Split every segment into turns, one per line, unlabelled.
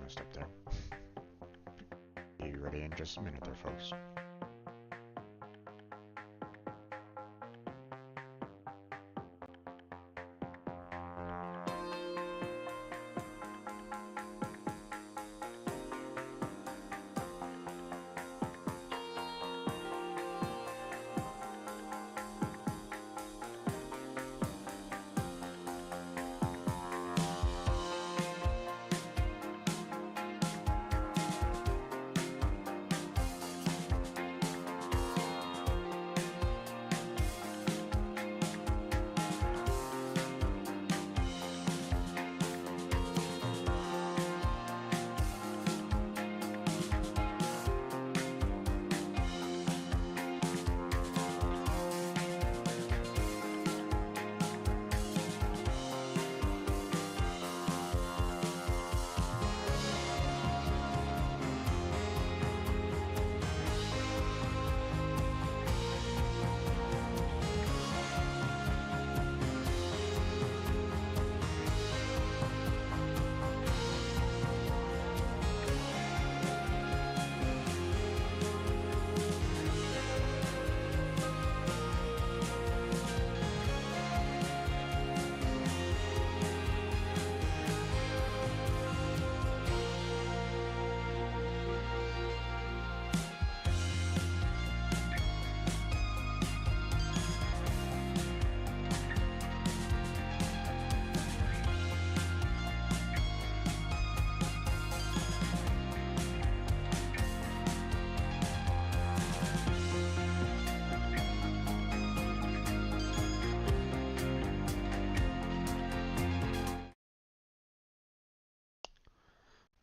messed up there. Be ready in just a minute there, folks.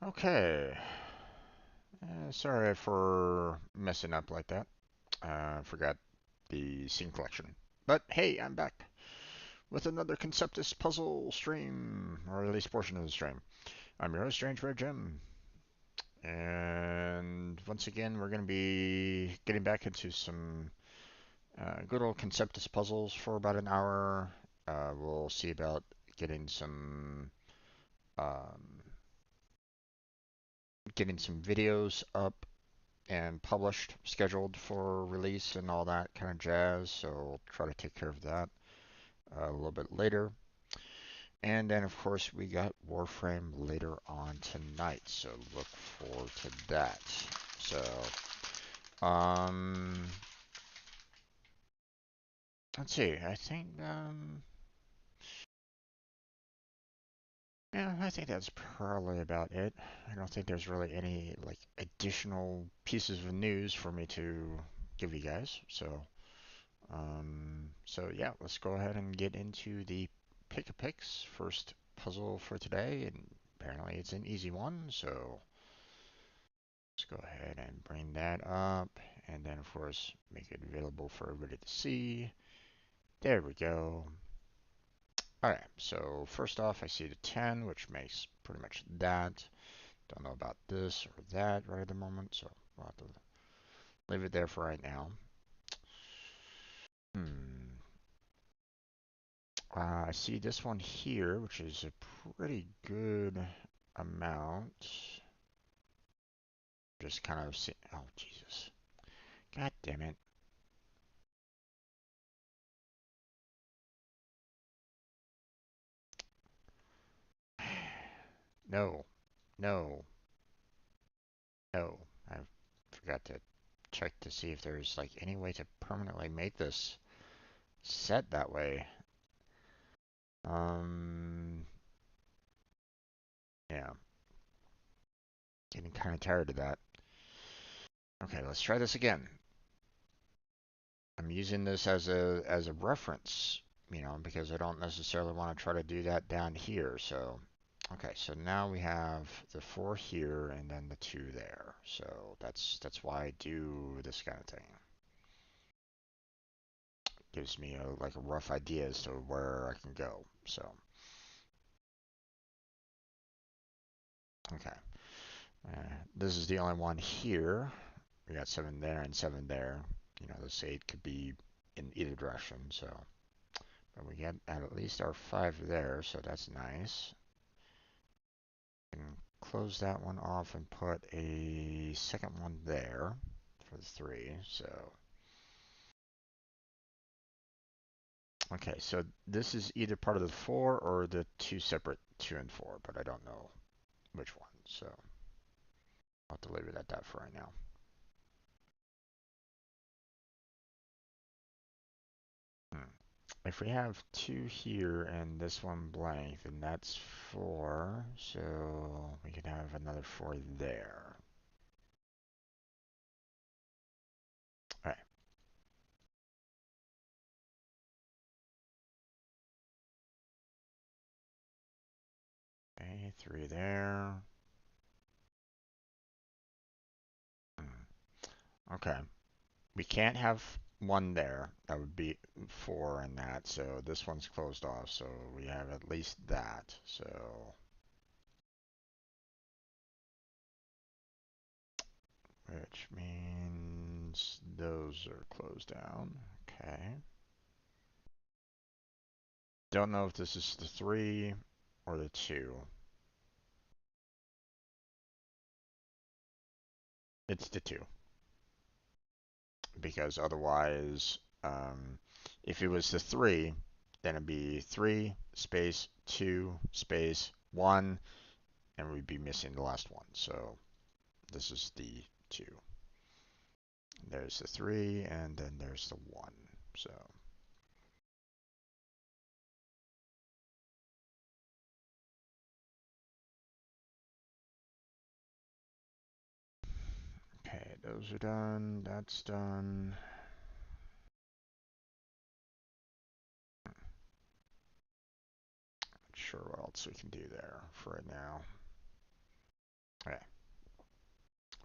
Okay. Sorry for messing up like that. Forgot the scene collection. But hey, I'm back with another Conceptis puzzle stream, or at least portion of the stream. I'm your host, Strange Red Jim. And once again, we're going to be getting back into some good old Conceptus puzzles for about an hour. We'll see about getting um, some videos up and published, scheduled for release and all that kind of jazz. So we'll try to take care of that a little bit later. And then, of course, we got Warframe later on tonight, so look forward to that. So, let's see. Yeah, I think that's probably about it. I don't think there's really any like additional pieces of news for me to give you guys. So yeah, let's go ahead and get into the pick-a-picks. First puzzle for today, and apparently it's an easy one, so let's go ahead and bring that up, and then of course make it available for everybody to see. There we go. Alright, so first off I see the 10, which makes pretty much that. Don't know about this or that right at the moment, so we'll have to leave it there for right now. I see this one here, which is a pretty good amount. Just kind of see. Oh, Jesus. God damn it. No. No. No. I forgot to check to see if there's like any way to permanently make this set that way. Um, yeah. Getting kind of tired of that. Okay, let's try this again. I'm using this as a reference, because I don't necessarily want to try to do that down here. So, okay, so now we have the 4 here and then the 2 there. So that's why I do this kind of thing. Gives me like a rough idea as to where I can go. So, okay, this is the only one here. We got 7 there and 7 there. This 8 could be in either direction. So. But we get at least our 5 there, so that's nice. And close that one off and put a second one there for the 3. So, okay, so this is either part of the 4 or the 2 separate 2 and 4, but I don't know which one. So I'll have to leave it at that for right now. If we have 2 here and this one blank, then that's 4. So we could have another 4 there. All right. Okay, 3 there. Okay. We can't have 1 there. That would be 4 in that. So this one's closed off. So we have at least that. So, which means those are closed down. Okay. Don't know if this is the 3 or the 2. It's the 2. Because otherwise, if it was the 3, then it'd be 3 space 2 space 1, and we'd be missing the last one. So this is the 2. There's the 3, and then there's the 1. So okay, those are done. That's done. Not sure what else we can do there for right now. Okay,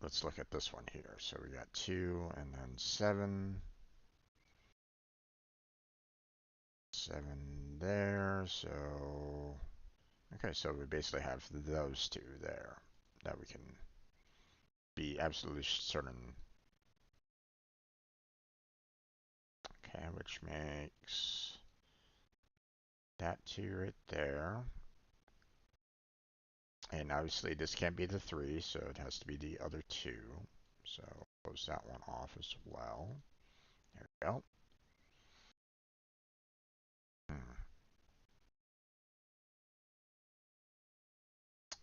let's look at this one here. So we got 2 and then 7. 7 there. So okay, so we basically have those 2 there that we can be absolutely certain. Okay, which makes that 2 right there. And obviously this can't be the 3, so it has to be the other 2. So close that one off as well. There we go.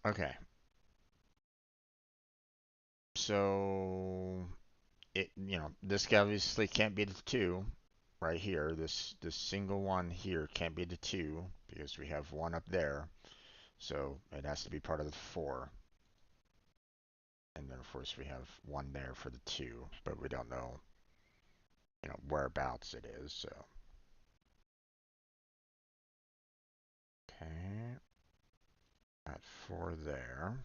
Okay. So this guy obviously can't be the 2 right here. This single one here can't be the 2 because we have 1 up there. So it has to be part of the 4. And then of course we have 1 there for the 2, but we don't know, whereabouts it is. So okay, got 4 there.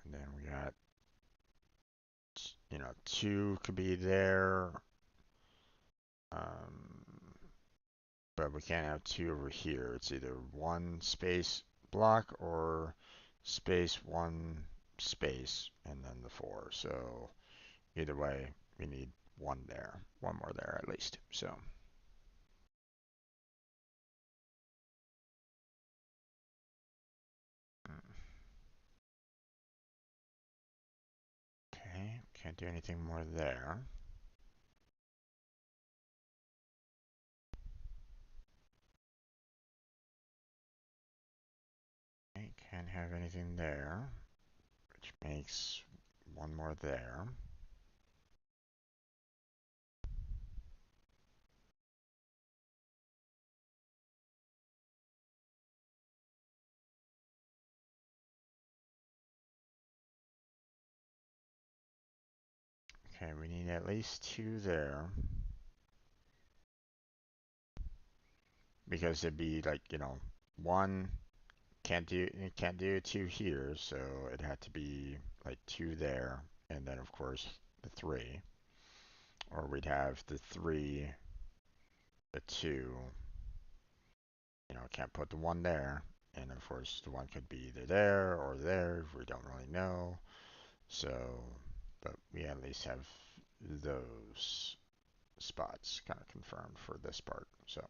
And then we got, 2 could be there. Um, but we can't have 2 over here. It's either 1 space block or space 1 space and then the 4. So either way, we need 1 there, 1 more there at least. So okay, can't do anything more there. Okay, can't have anything there, which makes 1 more there. Okay, we need at least 2 there. Because it'd be like, 1 can't do 2 here, so it had to be like 2 there, and then of course the 3. Or we'd have the 3, the 2, can't put the 1 there. And of course the 1 could be either there or there, we don't really know. So, but we at least have those spots kind of confirmed for this part. So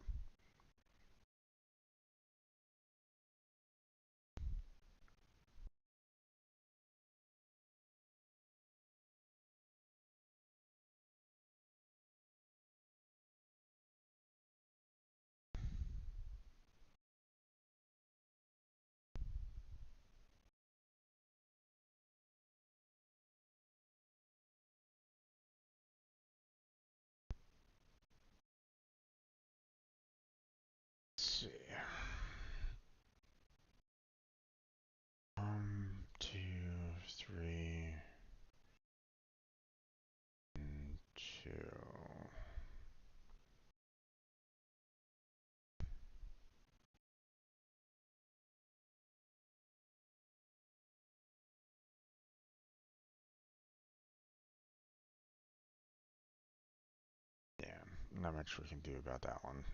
not much we can do about that one.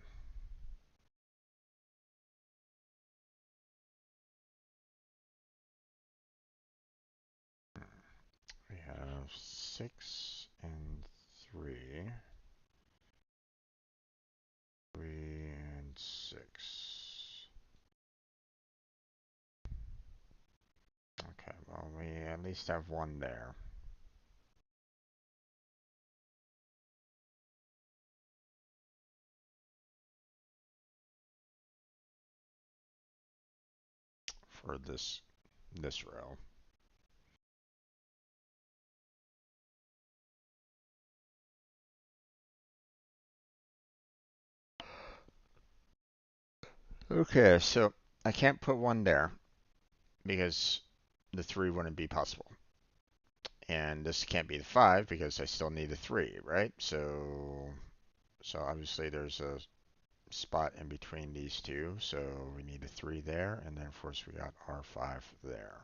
We have 6 and 3. 3 and 6. Okay, well, we at least have one there. For this row. Okay, so I can't put one there because the 3 wouldn't be possible. And this can't be the 5 because I still need a 3, right? So obviously there's a spot in between these two, so we need a 3 there, and then of course we got our 5 there.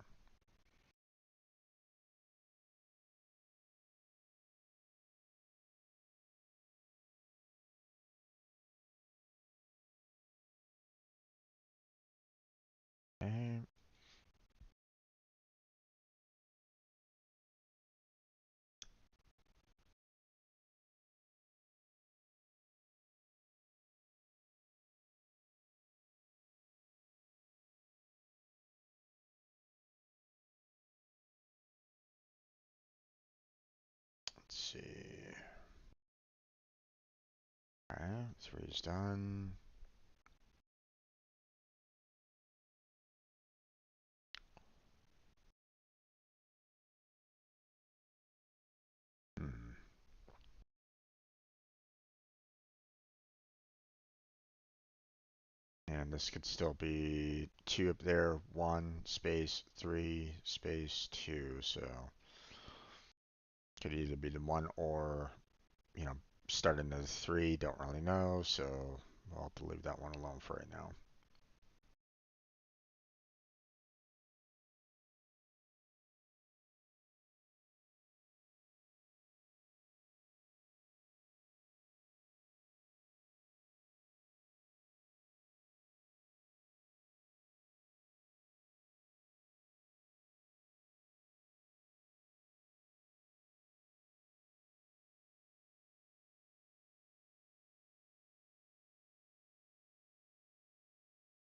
Okay. Let's see. Alright, 3 is done. Hmm. And this could still be 2 up there, 1 space 3 space 2, so could either be the 1 or, you know, start another 3, don't really know, so we'll have to leave that one alone for right now.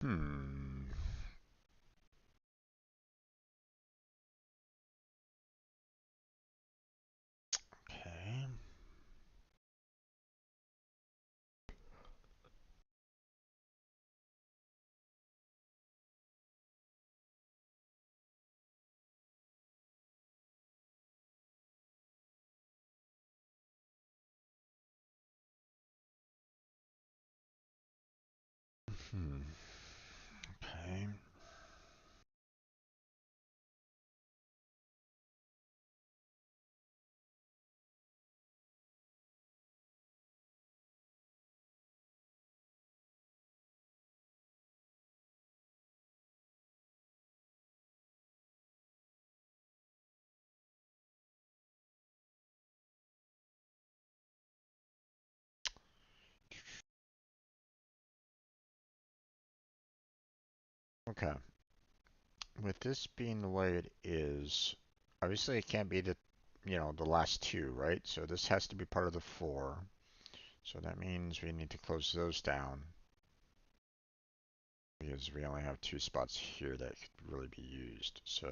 Hmm. Okay. Hmm. Okay. Okay. With this being the way it is, obviously it can't be the, the last 2, right? So this has to be part of the 4. So that means we need to close those down because we only have 2 spots here that could really be used. So,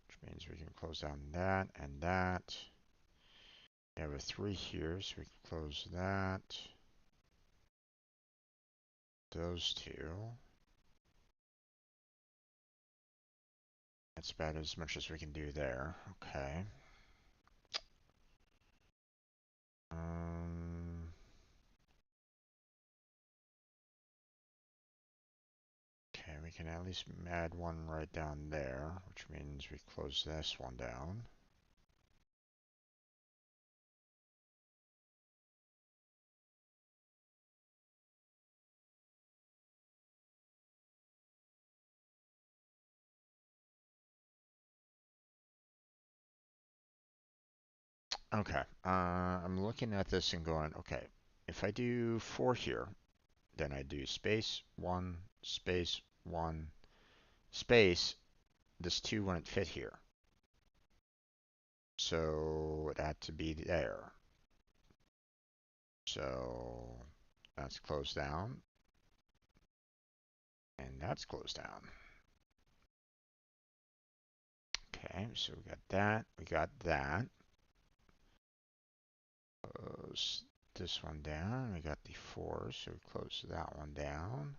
which means we can close down that and that. We have a 3 here, so we can close that. Those 2. That's about as much as we can do there. Okay. Um, okay, we can at least add one right down there, which means we close this one down. Okay, I'm looking at this and going, okay, if I do 4 here, then I do space 1, space 1, space, this 2 wouldn't fit here. So it had to be there. So that's closed down. And that's closed down. Okay, so we got that. We got that. Close this one down. We got the 4, so we close that one down.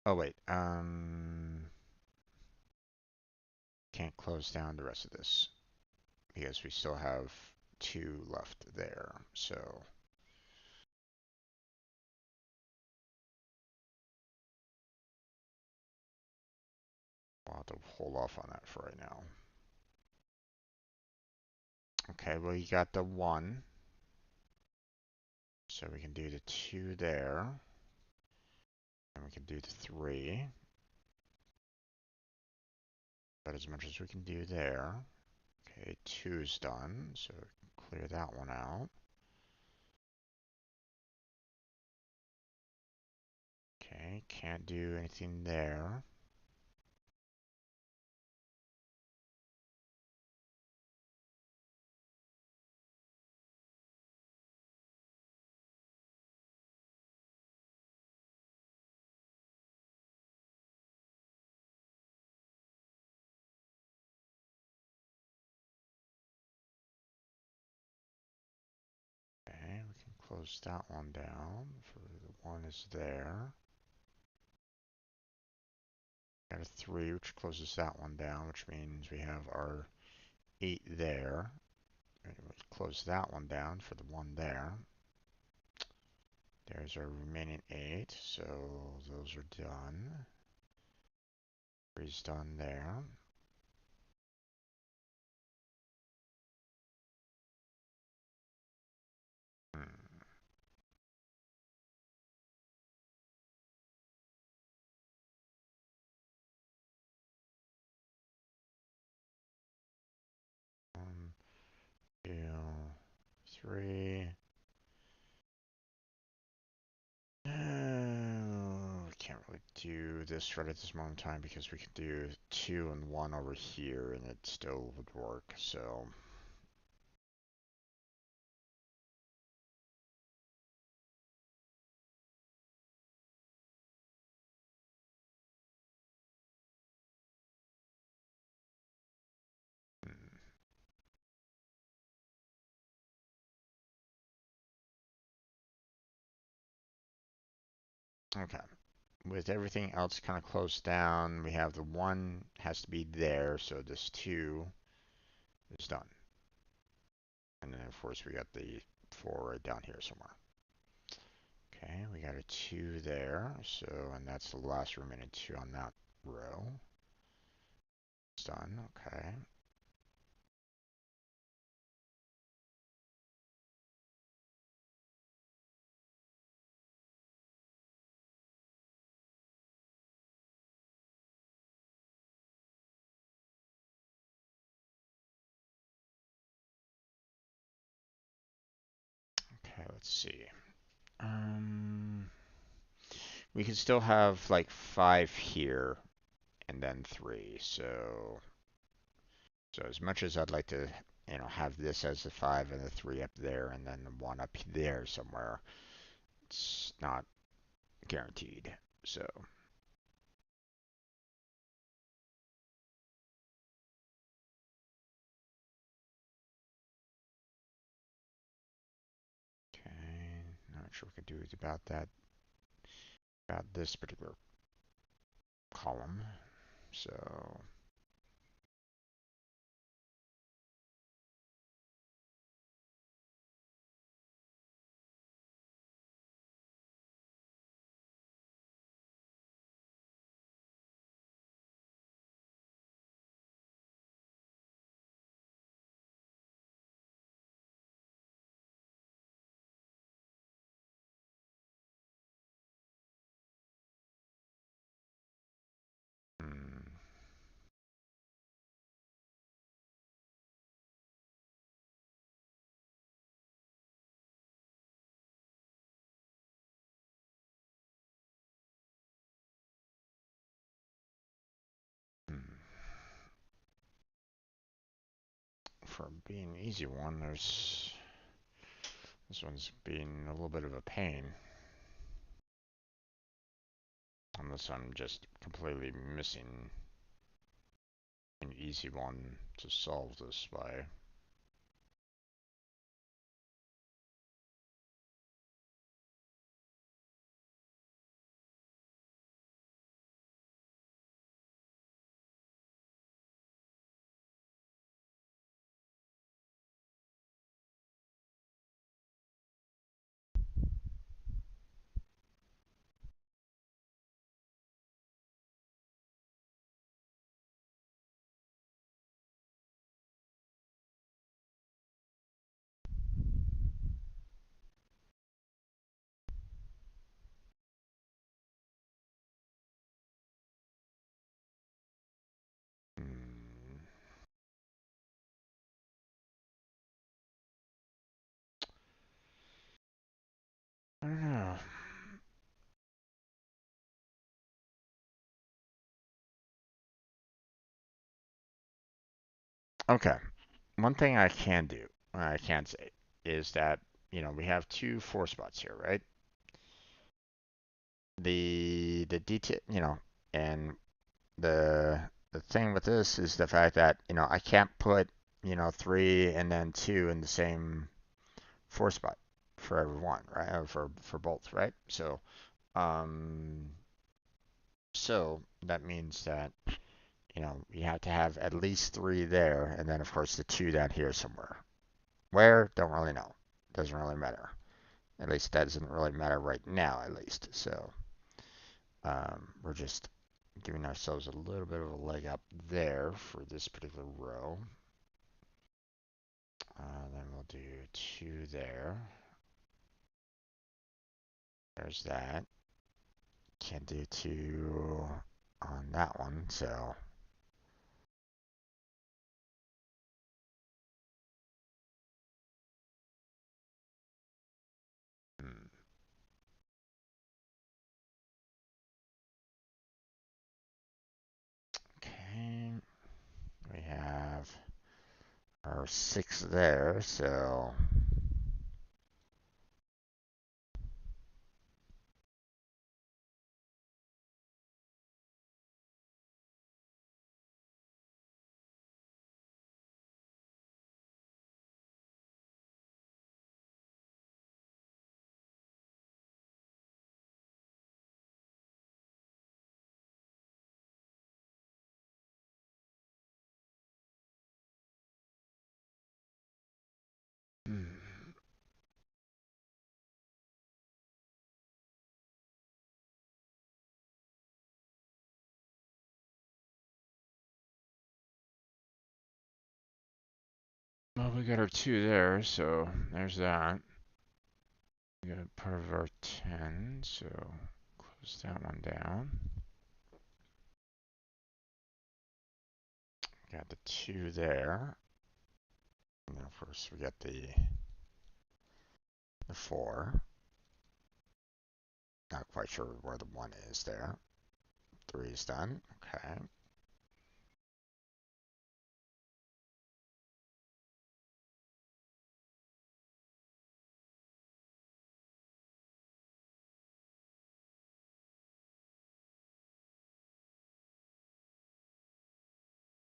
Oh wait, can't close down the rest of this because we still have 2 left there. So we'll have to hold off on that for right now. Okay, well you got the 1. So we can do the 2 there. And we can do the 3. But as much as we can do there. Okay, 2 is done, so clear that one out. Okay, can't do anything there. Okay, we can close that one down for the 1 is there. Got a 3, which closes that one down, which means we have our 8 there. And we close that one down for the 1 there. There's our remaining 8, so those are done. 3's done there. Hmm. 1, 2, 3. We can't really do this right at this moment in time because we could do 2 and 1 over here and it still would work, so. Hmm. Okay. With everything else kind of closed down, we have the 1 has to be there, so this 2 is done. And then of course we got the 4 right down here somewhere. Okay, we got a 2 there, so, and that's the last remaining 2 on that row. It's done, okay. Okay, let's see. We could still have like 5 here and then 3. So as much as I'd like to, have this as the 5 and the 3 up there and then the 1 up there somewhere, it's not guaranteed. So okay, not sure what we could do about that, about this particular column. So hmm. for being an easy one, this one's being a little bit of a pain. Unless I'm just completely missing an easy one to solve this by. Hmm, I don't know. Okay, one thing I can do, I can say, is that we have two four spots here, right? The detail, and the thing with this is the fact that I can't put 3 and then 2 in the same four spot for every one, right? Or for both, right? Um, so that means that you have to have at least 3 there, and then of course the 2 down here somewhere. Where? Don't really know. Doesn't really matter. At least that doesn't really matter right now, at least. So we're just giving ourselves a little bit of a leg up there for this particular row. Then we'll do 2 there. There's that. Can't do 2 on that one, so. Hmm. Okay. We have our 6 there, so. Hmm. Well, we got our 2 there, so there's that. We got part of our 10, so close that one down. Got the 2 there. And then of course we got the 4. Not quite sure where the 1 is there. 3 is done. Okay.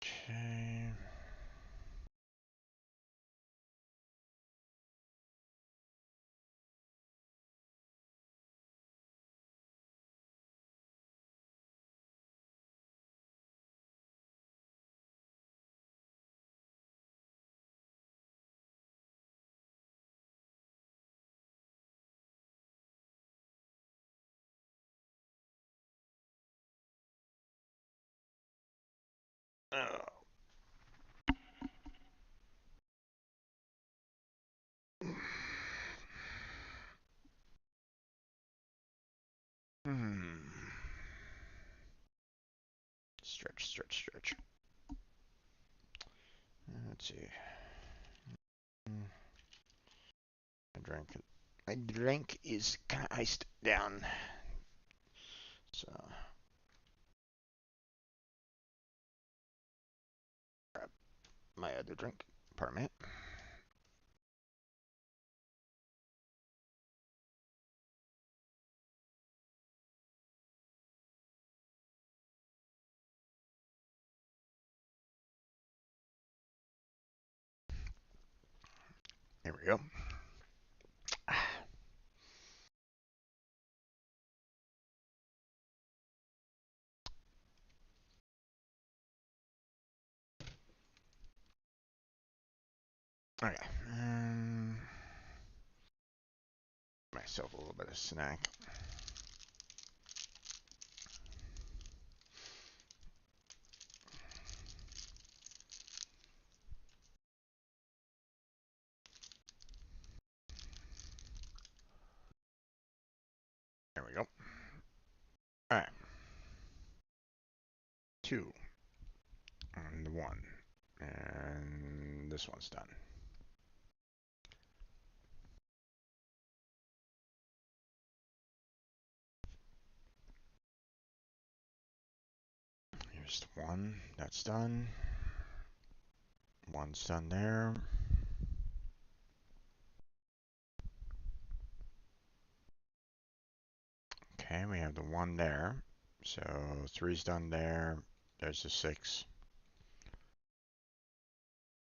Okay. Oh. Hmm. Stretch, stretch, stretch. Let's see. My drink is kind of iced down. So grab my other drink. department. Here we go. Okay. Myself a little bit of snack. There we go. All right. 2 and 1. And this one's done. Here's 1. That's done. 1's done there. Okay, we have the 1 there. So 3's done there. There's the 6.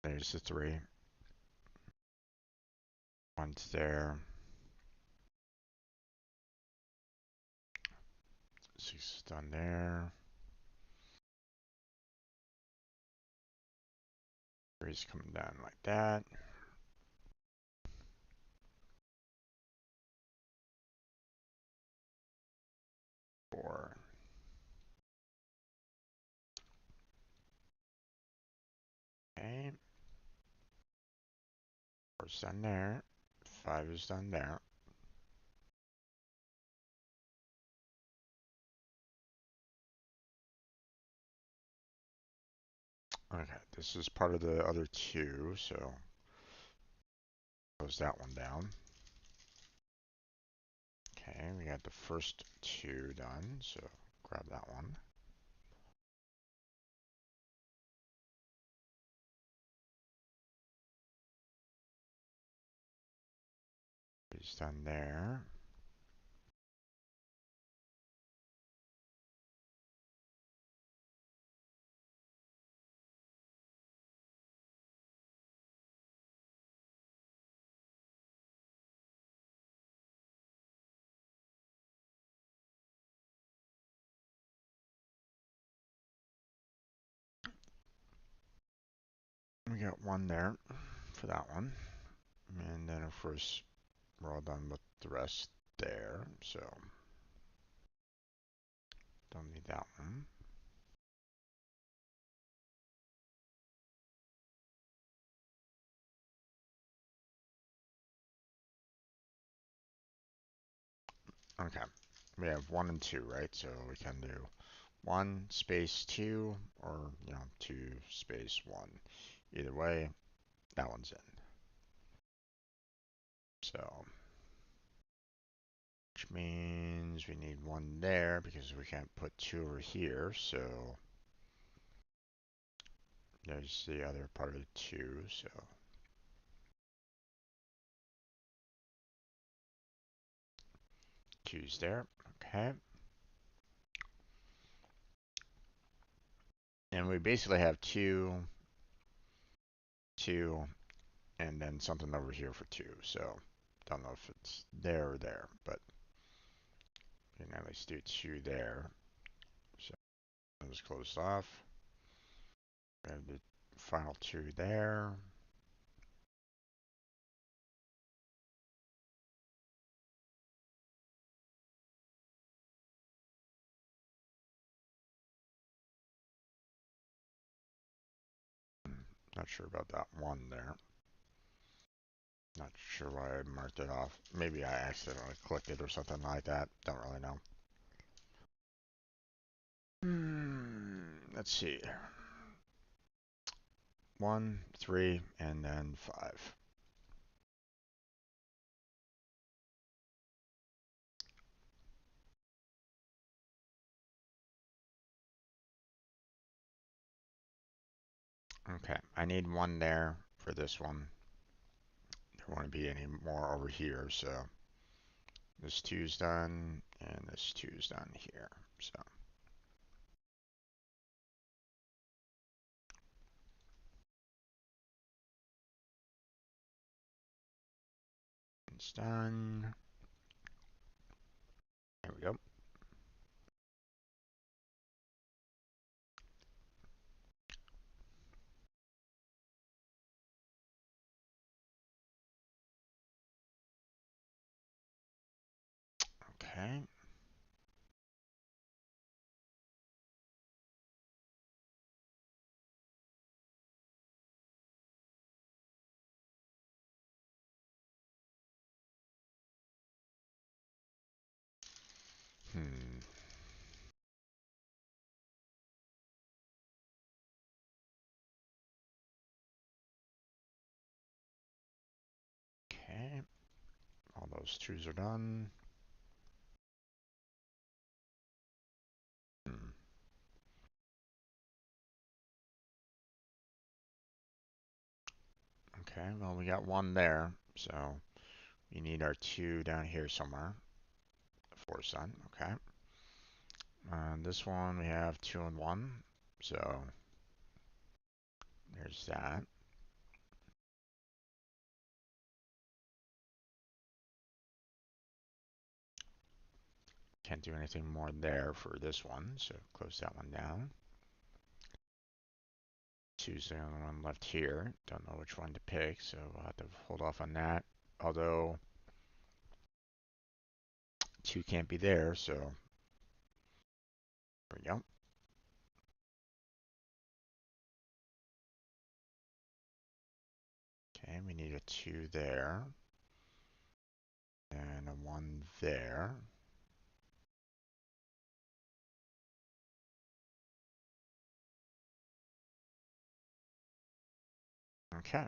There's the 3. 1's there. 6 is done there. 3's coming down like that. 4. Okay. 4's done there. 5 is done there. Okay, this is part of the other 2, so close that one down. Okay, we got the first 2 done, so grab that one. It's done there. We got 1 there for that one. And then, of course, we're all done with the rest there, so don't need that one. Okay, we have 1 and 2, right? So we can do 1 space 2 or, 2 space 1. Either way, that one's in. So, which means we need 1 there because we can't put 2 over here, so there's the other part of the 2, so 2's there, okay. And we basically have 2, 2, and then something over here for 2, so don't know if it's there or there, but we can at least do 2 there. So that was closed off. We have the final 2 there. Not sure about that 1 there. Not sure why I marked it off. Maybe I accidentally clicked it or something like that. Don't really know. Let's see. 1, 3, and then 5. Okay, I need 1 there for this one. There won't be any more over here, so this 2's done, and this 2's done here, so. It's done. There we go. Okay. Hmm. Okay. All those 2's are done. Hmm. Okay, well, we got 1 there, so we need our 2 down here somewhere. 4's done, okay. This one we have 2 and 1, so there's that. Can't do anything more there for this one, so close that one down. 2's the only one left here. Don't know which one to pick, so we'll have to hold off on that. Although 2 can't be there, so there we go. Okay, we need a 2 there. And a 1 there. Okay.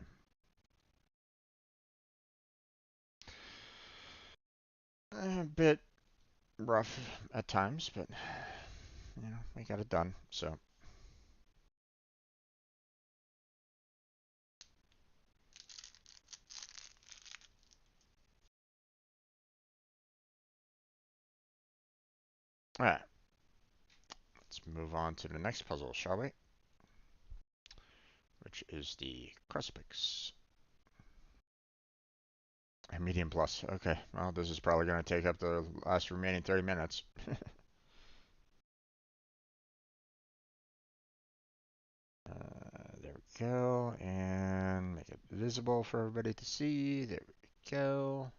A bit rough at times, but you know, we got it done, so. Alright. Let's move on to the next puzzle, shall we? Which is the crucifix. Medium plus. Okay, well, this is probably going to take up the last remaining 30 minutes. There we go, and make it visible for everybody to see. There we go.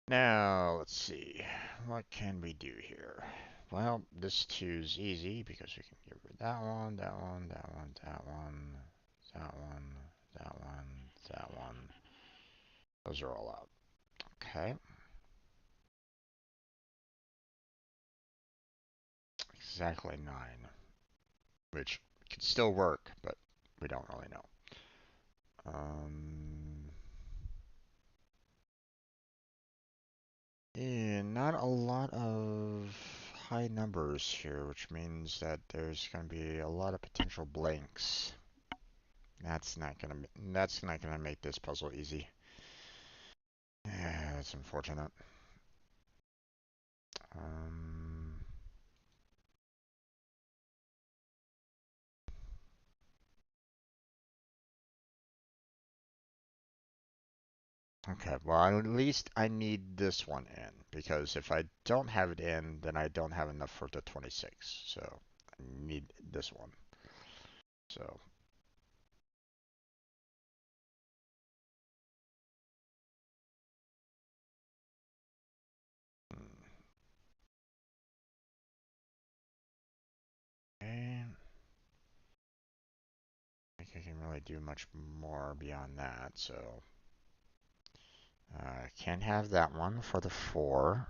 Now, let's see. What can we do here? Well, this 2's easy because we can get rid of that one, that one, that one, that one, that one, that one, that one. Those are all out. Okay. Exactly 9. Which could still work, but we don't really know. Yeah, not a lot of high numbers here, which means that there's going to be a lot of potential blanks. That's not gonna make this puzzle easy. Yeah, that's unfortunate. Um, okay, well, at least I need this one in, because if I don't have it in, then I don't have enough for the 26. So I need this one. So okay. I think I can really do much more beyond that. So can't have that one for the 4.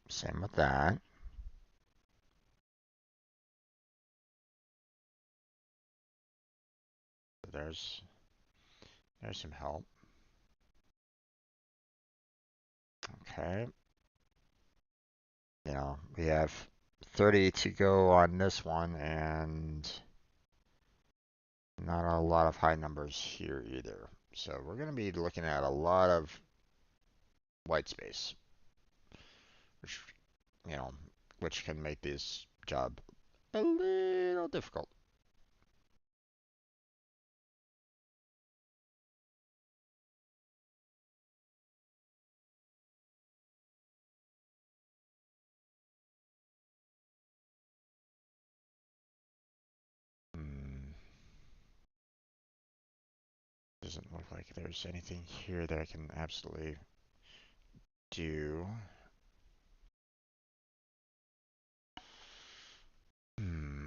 Same with that. There's some help. Okay. You know, we have 30 to go on this one, and Not a lot of high numbers here either. So we're going to be looking at a lot of white space, which, you know, which can make this job a little difficult. Hmm. Doesn't look like there's anything here that I can absolutely do. Hmm.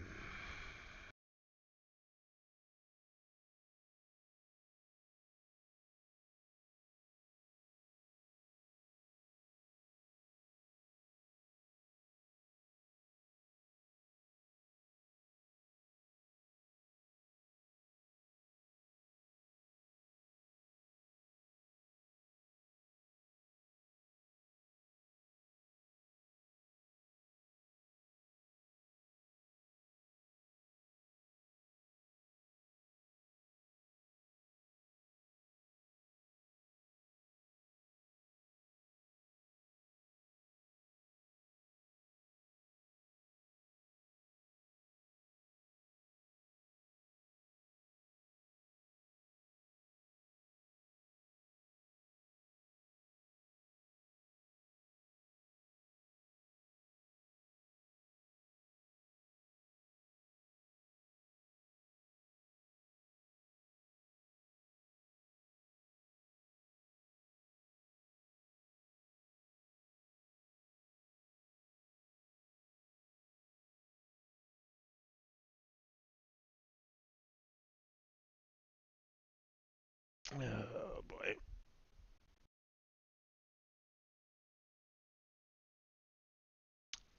Oh boy.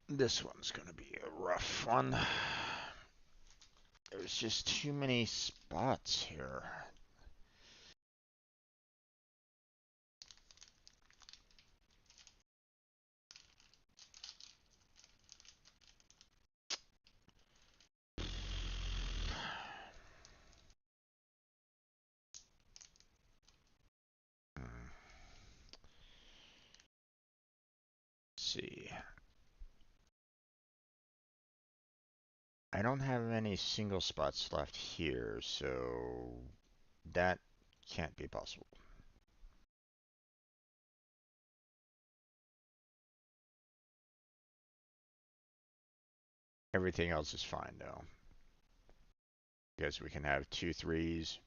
This one's going to be a rough one. There's just too many spots here. Let's see. I don't have any single spots left here, so that can't be possible. Everything else is fine though, because we can have two threes,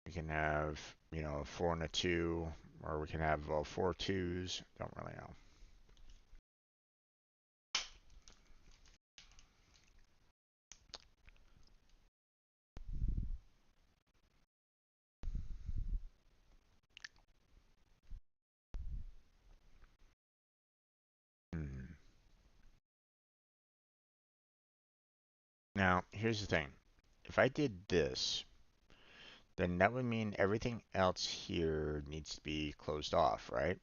we can have, you know, a 4 and a 2, or we can have 4 twos. Don't really know. Hmm. Now, here's the thing. If I did this, then that would mean everything else here needs to be closed off, right?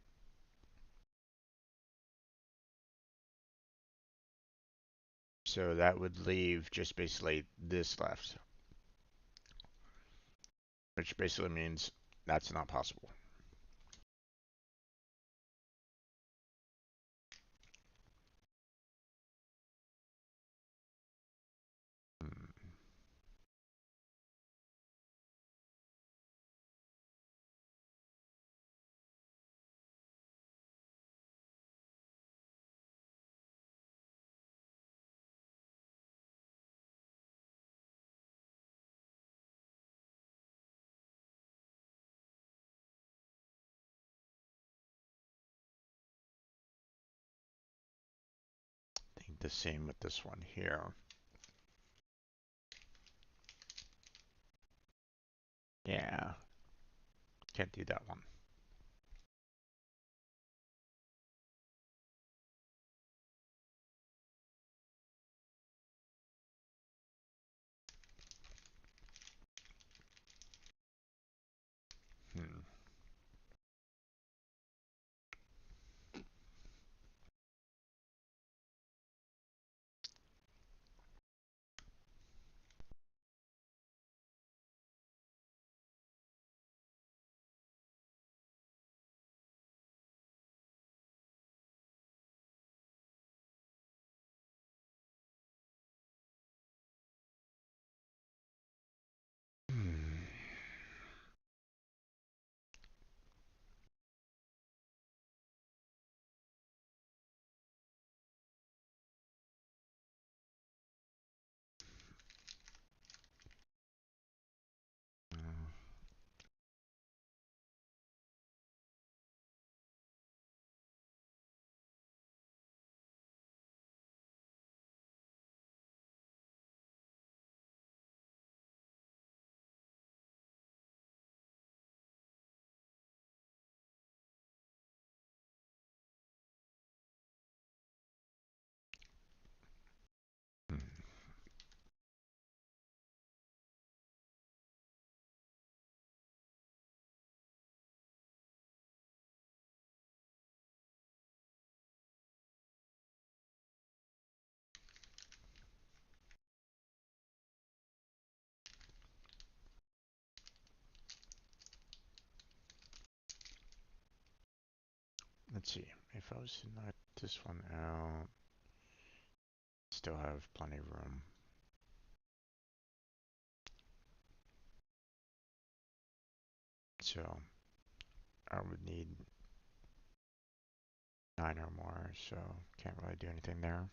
So that would leave just basically this left, which basically means that's not possible. Hmm. I think the same with this one here. Yeah, can't do that one. Hmm. let's see. If I was to knock this one out, still have plenty of room. So I would need 9 or more, so can't really do anything there.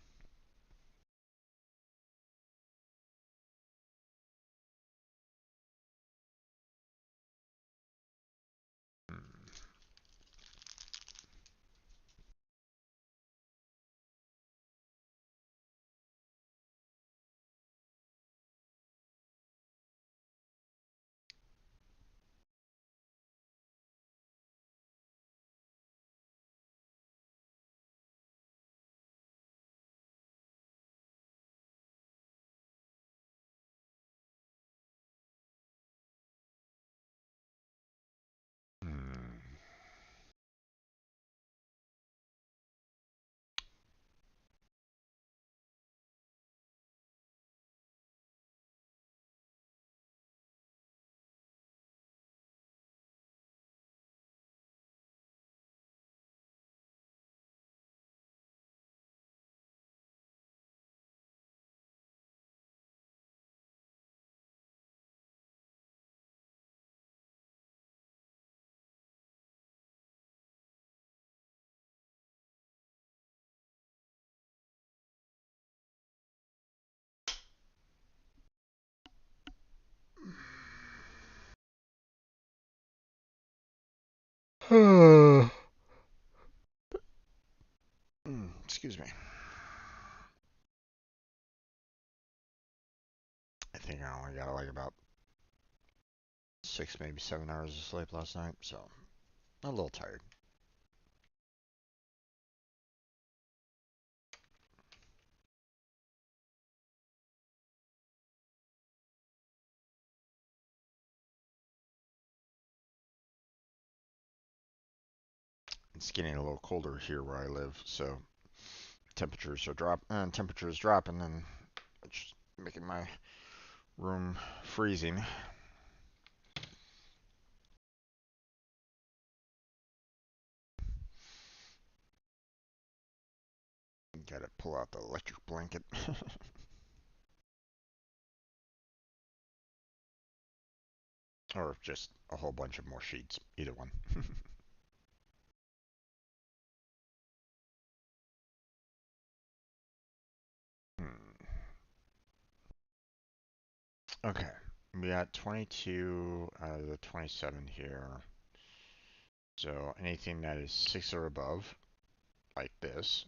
Hmm. Hmm. Excuse me. I think I only got like about 6, maybe 7 hours of sleep last night, so a little tired. It's getting a little colder here where I live, so temperatures dropping, and it's making my room freezing. Gotta pull out the electric blanket. Or just a whole bunch of more sheets, either one. Hmm. Okay, we got 22 out of the 27 here. So anything that is 6 or above, like this,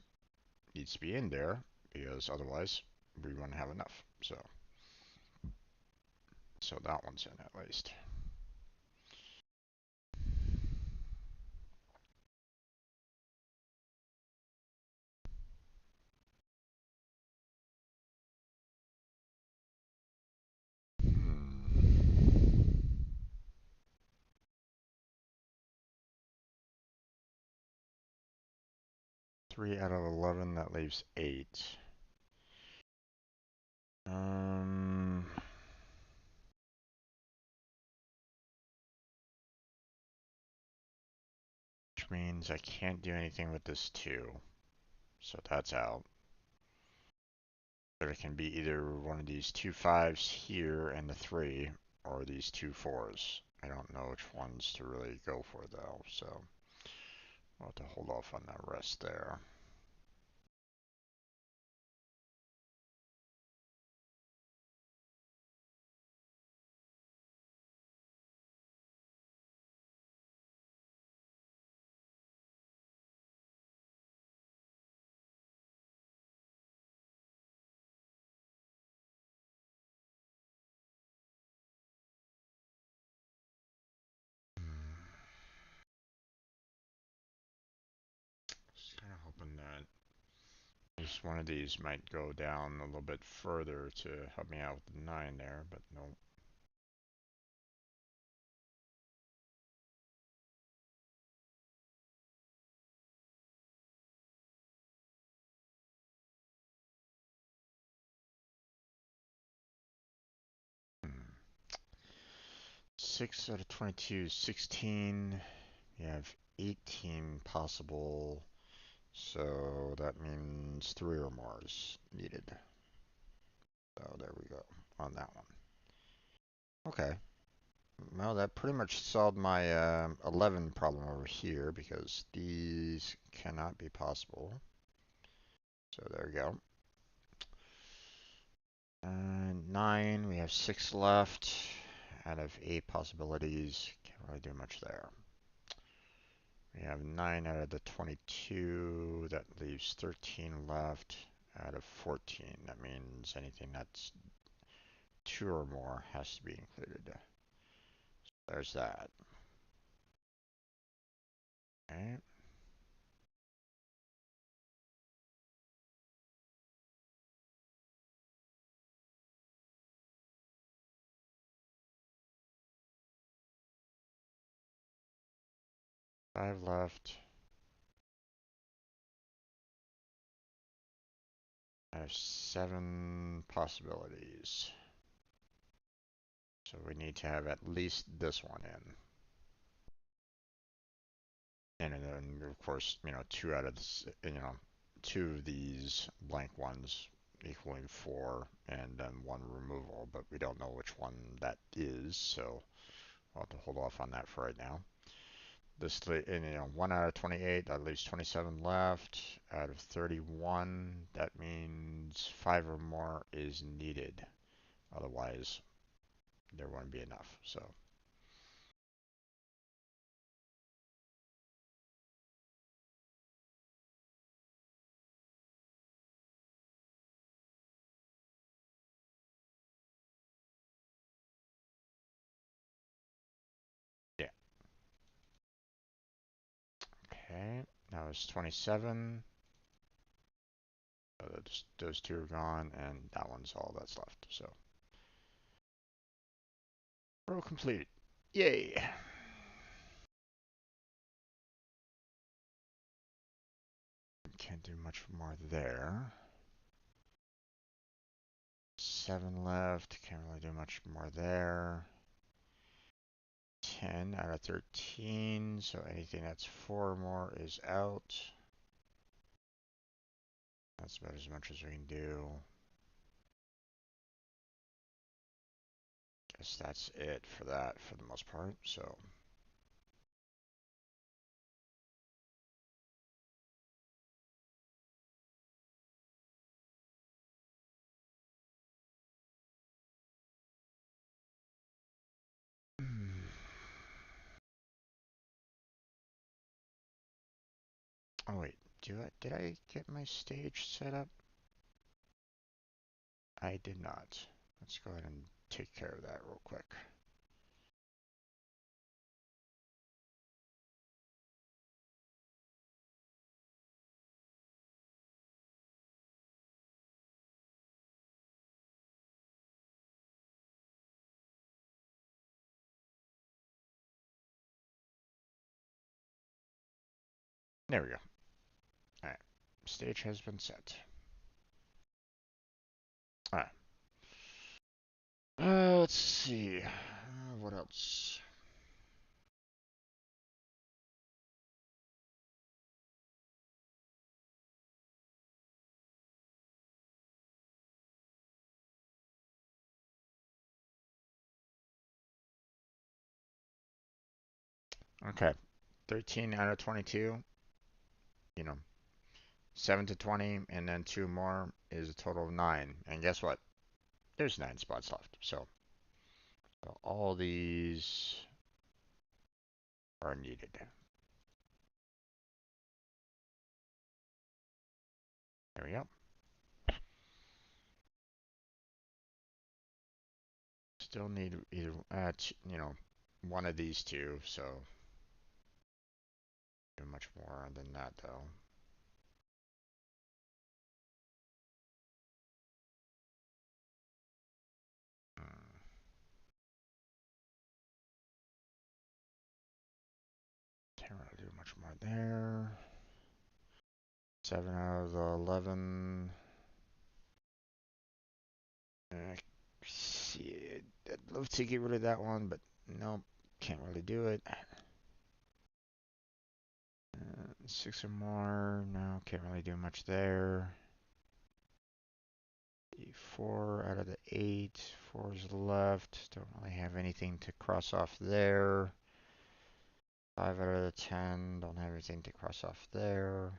needs to be in there, because otherwise we wouldn't have enough. So that one's in at least. Hmm. 3 out of 11, that leaves 8. Um, which means I can't do anything with this 2. So that's out. But it can be either one of these 2 5s here and the 3, or these 2 4s. I don't know which ones to really go for though, so I'll have to hold off on that rest there. Just kind of hoping that just one of these might go down a little bit further to help me out with the 9 there, but no. Hmm. 6 out of 22 is 16. You have 18 possible, so that means 3 or more is needed. So there we go on that one. Okay. Well, that pretty much solved my 11 problem over here because these cannot be possible. So there we go. 9, we have 6 left out of 8 possibilities. Can't really do much there. We have 9 out of the 22. That leaves 13 left out of 14. That means anything that's 2 or more has to be included. So there's that. Okay. Five left. I have 7 possibilities. So we need to have at least this one in. And then, of course, 2 out of this, 2 of these blank ones equaling 4, and then 1 removal, but we don't know which one that is, so I'll have to hold off on that for right now. This, 1 out of 28, that leaves 27 left. Out of 31, that means 5 or more is needed. Otherwise, there won't be enough, so. Yeah. Okay, now it's 27. So those 2 are gone, and that one's all that's left. So, row completed. Yay! Can't do much more there. 7 left. Can't really do much more there. 10 out of 13. So anything that's 4 or more is out. That's about as much as we can do. Guess that's it for that for the most part. So. Oh wait, did I get my stage set up? I did not. Let's go ahead and take care of that real quick. There we go. Alright, stage has been set. Alright. Let's see. What else? Okay, 13 out of 22. 7 to 20, and then 2 more is a total of 9. And guess what? There's 9 spots left. So all these are needed. There we go. Still need either, one of these 2, so do much more than that though. Can't really do much more there. 7 out of the 11. See, I'd love to get rid of that one, but nope, can't really do it. 6 or more. No, can't really do much there. 4 out of the 8. 4 is left. Don't really have anything to cross off there. 5 out of the 10. Don't have anything to cross off there.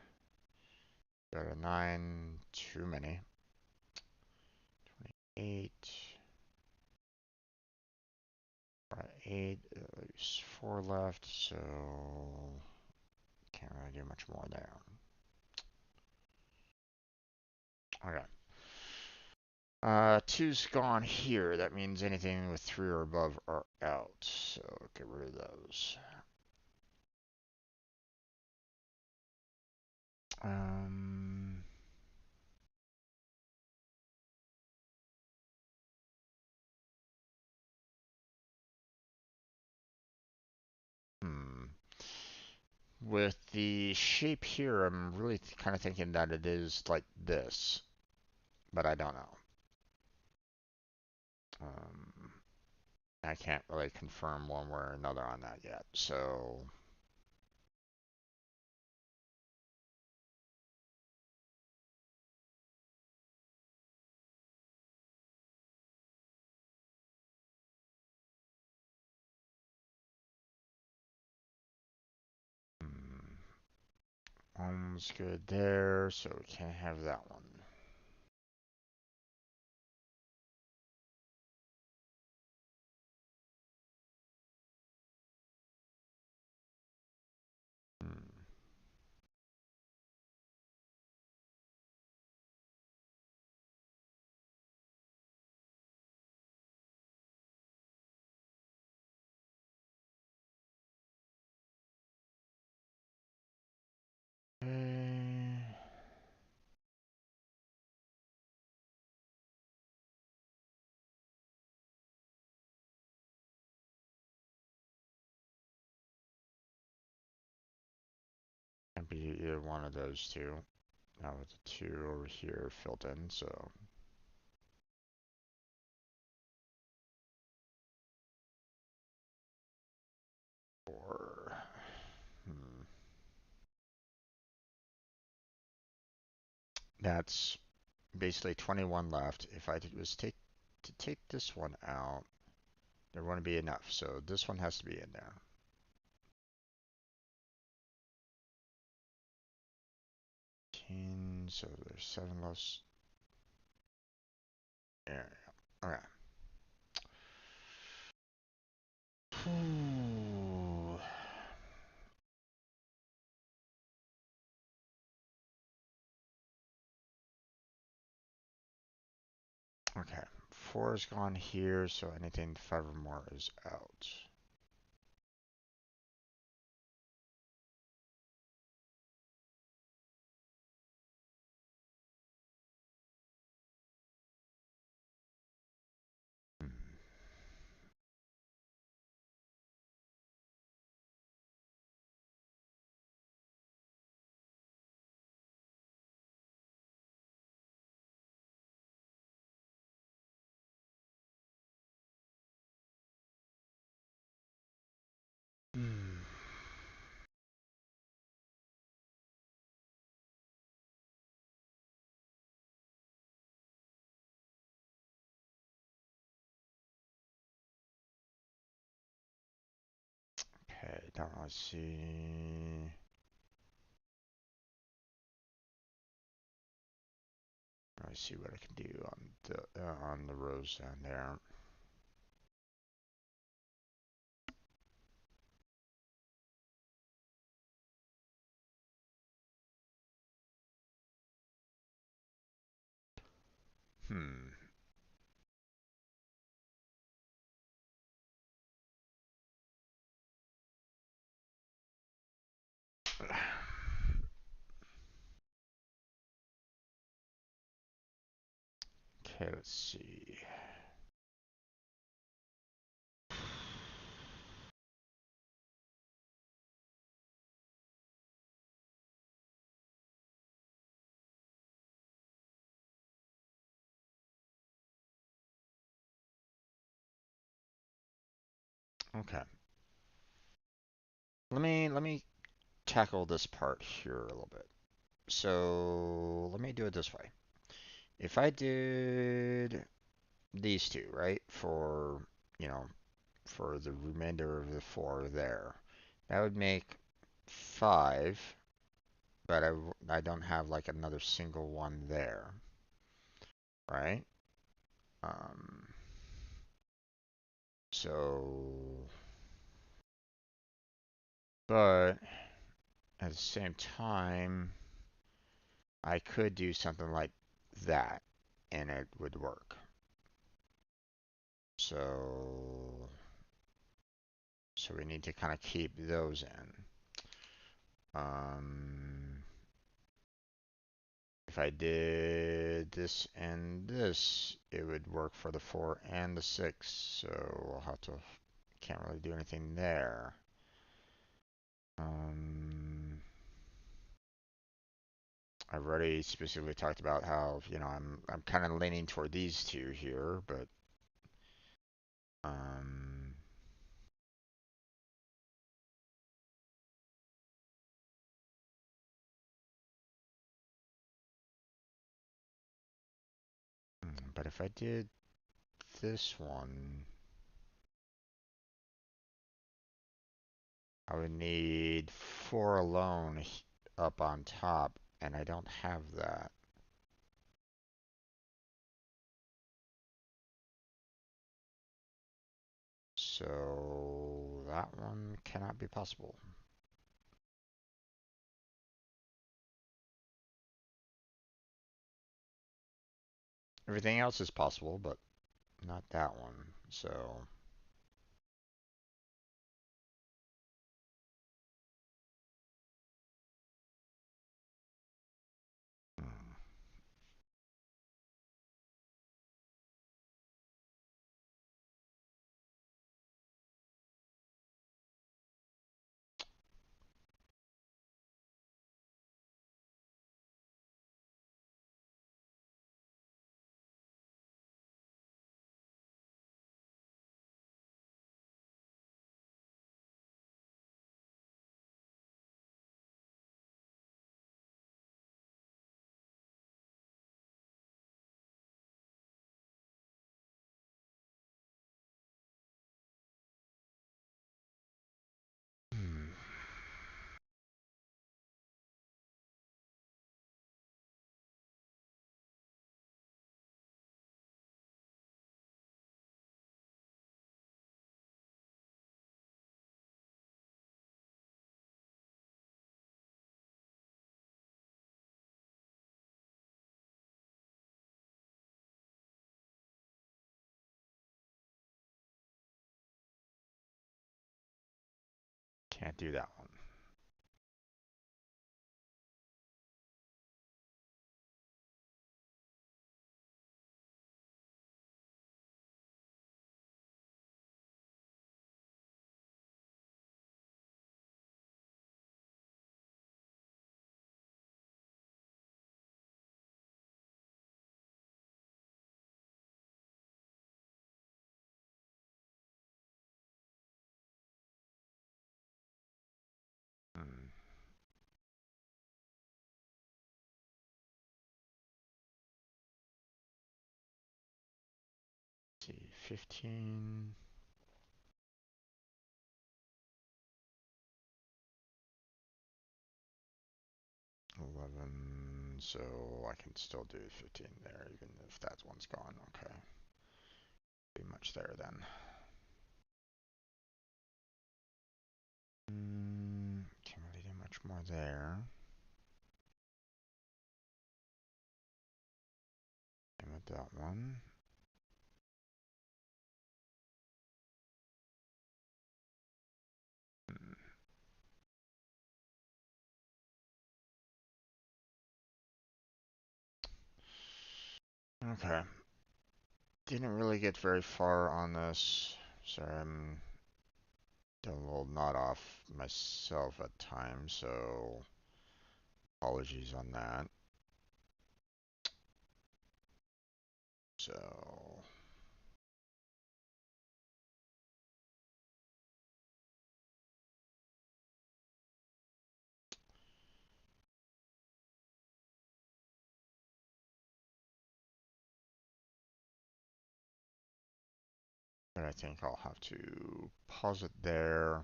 Go to 9. Too many. 8. 8. There's 4 left, so can't really do much more there. Okay. 2's gone here. That means anything with 3 or above are out. So get rid of those. Um, hmm. With the shape here, I'm really kind of thinking that it is like this, but I don't know. I can't really confirm one way or another on that yet. So one's good there, so we can't have that one. Hmm. Okay. Can't be either one of those two. Now with the 2 over here filled in, so. Or, that's basically 21 left. If I was to take this one out, there wouldn't be enough. So this one has to be in there. 10, so there's 7 less. Yeah. Okay. Ooh. Okay. 4 is gone here, so anything 5 or more is out. Hmm. Hmm. Okay, don't really see. Let me see what I can do on the rows down there. Hmm. Okay, let's see. Okay. Let me tackle this part here a little bit. So let me do it this way. If I did these two, right, for, you know, for the remainder of the four there, that would make 5, but I don't have like another single one there, right? Um, so, but at the same time, I could do something like that and it would work. So, so we need to kind of keep those in. Um, if I did this and this, it would work for the 4 and the 6. So we'll have to, can't really do anything there. Um, I've already specifically talked about how, I'm kind of leaning toward these two here, but um, but if I did this one, I would need 4 alone up on top, and I don't have that. So that one cannot be possible. Everything else is possible, but not that one. So, hmm, hmm. Can't do that one. Hmm. Let's see, 15, 11. So I can still do 15 there, even if that one's gone. Okay. Be much there then. Can't really do much more there. Same with that one. Hmm. Okay. Didn't really get very far on this. Sorry, I'm doing a little nod off myself at times, so apologies on that. So, But I think I'll have to pause it there,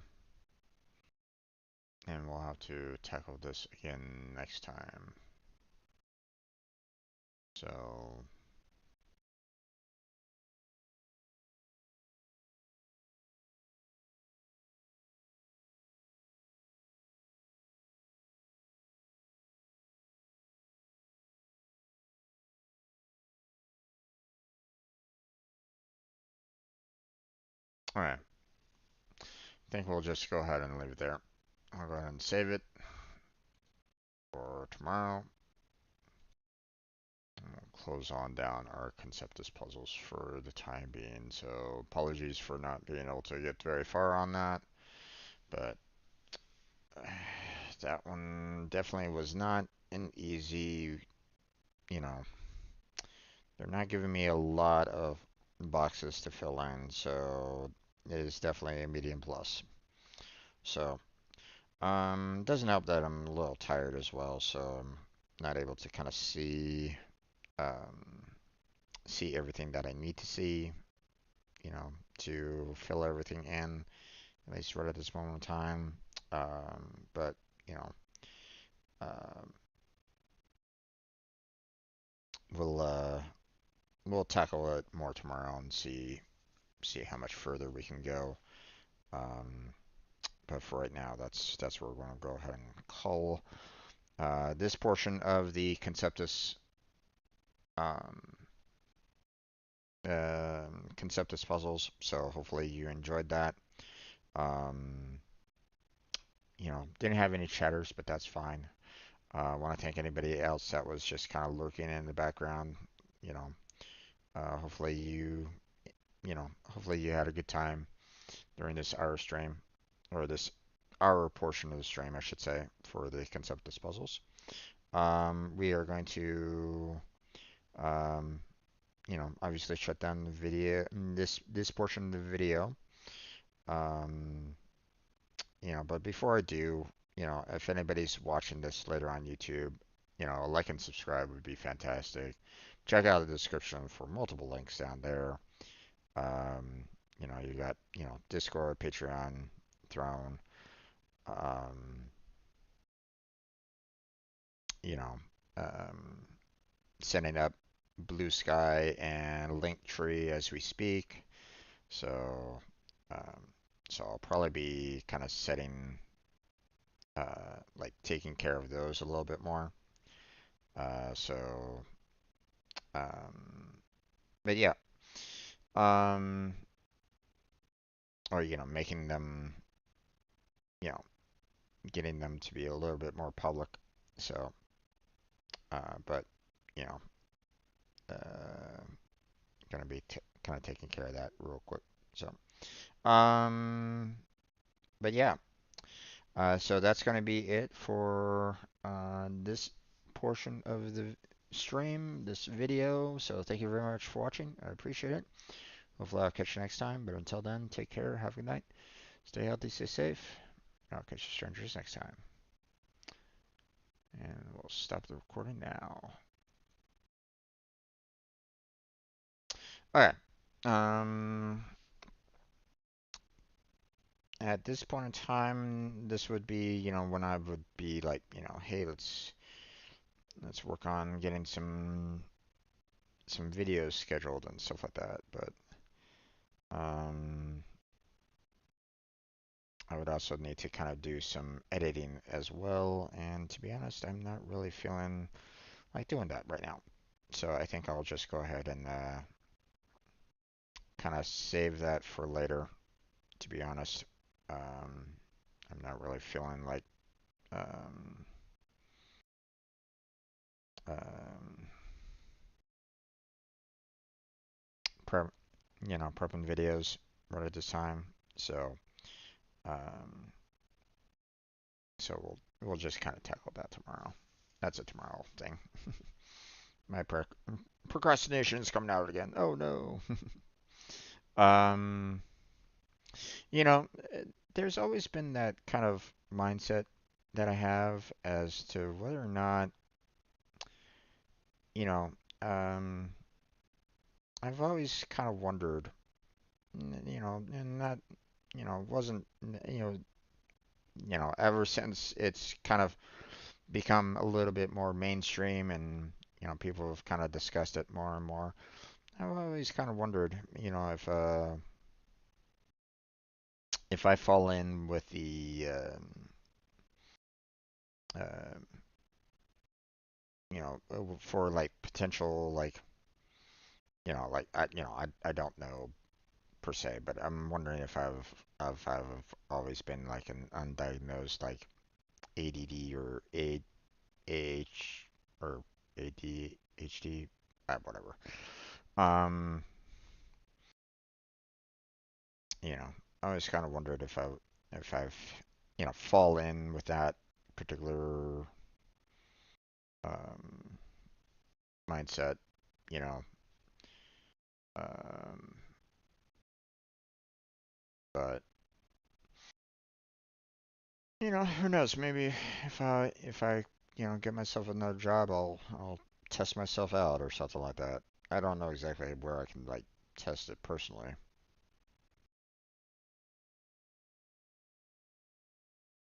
and we'll have to tackle this again next time. So, alright, I think we'll just go ahead and leave it there. I'll go ahead and save it for tomorrow. And we'll close on down our Conceptis puzzles for the time being. So apologies for not being able to get very far on that, but that one definitely was not an easy, you know, they're not giving me a lot of boxes to fill in, so it is definitely a medium plus. So, doesn't help that I'm a little tired as well, so I'm not able to kind of um, see everything that I need to see, to fill everything in, at least right at this moment in time. But, you know, um, we'll we'll tackle it more tomorrow and see how much further we can go. Um, but for right now, that's where we're going to go ahead and call this portion of the Conceptus um, Conceptus puzzles. So hopefully you enjoyed that. Um, didn't have any chatters, but that's fine. I want to thank anybody else that was just kind of lurking in the background. You know, hopefully hopefully you had a good time during this hour stream, or this hour portion of the stream, I should say, for the Conceptus puzzles. We are going to, um, obviously shut down the video, this portion of the video. Um, but before I do, if anybody's watching this later on YouTube, a like and subscribe would be fantastic. Check out the description for multiple links down there. Um, you got, Discord, Patreon, Throne, um, you know, um, setting up Blue Sky and Linktree as we speak. So, um, so I'll probably be kind of like taking care of those a little bit more. So, um, but yeah, um, or making them, you know, getting them to be a little bit more public. So, but you know, uh, gonna be kind of taking care of that real quick. So, um, but yeah, so that's gonna be it for this portion of the stream, this video. So thank you very much for watching. I appreciate it. Hopefully I'll catch you next time. But until then, take care. Have a good night. Stay healthy, stay safe. I'll catch you strangers next time. And we'll stop the recording now. Okay. Um, at this point in time, this would be, when I would be like, hey, let's work on getting some videos scheduled and stuff like that. But um, I would also need to kind of do some editing as well. And to be honest, I'm not really feeling like doing that right now. So I think I'll just go ahead and kind of save that for later, to be honest. Um, I'm not really feeling like um, um, prep, prepping videos right at this time. So, um, so we'll just kind of tackle that tomorrow. That's a tomorrow thing. My procrastination is coming out again. Oh no. um, you know, there's always been that kind of mindset that I have as to whether or not, you know, um, I've always kind of wondered and that, wasn't, ever since it's kind of become a little bit more mainstream and, people have kind of discussed it more and more. I've always kind of wondered, if I fall in with the, uh, for like potential, like, I don't know per se, but I'm wondering if I've always been like an undiagnosed like ADD or AH or ADHD, whatever. Um, you know, I always kind of wondered if I've fall in with that particular um mindset, you know. Um, but who knows? Maybe if I get myself another job, I'll test myself out or something like that. I don't know exactly where I can like test it personally,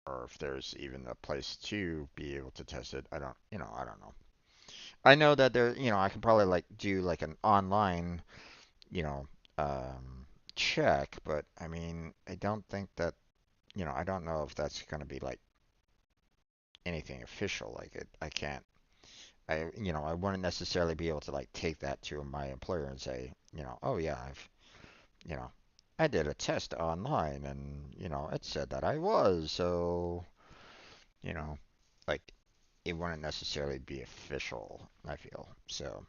or if there's even a place to be able to test it. I don't know. I know that I can probably like do like an online, you know, um, check, but I mean, I don't think that, I don't know if that's going to be like anything official. Like I can't I wouldn't necessarily be able to like take that to my employer and say, oh yeah, you know, I did a test online and, it said that I was. So, you know, like it wouldn't necessarily be official, I feel. So,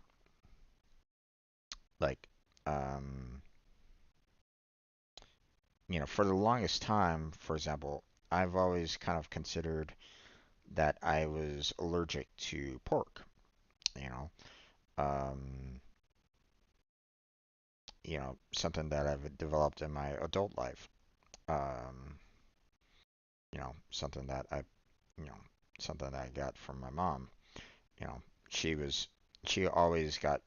like, um, for the longest time, for example, I've always kind of considered that I was allergic to pork, you know. Um, something that I've developed in my adult life. Um, something that you know, something that I got from my mom. You know, she was, she always got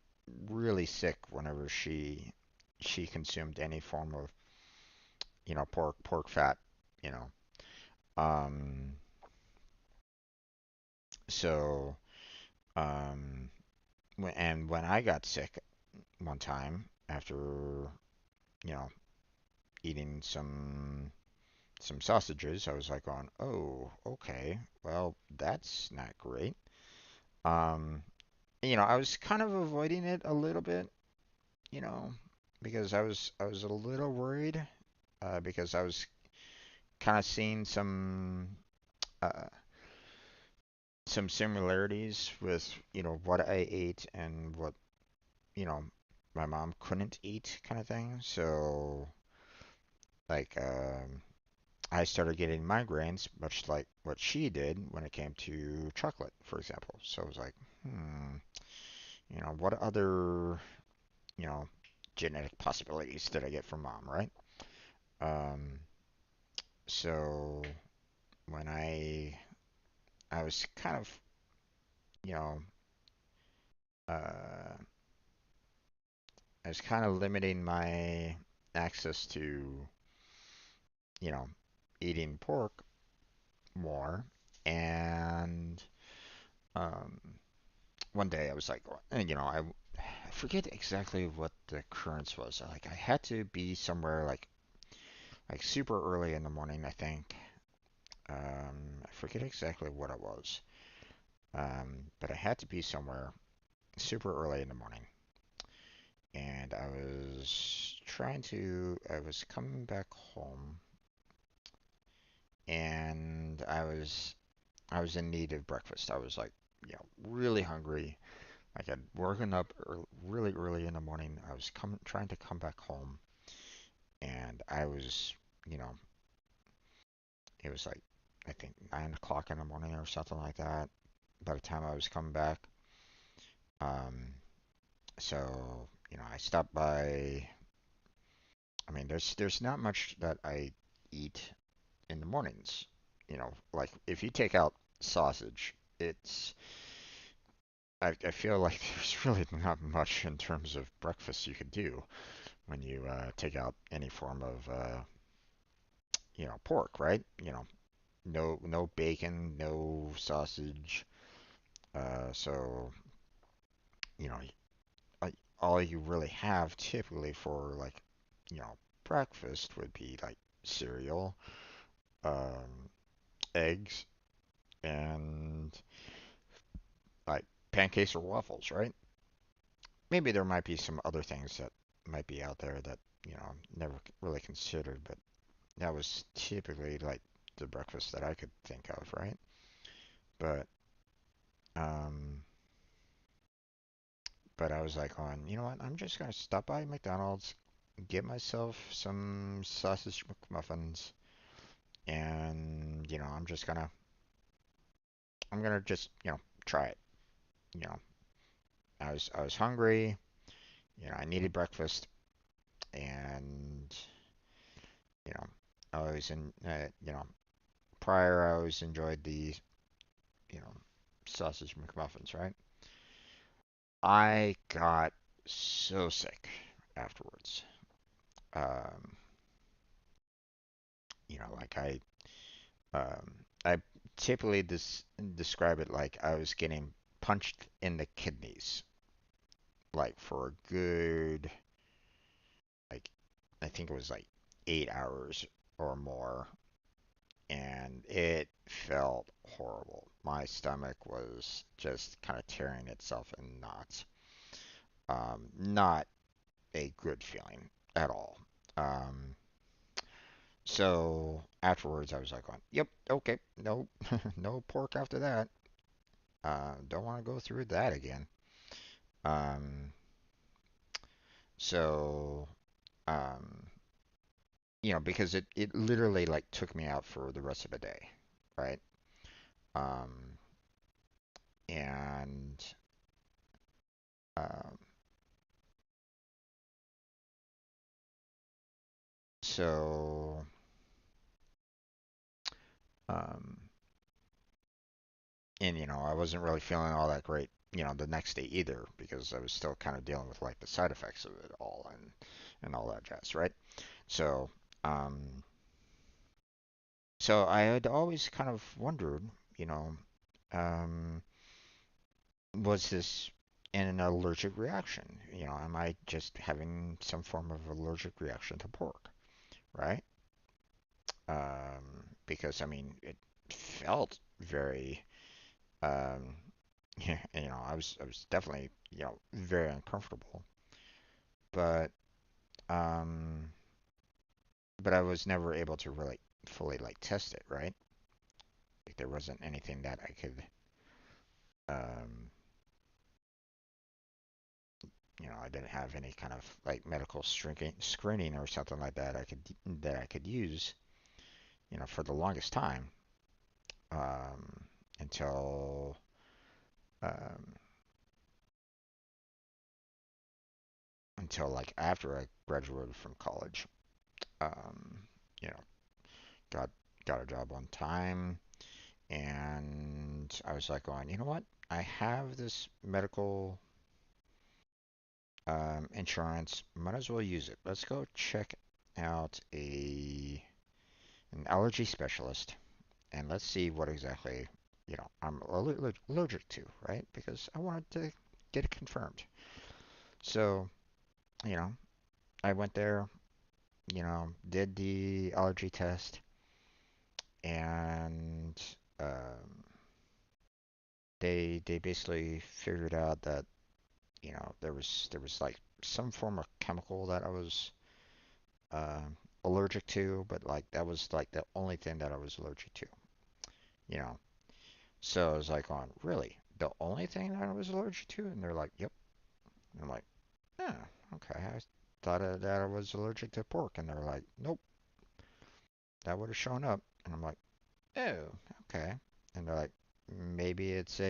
really sick whenever she consumed any form of, pork fat, you know. Um, so, um, when I got sick one time after, you know, eating some sausages, I was like going, oh, okay, well, that's not great. Um, I was kind of avoiding it a little bit, you know, because I was a little worried, because I was kind of seeing uh, some similarities with, what I ate and what, you know, my mom couldn't eat kind of thing. So, like, I started getting migraines, much like what she did when it came to chocolate, for example. So I was like, what other, you know, genetic possibilities did I get from mom, right? Um, so when I was kind of, you know, uh, I was kind of limiting my access to, you know, eating pork more, and um, one day I was like, and I forget exactly what the occurrence was. Like I had to be somewhere like super early in the morning, I think. I forget exactly what it was. But I had to be somewhere super early in the morning. And I was coming back home and I was in need of breakfast. I was like, really hungry. Like I'd woken up really early in the morning. I was trying to come back home and I was, you know, it was like, I think 9 o'clock in the morning or something like that by the time I was coming back. Um, so, I stopped by. I mean, there's not much that I eat in the mornings. Like if you take out sausage, I feel like there's really not much in terms of breakfast you could do. when you take out any form of pork, right? No bacon, no sausage. So you know, all you really have typically for like breakfast would be like cereal, um, eggs, and like pancakes or waffles, right? Maybe there might be some other things that might be out there that never really considered, but that was typically like the breakfast that I could think of, right? But um, but I was like, on, you know what? I'm just gonna stop by McDonald's, get myself some sausage McMuffins, and I'm gonna just try it. You know, I was hungry. I needed breakfast, and you know, I always prior I always enjoyed the you know sausage McMuffins, right? I got so sick afterwards. Um, like I typically describe it like I was getting punched in the kidneys, like for a good, like, I think it was like 8 hours or more, and it felt horrible. My stomach was just kind of tearing itself in knots. Not a good feeling at all. Um, so afterwards, I was like, "Yep, okay, no, no pork after that. Don't want to go through that again." Um, so, um, because it literally like took me out for the rest of the day, right? Um, and um, so, um, and I wasn't really feeling all that great, the next day either, because I was still kind of dealing with like the side effects of it all and all that jazz, right? So, um, so I had always kind of wondered, you know, um, was this an allergic reaction? Am I just having some form of allergic reaction to pork, right? Because I mean, it felt very, um, yeah, I was definitely, very uncomfortable, but um, but I was never able to really fully like test it, right? Like there wasn't anything that I could, um, I didn't have any kind of like medical screening or something like that I could use, for the longest time, um, until um, until like after I graduated from college. Um, you know, got got a job on time, and I was like going, you know what? I have this medical insurance. Might as well use it. Let's go check out an allergy specialist, and let's see what exactly I'm allergic to, right? Because I wanted to get it confirmed. So, you know, I went there, did the allergy test, and they basically figured out that there was like some form of chemical that I was allergic to, but like that was like the only thing that I was allergic to, you know. So I was like, on really the only thing that I was allergic to, and they're like, yep. And I'm like, yeah, okay. I thought that I was allergic to pork, and they're like, nope, that would have shown up, and I'm like, oh, okay. And they're like, maybe it's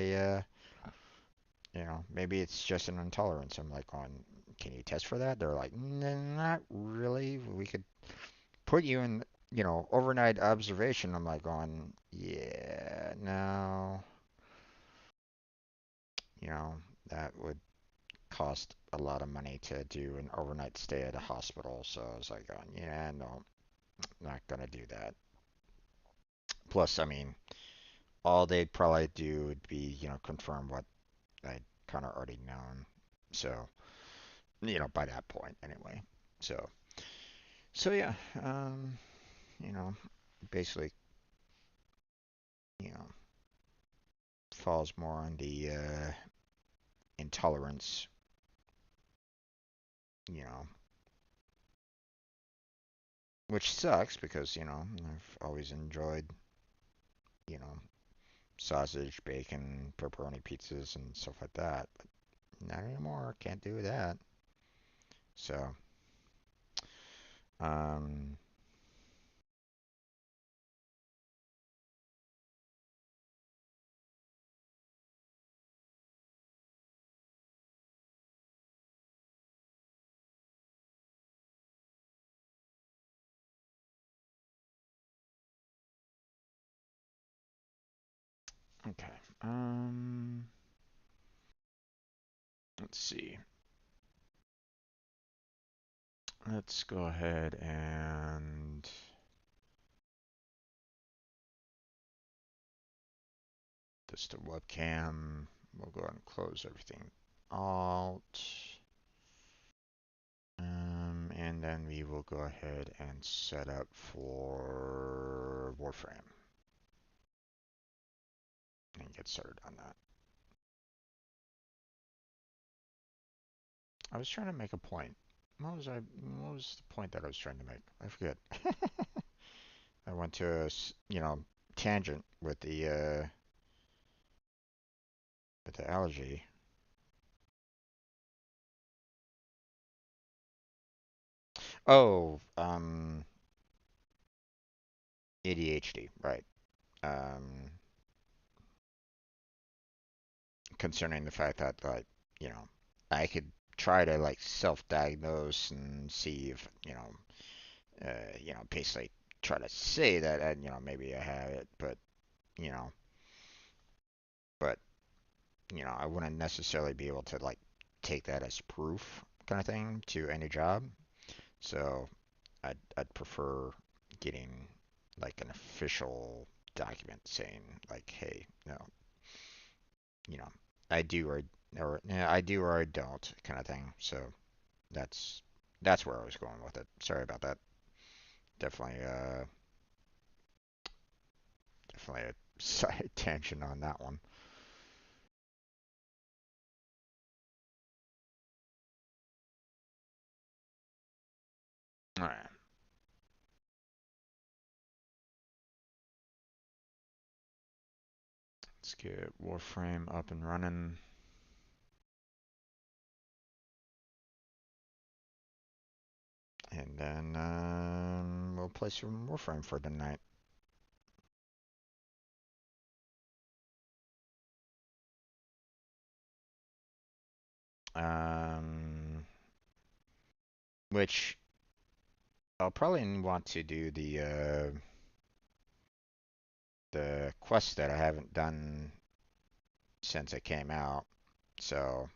maybe it's just an intolerance. I'm like, can you test for that? They're like, not really. We could put you in, overnight observation. I'm like, yeah, no, you know, that would cost a lot of money to do an overnight stay at a hospital. So I was like, yeah, no, not gonna do that. Plus, I mean, all they'd probably do would be, confirm what I'd kind of already known. So, by that point anyway. So, so yeah, you know, basically, you know, falls more on the intolerance, you know, which sucks because, I've always enjoyed, you know, sausage, bacon, pepperoni pizzas and stuff like that. But not anymore. Can't do that. So, um, okay. Let's see. Let's go ahead and just the webcam. We'll go ahead and close everything out. And then we will go ahead and set up for Warframe and get started on that. I was trying to make a point. What was the point that I was trying to make? I forget. I went to a, tangent with the allergy. Oh, ADHD, right. Um, Concerning the fact that, like, you know, I could try to, like, self-diagnose and see if, basically try to say that, maybe I have it, you know, but, I wouldn't necessarily be able to, like, take that as proof kind of thing to any job. So I'd prefer getting, like, an official document saying, like, hey, no, you know, I do or yeah, I do or I don't kind of thing. So that's that's where I was going with it. Sorry about that. Definitely definitely a side tangent on that one. All right. Let's get Warframe up and running. And then we'll play some Warframe for the night. Um, which I'll probably want to do the quest that I haven't done since it came out. So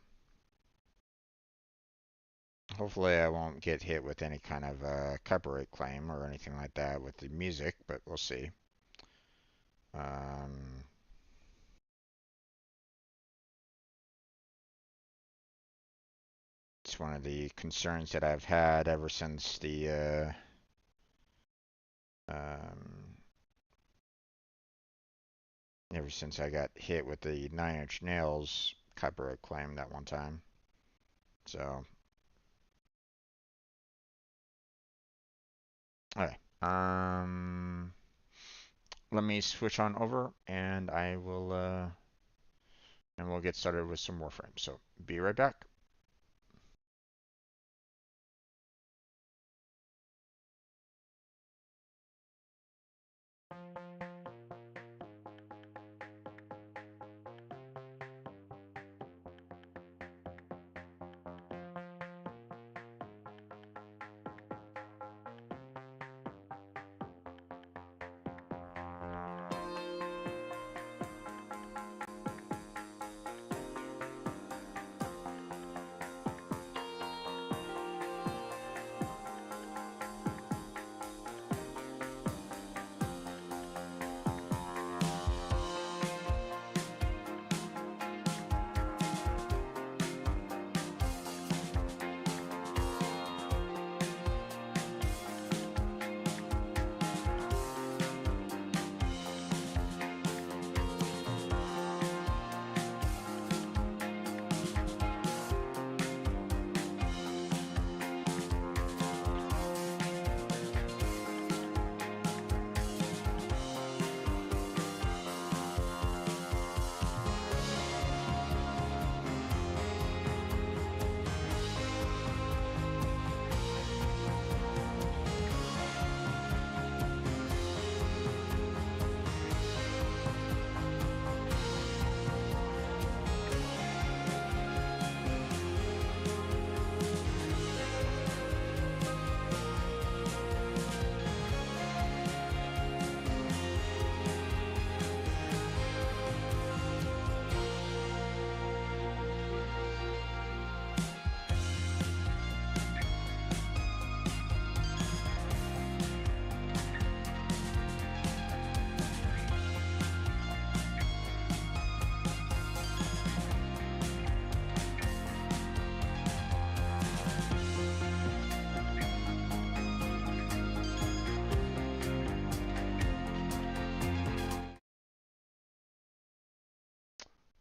hopefully I won't get hit with any kind of copyright claim or anything like that with the music, but we'll see. Um, it's one of the concerns that I've had ever since um, ever since I got hit with the Nine Inch Nails copyright claim that one time. So, okay. Let me switch on over, and I will, and we'll get started with some Warframe. So, be right back.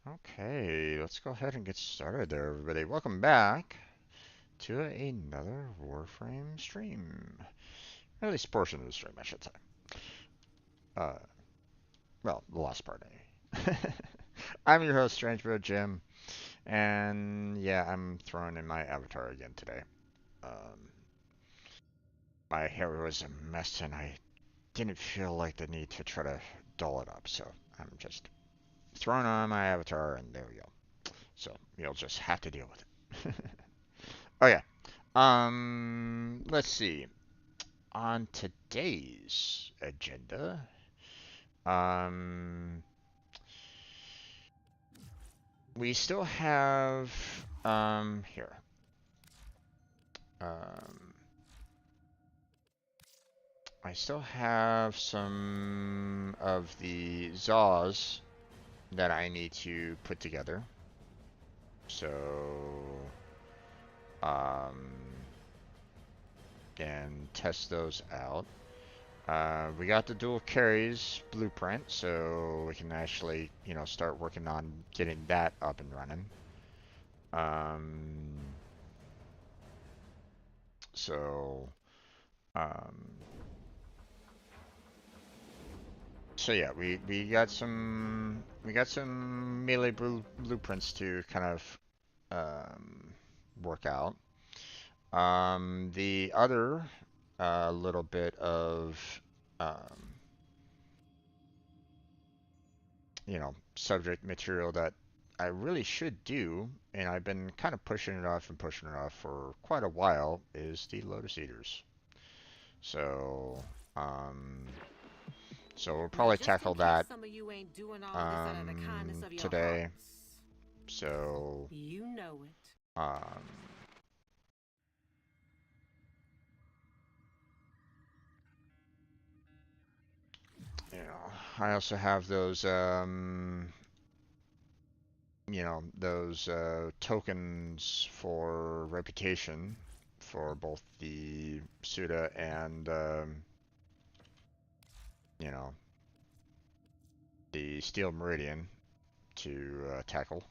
Okay, let's go ahead and get started there, everybody. Welcome back to another Warframe stream. Or at least portion of the stream, I should say. Uh, well, the last part, anyway. I'm your host, Strangebird Jim, and yeah, I'm throwing in my avatar again today. My hair was a mess, and I didn't feel like the need to try to doll it up, so I'm just throwing on my avatar, and there we go. So you'll just have to deal with it. Oh yeah. Let's see. On today's agenda, um, we still have here. Um, I still have some of the ZAWs that I need to put together. So, um, and test those out. We got the dual carries blueprint, so we can actually, start working on getting that up and running. Um, so, um, so yeah, we got some melee blueprints to kind of work out. The other little bit of um, subject material that I really should do, and I've been kind of pushing it off for quite a while, is the Lotus Eaters. So, um, so we'll
Now,
probably
just in
tackle
case
that
some of you ain't doing all this out of the kindness of your
today.
hearts.
So,
You know it.
um, I also have those, those tokens for reputation for both the Suda and, you know, the Steel Meridian to tackle.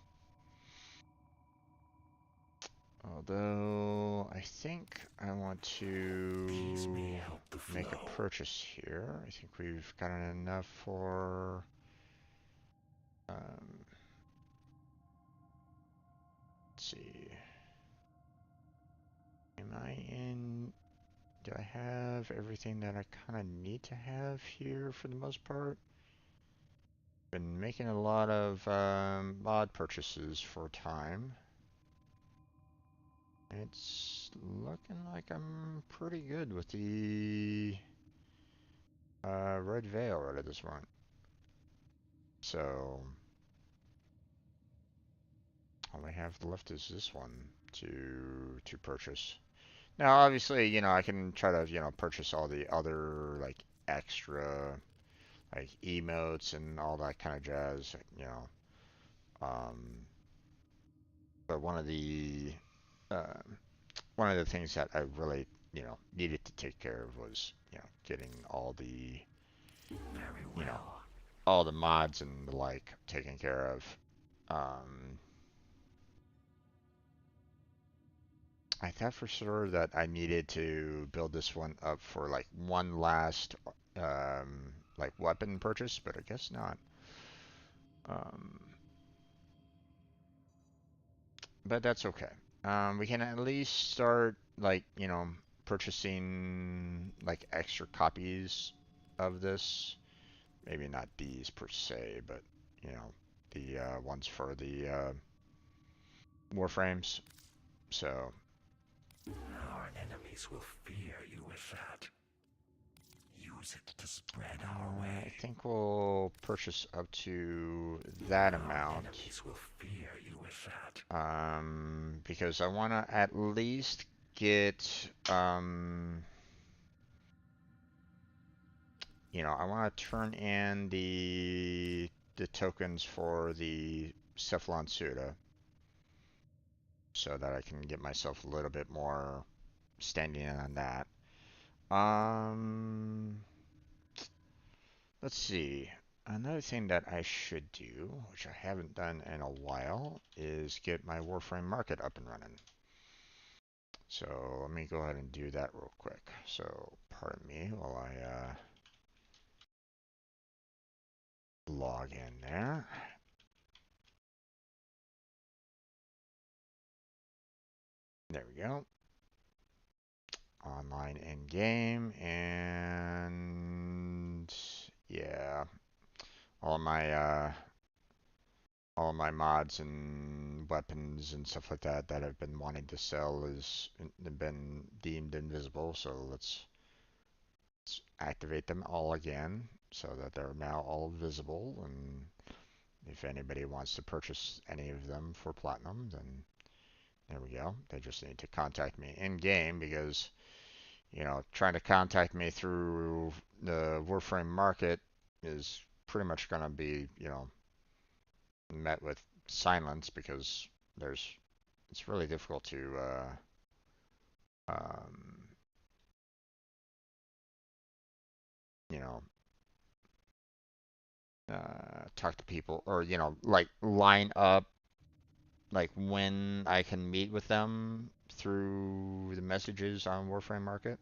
Although, I think I want to make a purchase here. I think we've gotten enough for... let's see. Am I in... Do I have everything that I kind of need to have here for the most part? Been making a lot of mod purchases for time. It's looking like I'm pretty good with the Red Veil right at this point. So all I have left is this one to purchase. Now, obviously, I can try to, purchase all the other like extra like emotes and all that kind of jazz, Um, but uh, one of the things that I really, needed to take care of was, getting all the, all the mods and the like taken care of. Um, I thought for sure that I needed to build this one up for like one last, like weapon purchase, but I guess not. Um, but that's okay. We can at least start like, purchasing like extra copies of this. Maybe not these per se, but the ones for the Warframes. So
our enemies will fear you with that. Use it to spread our way.
I think we'll purchase up to that amount.
Enemies will fear you with that.
Because I want to at least get I want to turn in the tokens for the Cephalon Suda so that I can get myself a little bit more standing in on that. Let's see. Another thing that I should do, which I haven't done in a while, is get my Warframe market up and running. So let me go ahead and do that real quick. So pardon me while I log in there. There we go. Online in game, and yeah, all my mods and weapons and stuff like that that I've been wanting to sell has been deemed invisible. So let's activate them all again so that they're now all visible. And if anybody wants to purchase any of them for platinum, then there we go. They just need to contact me in game because, you know, trying to contact me through the Warframe market is pretty much going to be, you know, met with silence because it's really difficult to um, you know, talk to people or, you know, like line up like when I can meet with them through the messages on Warframe Market.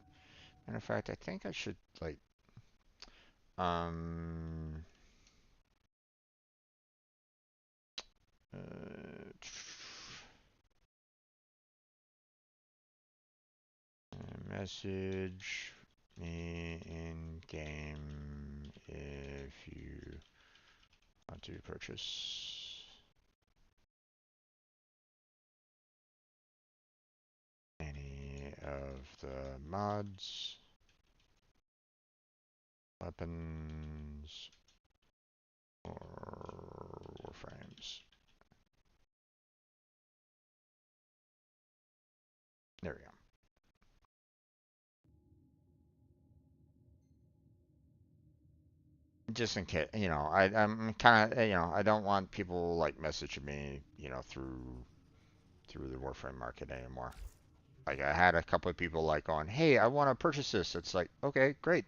And in fact, I think I should like um uh, message me in game if you want to purchase any of the mods, weapons, or warframes. There we go. Just in case, you know, I'm kind of, you know, I don't want people like messaging me, you know, through the Warframe market anymore. Like I had a couple of people like going, "Hey, I want to purchase this." It's like, okay, great,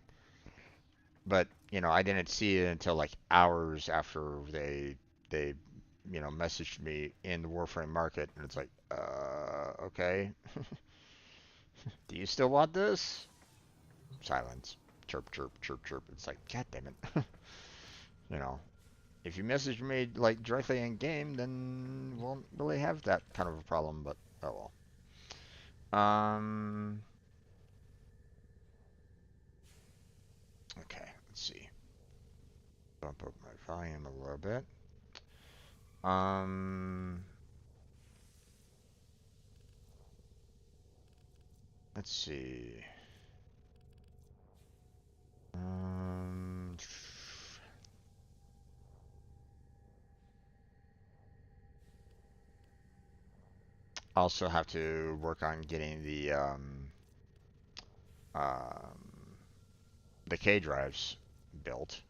but you know, I didn't see it until like hours after they you know messaged me in the Warframe market, and it's like, okay, do you still want this? Silence. Chirp, chirp, chirp, chirp. It's like, God damn it. You know, if you message me like directly in game, then we won't really have that kind of a problem. But oh well. Okay. Let's see. Bump up my volume a little bit. Um. Let's see. Um. Also have to work on getting um the K drives built.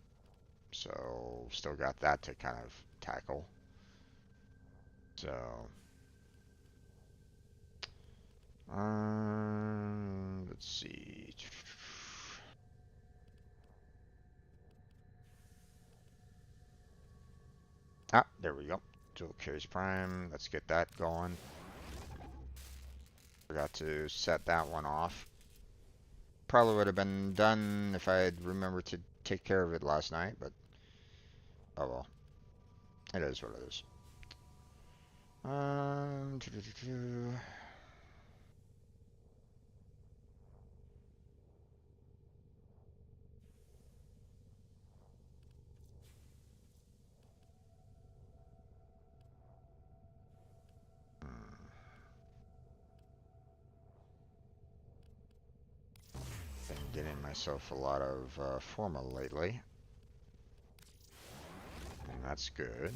So still got that to kind of tackle. So let's see. Ah, there we go. Dual carries prime. Let's get that going. Forgot to set that one off. Probably would have been done if I had remembered to take care of it last night, but oh well. It is what it is. Doo -doo -doo -doo. Been getting myself a lot of formal lately, and that's good.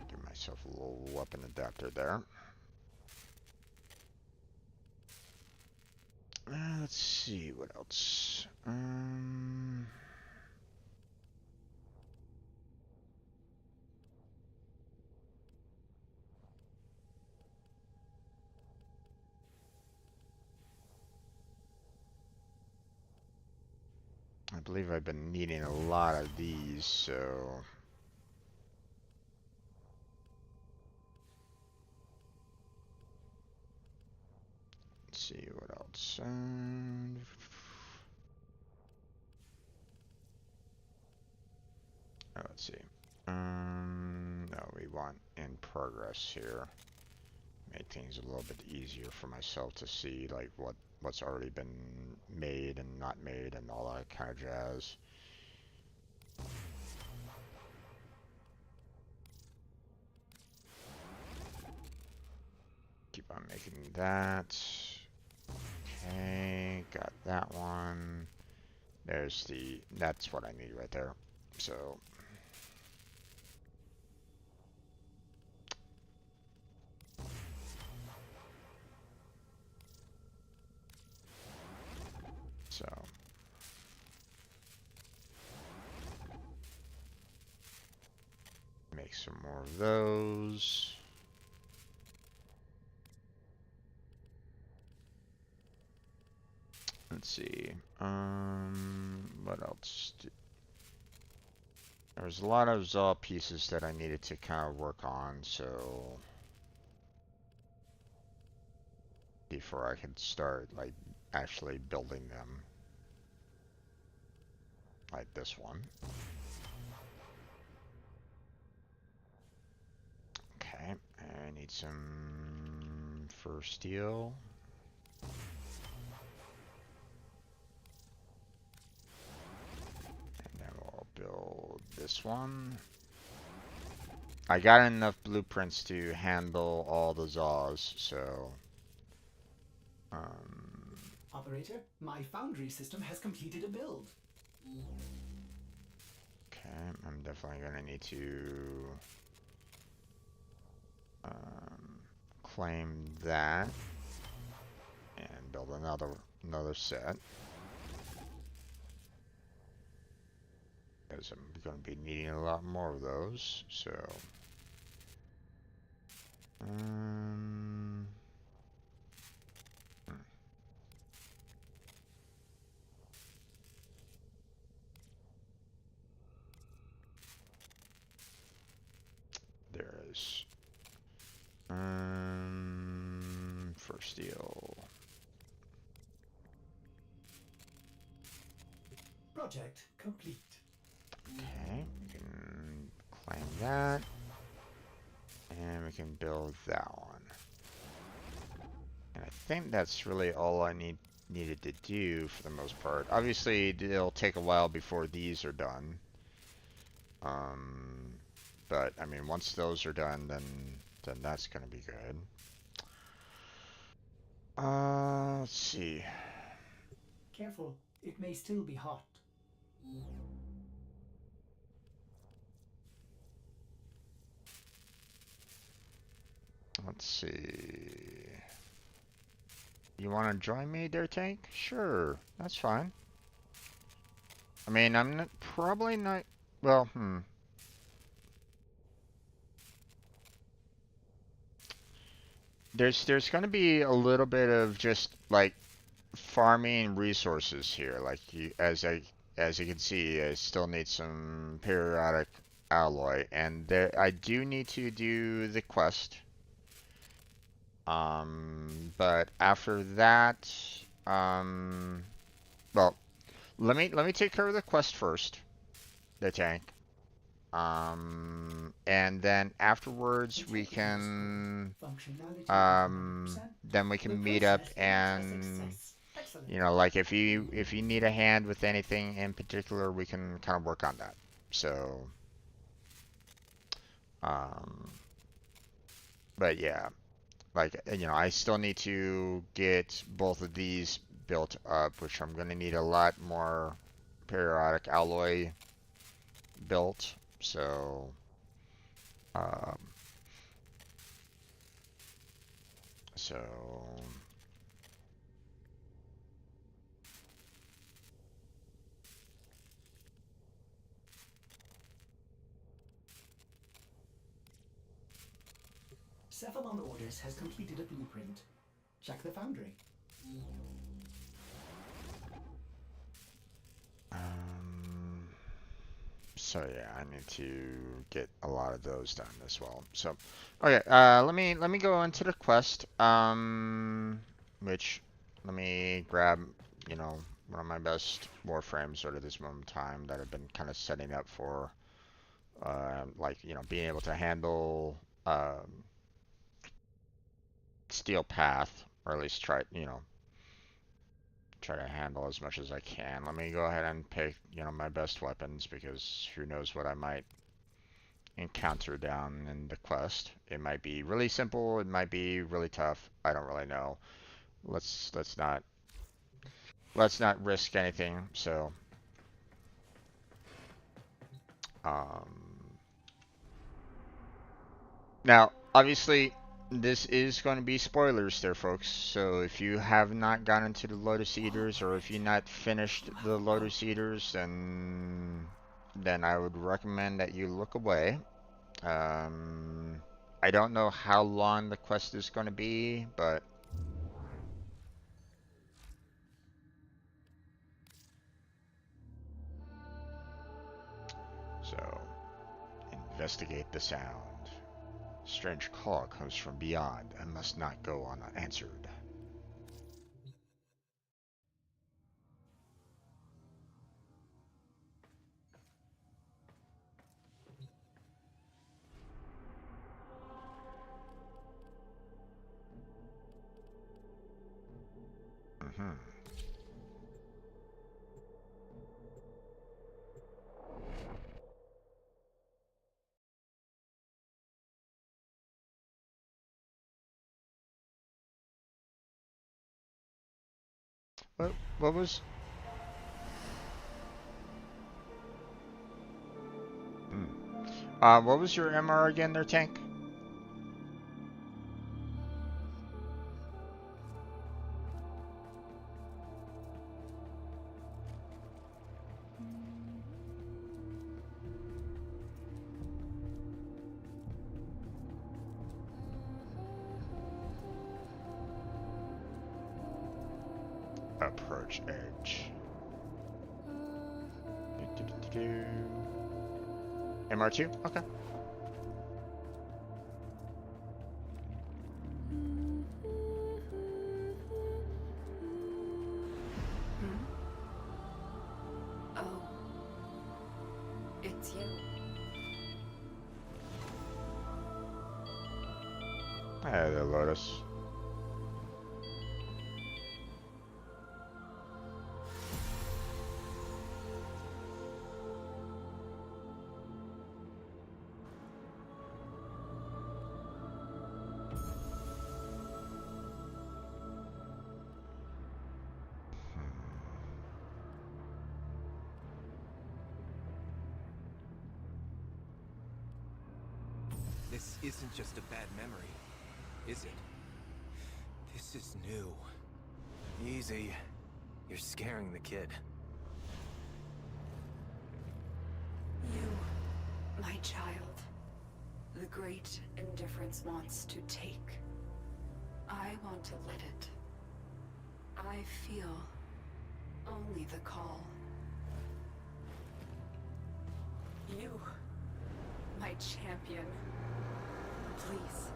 Give myself a little weapon adapter there. Let's see what else. believe I've been needing a lot of these, so... Let's see, what else? Let's see. No, we want in progress here. Make things a little bit easier for myself to see, like, what's already been made and not made and all that kind of jazz. Keep on making that. Okay, got that one. That's what I need right there. So. Make some more of those. Let's see. What else? There's a lot of Zaw pieces that I needed to kind of work on, so before I could start like actually building them, like this one. Okay, I need some fur steel. Build this one. I got enough blueprints to handle all the Zaws, so...
Operator, my foundry system has completed a build.
Okay, I'm definitely gonna need to... claim that. And build another set. Because I'm going to be needing a lot more of those, so... There is... for steel...
Project complete.
Okay, we can claim that. And we can build that one. And I think that's really all I needed to do for the most part. Obviously, it'll take a while before these are done. But I mean, once those are done, then that's gonna be good. Let's see.
Careful, it may still be hot.
Let's see. You want to join me there, Tank? Sure, that's fine. I mean, I'm probably not... Well, There's going to be a little bit of just, like, farming resources here. Like, as you can see, I still need some periodic alloy. And I do need to do the quest. But after that, well, let me take care of the quest first, the tank. And then afterwards we can, then we can meet up and, you know, like if you need a hand with anything in particular, we can kind of work on that. So, but yeah. Like, you know, I still need to get both of these built up, which I'm going to need a lot more periodic alloy built. So, so
Cephalon Orders has completed a blueprint. Check the foundry.
So yeah, I need to get a lot of those done as well. So, okay, let me go into the quest. Which let me grab, you know, one of my best Warframes sort of this moment in time that I've been kind of setting up for, like, you know, being able to handle Steel Path, or at least try, you know, try to handle as much as I can. Let me go ahead and pick, you know, my best weapons because who knows what I might encounter down in the quest. It might be really simple, it might be really tough. I don't really know. Let's not risk anything. So um now obviously this is going to be spoilers there, folks. So if you have not gotten to the Lotus Eaters, or if you not finished the Lotus Eaters, then I would recommend that you look away. I don't know how long the quest is going to be, but so investigate the sound. Strange call comes from beyond and must not go unanswered. Mm-hmm. What was? Hmm. What was your MR again, there, Tank? Approach edge. MR2? Okay.
Oh, it's you.
Hey there, Lotus.
This isn't just a bad memory, is it? This is new. Easy. You're scaring the kid.
You, my child. The great indifference wants to take. I want to let it. I feel only the call. You, my champion. Please,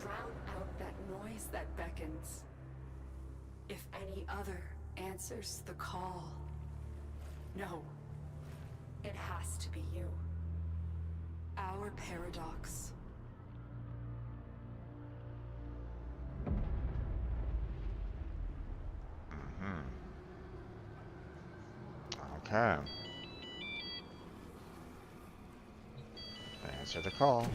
drown out that noise that beckons. If any other answers the call, no, it has to be you. Our paradox.
Mm-hmm. Okay. Answer the call.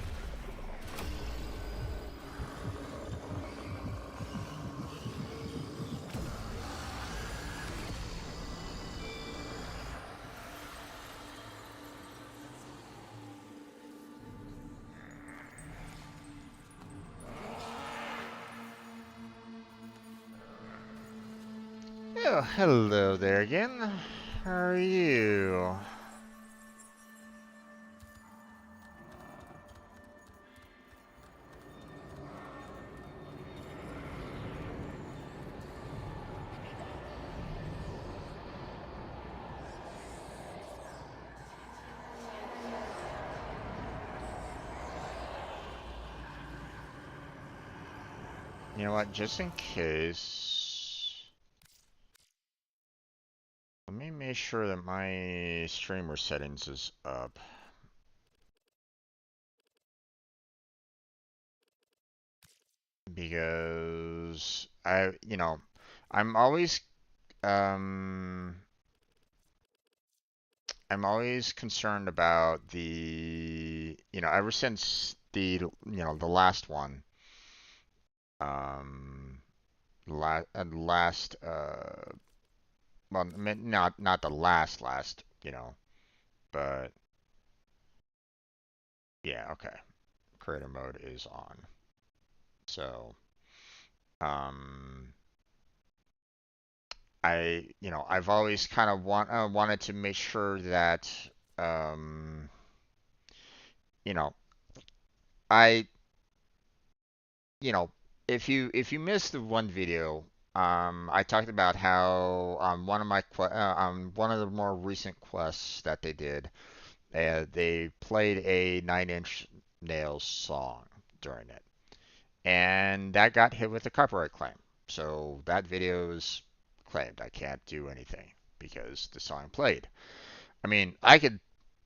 Oh, hello there again. How are you? know what? Just in case, let me make sure that my streamer settings is up. Because I'm always concerned about the, ever since the, the last one, last, well, not the last, but yeah, okay. Creator mode is on. So, I've always kind of wanted to make sure that, um, you know, I, you know, if you missed the one video, I talked about how one of the more recent quests that they did, they played a Nine Inch Nails song during it, and that got hit with a copyright claim. So that video is claimed. I can't do anything because the song played. I mean, I could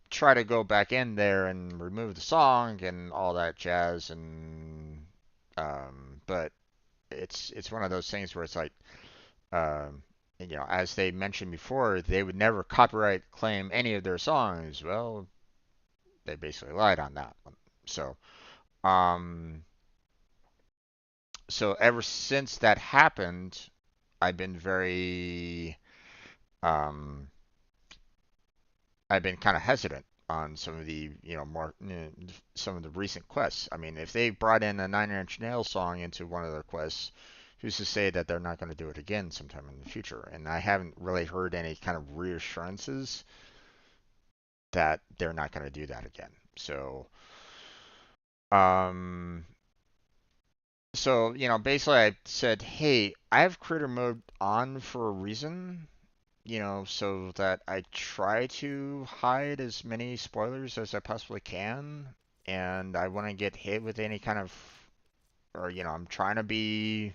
try to go back in there and remove the song and all that jazz, and but it's one of those things where it's like, as they mentioned before, they would never copyright claim any of their songs. Well, they basically lied on that one. So, um, so ever since that happened, I've been very, um, I've been kind of hesitant on some of the, some of the recent quests. I mean, if they brought in a Nine Inch Nails song into one of their quests, who's to say that they're not going to do it again sometime in the future? And I haven't really heard any kind of reassurances that they're not going to do that again. So, um, basically I said, hey, I have creator mode on for a reason, so that I try to hide as many spoilers as I possibly can, and I want to get hit with any kind of, or I'm trying to be,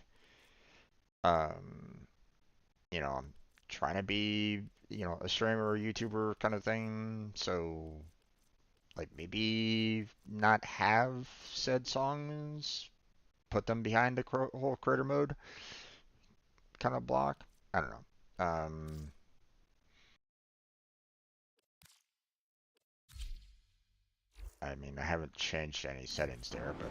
um, I'm trying to be, a streamer or YouTuber kind of thing. So, like, maybe not have said songs, put them behind the whole creator mode kind of block. I don't know. I mean, I haven't changed any settings there, but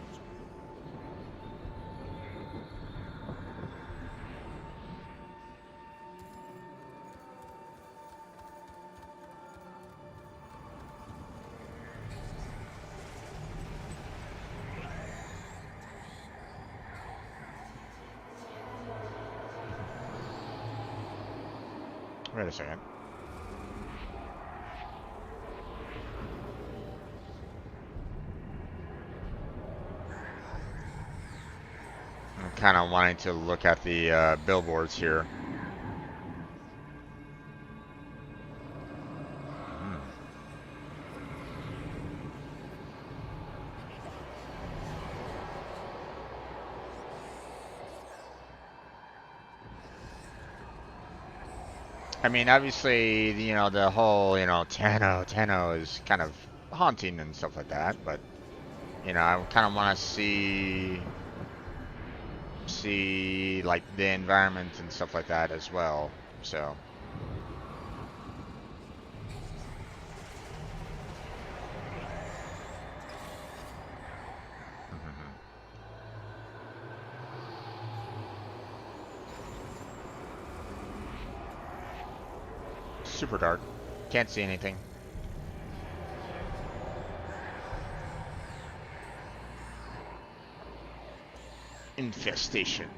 wait a second. I'm kind of wanting to look at the billboards here. I mean, obviously, the whole, Tenno is kind of haunting and stuff like that, but, I kind of want to see, like, the environment and stuff like that as well, so. Super dark. Can't see anything. Infestation.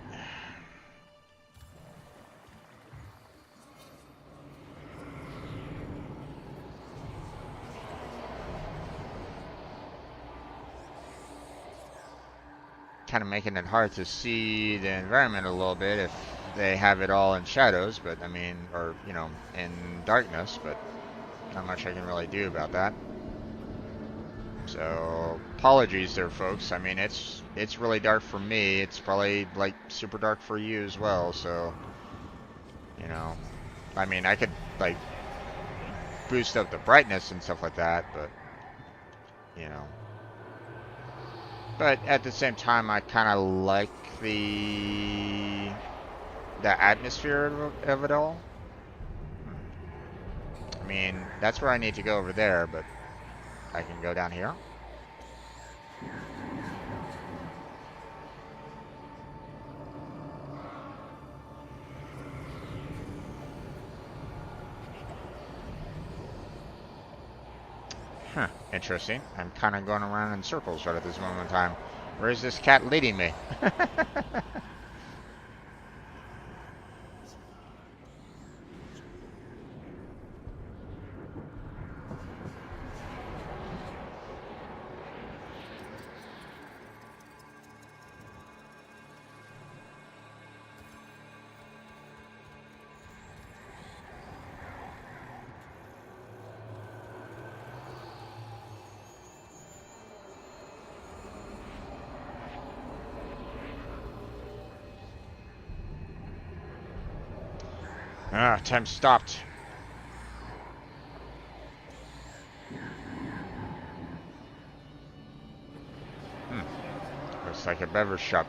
Kind of making it hard to see the environment a little bit if they have it all in shadows, but I mean, or, in darkness, but not much I can really do about that. So apologies there, folks. I mean, it's really dark for me. It's probably like super dark for you as well. So, you know, I mean, I could like boost up the brightness and stuff like that, but you know. But at the same time, I kind of like the atmosphere of it all. I mean, that's where I need to go over there, but I can go down here. Huh, interesting. I'm kind of going around in circles right at this moment in time. Where is this cat leading me? Ah, time stopped. Looks like a beverage shop.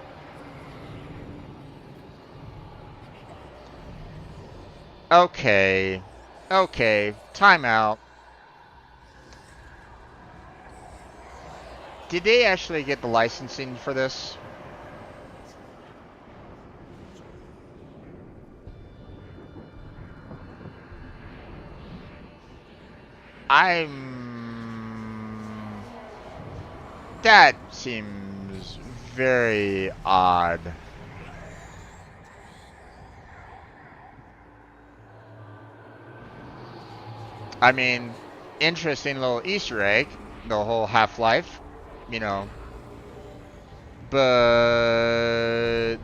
Okay. Okay. Time out. Did they actually get the licensing for this? That seems very odd. I mean, interesting little Easter egg, the whole Half-Life, you know. But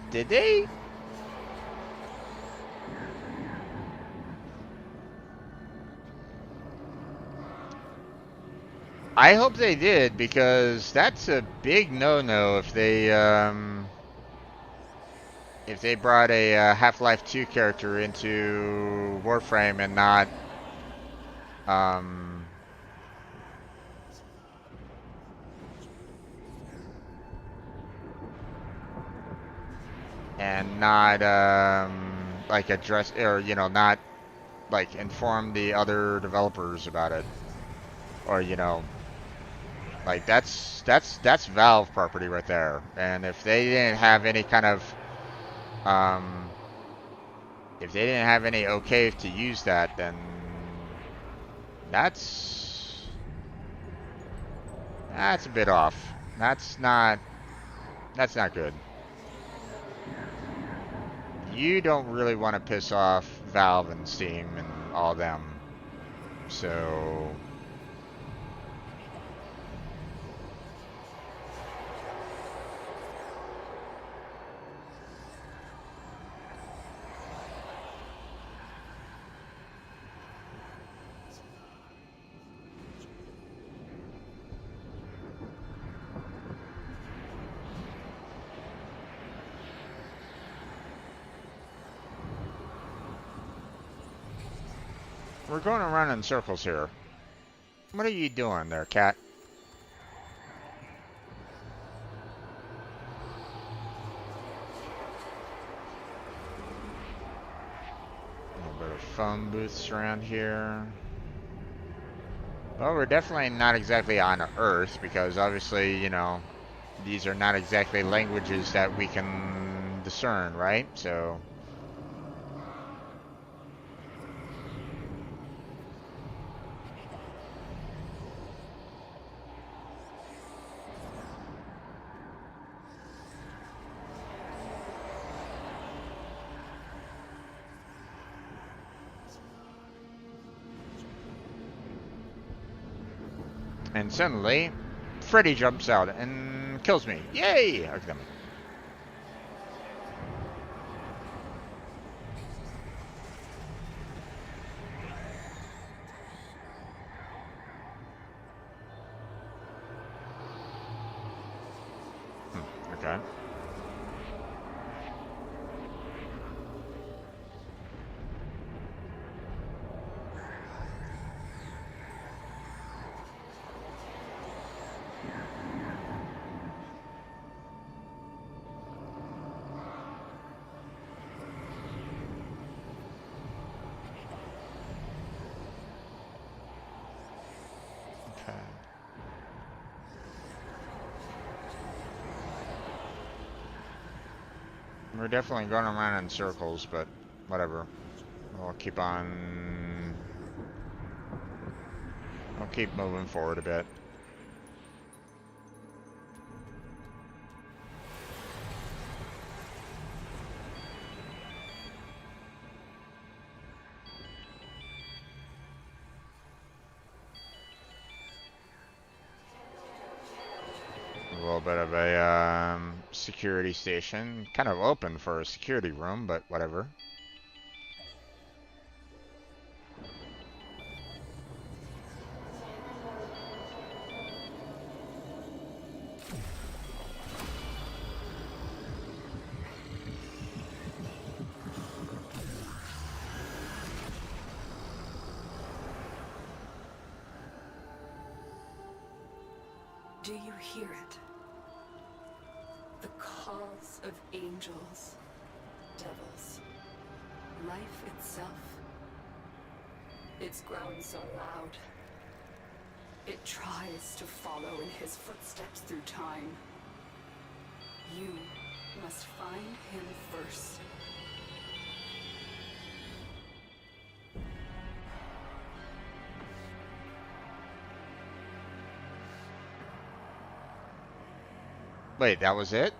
did they? I hope they did, because that's a big no-no if they brought a Half-Life 2 character into Warframe and not like address, or you know, not like inform the other developers about it, or you know, like that's Valve property right there. And if they didn't have any kind of if they didn't have any okay to use that, then that's a bit off. That's not good. You don't really want to piss off Valve and Steam and all them. So we're going around in circles here. What are you doing there, cat? A little bit of phone booths around here. Well, we're definitely not exactly on Earth, because obviously, you know, these are not exactly languages that we can discern, right? So and suddenly, Freddy jumps out and kills me. Yay! Okay. Okay. Okay. We're definitely going around in circles, but whatever. We'll keep on... I'll keep moving forward a bit. A little bit of a security station. Kind of open for a security room, but whatever.
Do you hear it? The calls of angels, devils, life itself. It's grown so loud. It tries to follow in his footsteps through time. You must find him first.
Wait, that was it?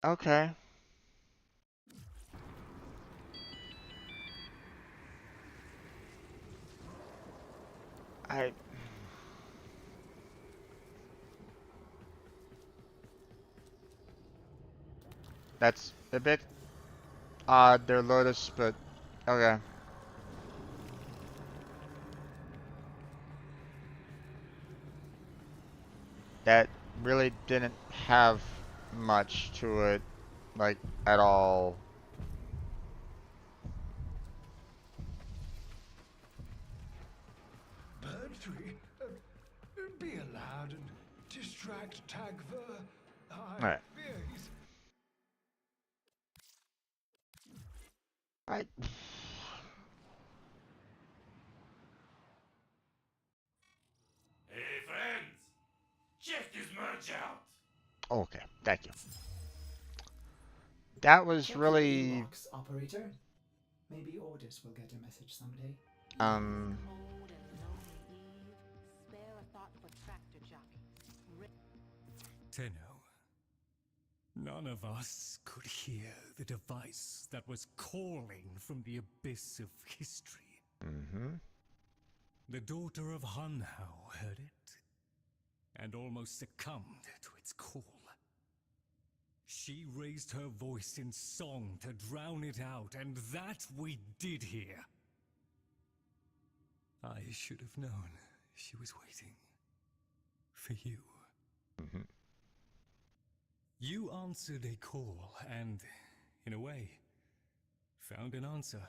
Okay. That's a bit odd, their Lotus, but okay. That really didn't have much to it, like, at all.
Birdtree, be allowed and distract Tagver. I
Alright.
fear he's...
I...
Hey friends, check this merch out.
Okay, thank you. That was
Check your
really...
inbox, operator. Maybe Ordis will get a message someday.
Cold and lonely eve. Spare a thought for tractor jockey.
Tenno, none of us could hear the device that was calling from the abyss of history.
Mm-hmm.
The daughter of Hunhao heard it, and almost succumbed to its call. She raised her voice in song to drown it out, and that we did hear. I should have known she was waiting for you.
Mm-hmm.
You answered a call and, in a way, found an answer.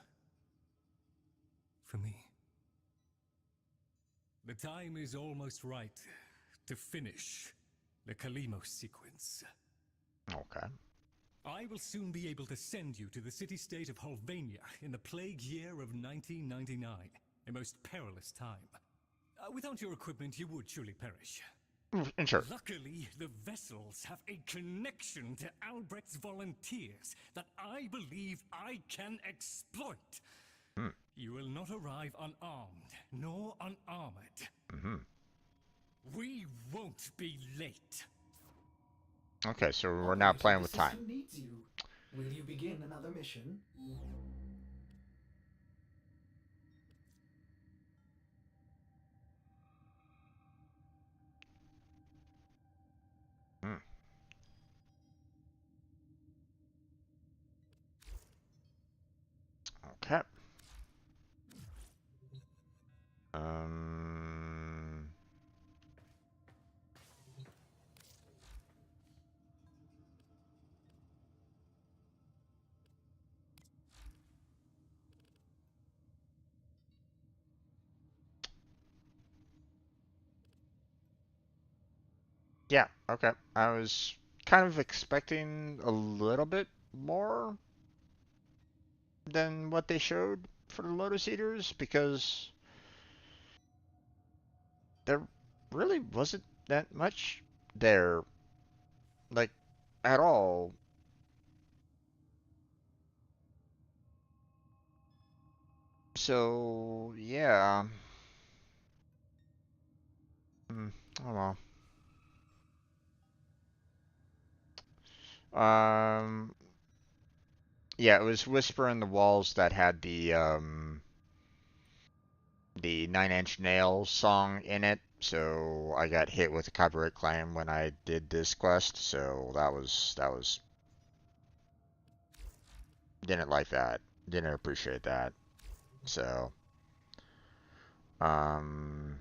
For me. The time is almost right to finish the Kalimos sequence.
Okay.
I will soon be able to send you to the city-state of Holvania in the plague year of 1999, a most perilous time. Without your equipment, you would surely perish.
Sure.
Luckily, the vessels have a connection to Albrecht's volunteers that I believe I can exploit. You will not arrive unarmed, nor unarmored.
Mm-hmm.
We won't be late.
Okay, so we're now
Operator,
playing
the
with time.
system needs you. Will you begin another mission?
Yeah, okay. I was kind of expecting a little bit more than what they showed for the Lotus Eaters because there really wasn't that much there, like, at all. So, yeah. Hmm, oh well. Um, yeah, it was Whisper in the Walls that had the Nine Inch Nails song in it. So I got hit with a copyright claim when I did this quest. So that was didn't like that. Didn't appreciate that. So um,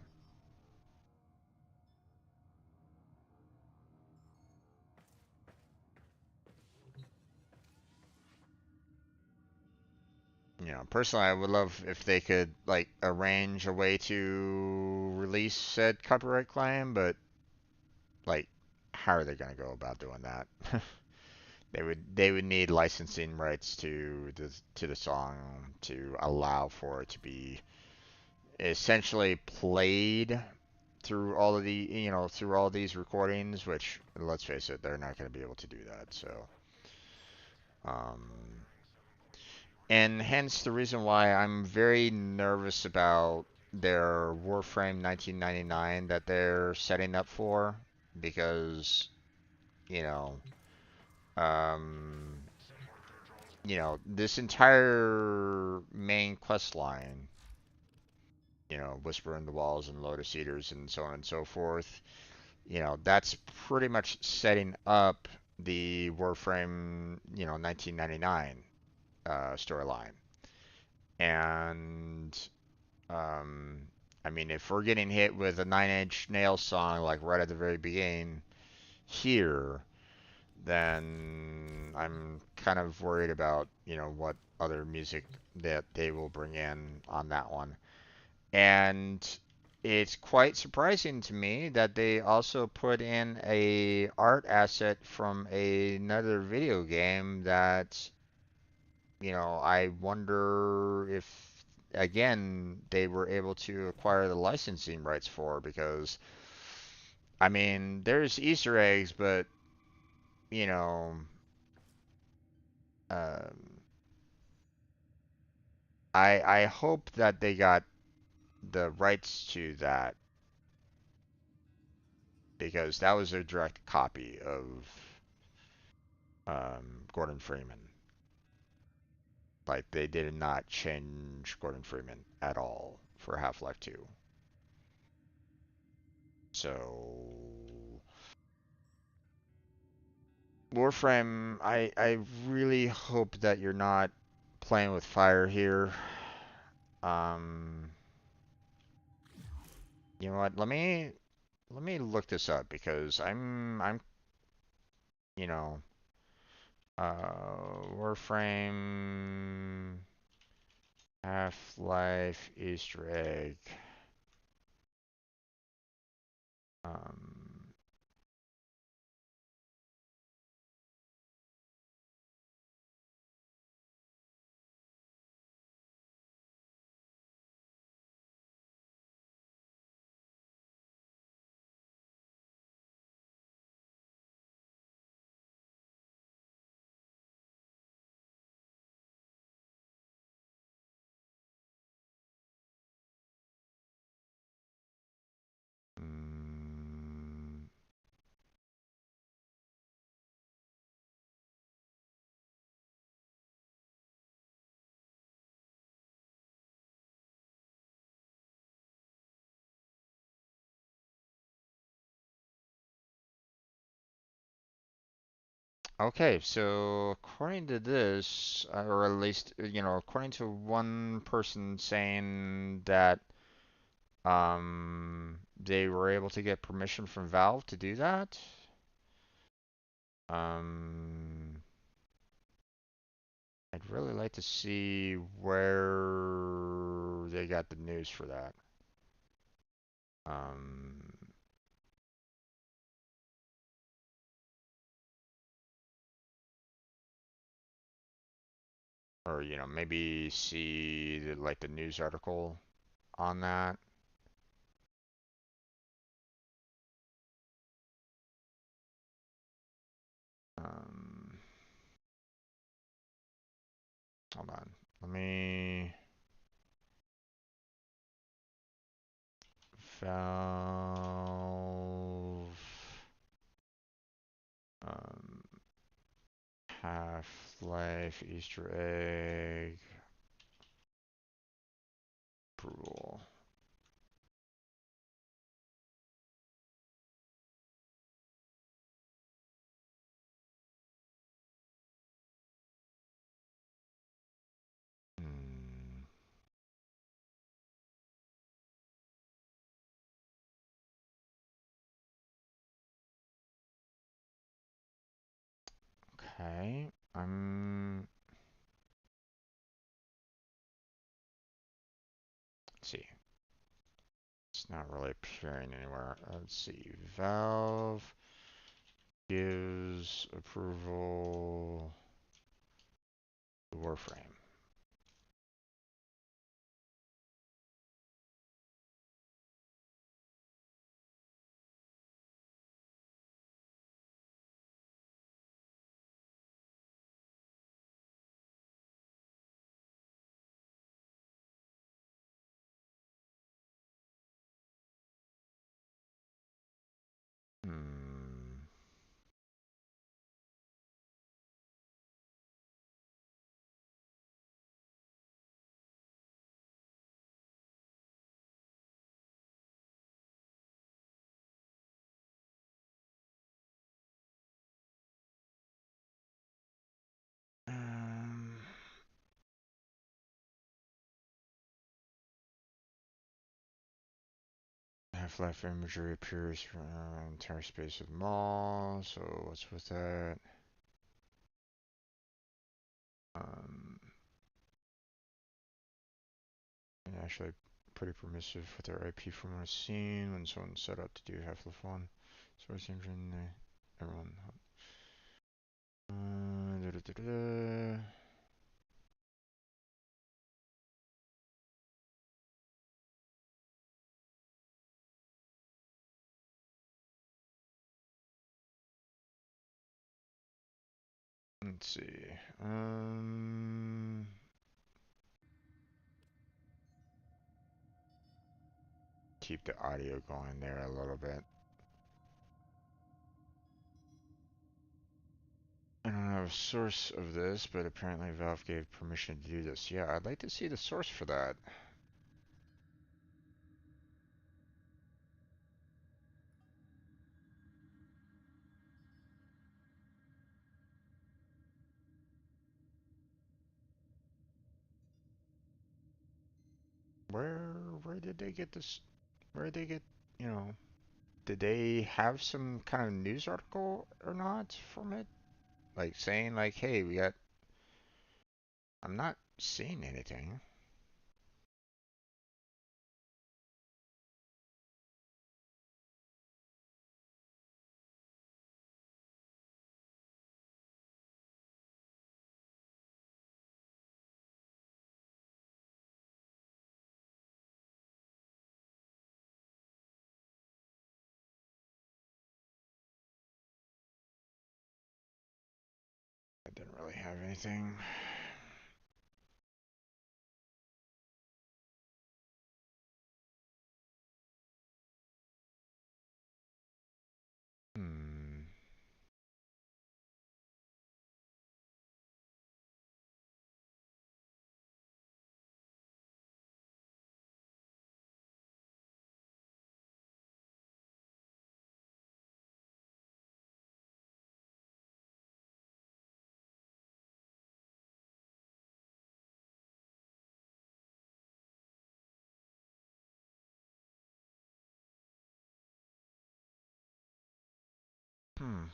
personally, I would love if they could like arrange a way to release said copyright claim, but like, how are they gonna go about doing that? They would need licensing rights to the song to allow for it to be essentially played through all of through all these recordings, which let's face it, they're not going to be able to do that. So, um, and hence the reason why I'm very nervous about their Warframe 1999 that they're setting up for, because you know, um, this entire main quest line, Whisper in the Walls and Lotus Eaters and so on and so forth, that's pretty much setting up the Warframe, 1999 storyline. And, um, I mean, if we're getting hit with a Nine Inch Nails song, like right at the very beginning here, then I'm kind of worried about, what other music that they will bring in on that one. And it's quite surprising to me that they also put in a art asset from another video game that, I wonder if again they were able to acquire the licensing rights for, because I mean, there's Easter eggs, but you know, um, I hope that they got the rights to that, because that was a direct copy of Gordon Freeman. Like, they did not change Gordon Freeman at all for Half-Life 2. So, Warframe, I really hope that you're not playing with fire here. Um, you know what? Let me look this up, because I'm you know Warframe Half-Life Easter egg. Um, mm, Okay, so according to this, or at least, according to one person saying that they were able to get permission from Valve to do that. Um, I'd really like to see where they got the news for that. Um, or maybe see like the news article on that. Um, Hold on. Let me Valve um, Half-Life Easter egg approval. Hmm. Okay, let's see. It's not really appearing anywhere. Let's see. Valve gives approval to Warframe. Hmm. Um, Half-Life imagery appears from entire space of mall. So what's with that? Um, and actually pretty permissive with their IP from what I've seen when someone's set up to do Half-Life 1. Source engine, everyone. Da, da, da, da. Let's see. Keep the audio going there a little bit. I don't have a source of this, but apparently Valve gave permission to do this. Yeah, I'd like to see the source for that. Where did they get this? Where did they get, you know, did they have some kind of news article or not from it? Like saying like, hey, we got, I'm not seeing anything. I didn't really have anything. Hmm. Hmm.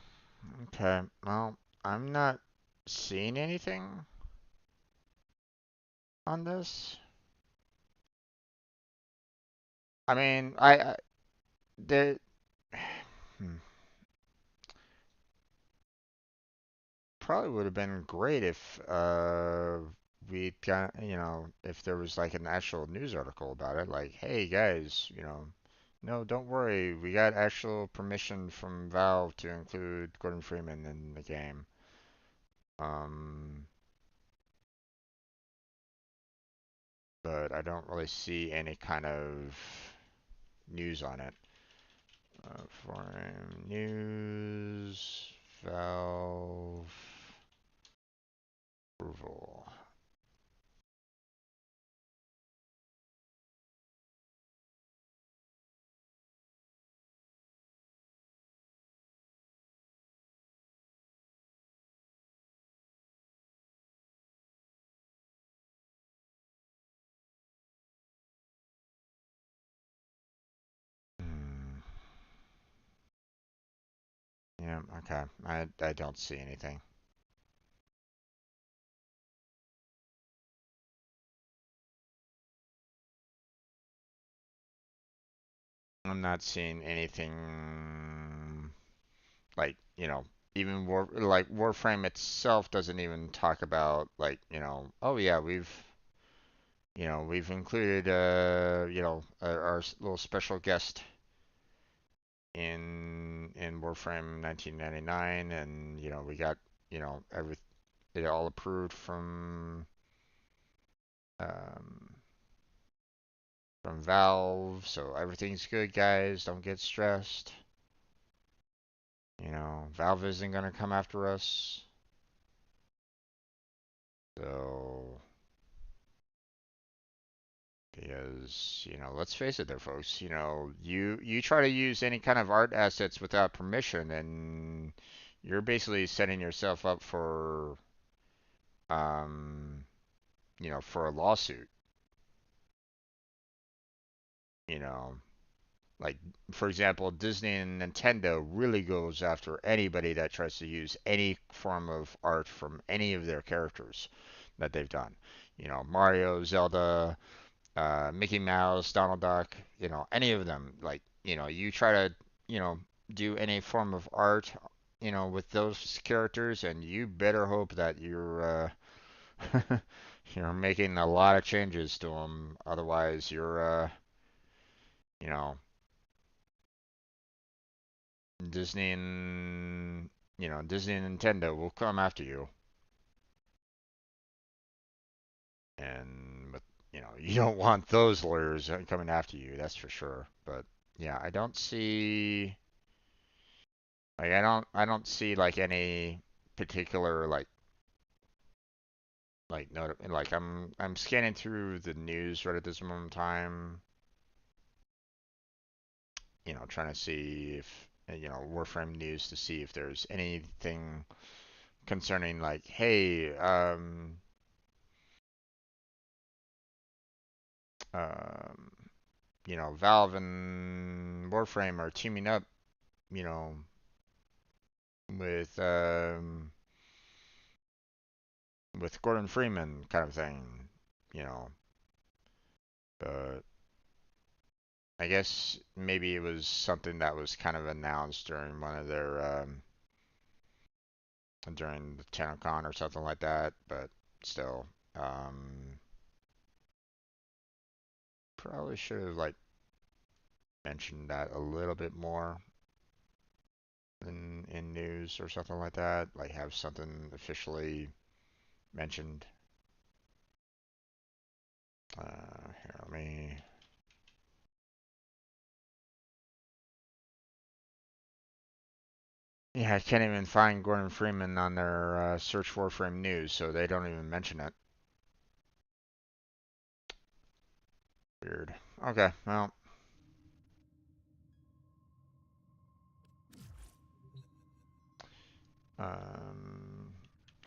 Okay. Well, I'm not seeing anything on this. I mean, I the hmm. Probably would have been great if we got, you know, if there was like an actual news article about it, like, hey guys, you know, no, don't worry, we got actual permission from Valve to include Gordon Freeman in the game. Um, but I don't really see any kind of news on it. Foreign news, Valve approval. Hmm. Yeah, okay. I don't see anything. I'm not seeing anything like, you know, even Warframe itself doesn't even talk about like, you know, oh yeah, we've included our little special guest in Warframe 1999, and you know, we got, you know, it all approved um from Valve, so everything's good, guys. Don't get stressed. You know, Valve isn't gonna come after us. So, because, you know, let's face it there, folks. You know, you try to use any kind of art assets without permission, and you're basically setting yourself up for, um, you know, for a lawsuit. You know, like, for example, Disney and Nintendo really goes after anybody that tries to use any form of art from any of their characters that they've done. You know, Mario, Zelda, Mickey Mouse, Donald Duck, you know, any of them. Like, you know, you try to, you know, do any form of art, you know, with those characters, and you better hope that you're making a lot of changes to them. Otherwise, you know, Disney and Disney and Nintendo will come after you, and but you know you don't want those lawyers coming after you. That's for sure. But yeah, I don't see I don't see like any particular like note like I'm scanning through the news right at this moment in time, you know, trying to see if you know Warframe news to see if there's anything concerning like, hey, um, you know, Valve and Warframe are teaming up, you know, with with Gordon Freeman kind of thing, you know. But I guess maybe it was something that was kind of announced during one of their during the TennoCon or something like that. But still, probably should have like mentioned that a little bit more in news or something like that. Like have something officially mentioned. Here, let me. Yeah, I can't even find Gordon Freeman on their search Warframe news, so they don't even mention it. Weird. Okay, well.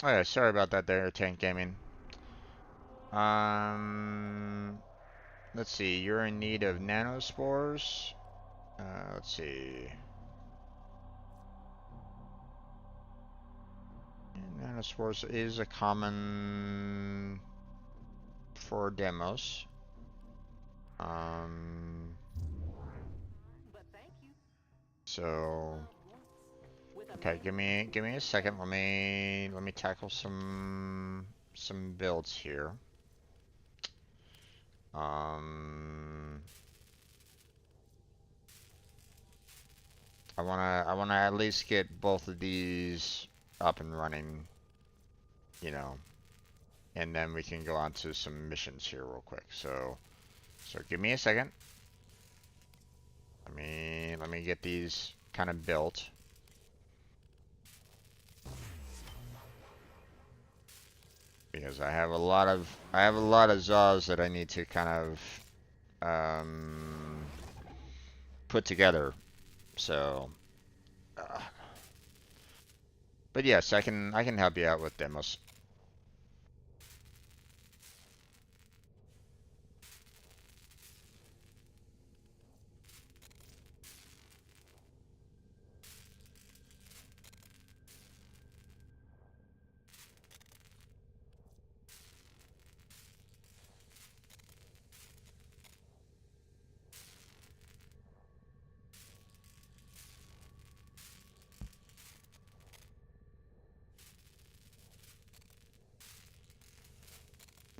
Oh yeah, sorry about that there, Tank Gaming. Um, let's see, you're in need of nanospores. Let's see. Nanospores is a common for demos. Um,
But thank you.
so
With a
okay,
man.
give me a second. Let me tackle some some builds here. I wanna at least get both of these up and running, you know, and then we can go on to some missions here real quick. So give me a second. Let me get these kind of built. Because I have a lot of Zaws that I need to kind of put together. So but yes, I can help you out with demos.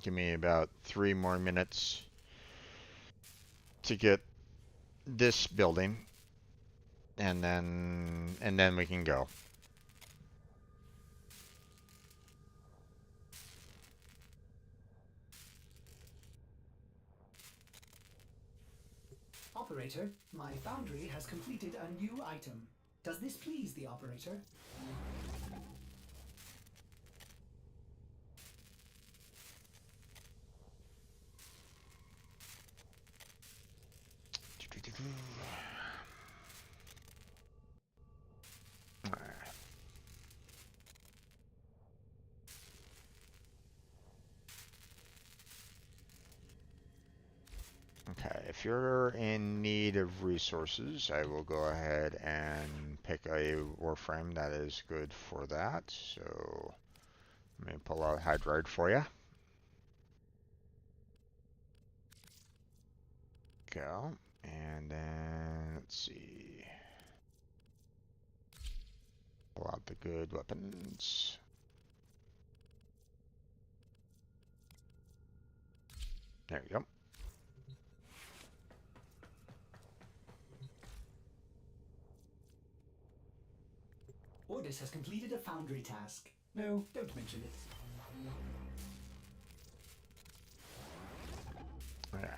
Give me about 3 more minutes to get this building, and then we can go.
Operator, my foundry has completed a new item. Does this please the operator? Okay, if you're in need of resources, I will go ahead and pick a Warframe that is good for that. So let me pull out Hydroid for you. Go. And then, let's see. Pull out the good weapons. There you go. Ordis has completed a foundry task. No, don't mention it. Alright.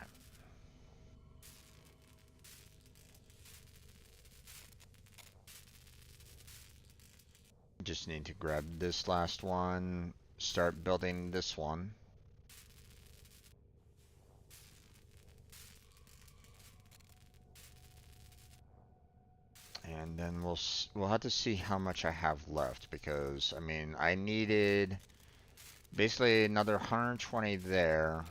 Just need to grab this last one, start building this one. And then we'll have to see how much I have left, because I mean I needed basically another 120 there,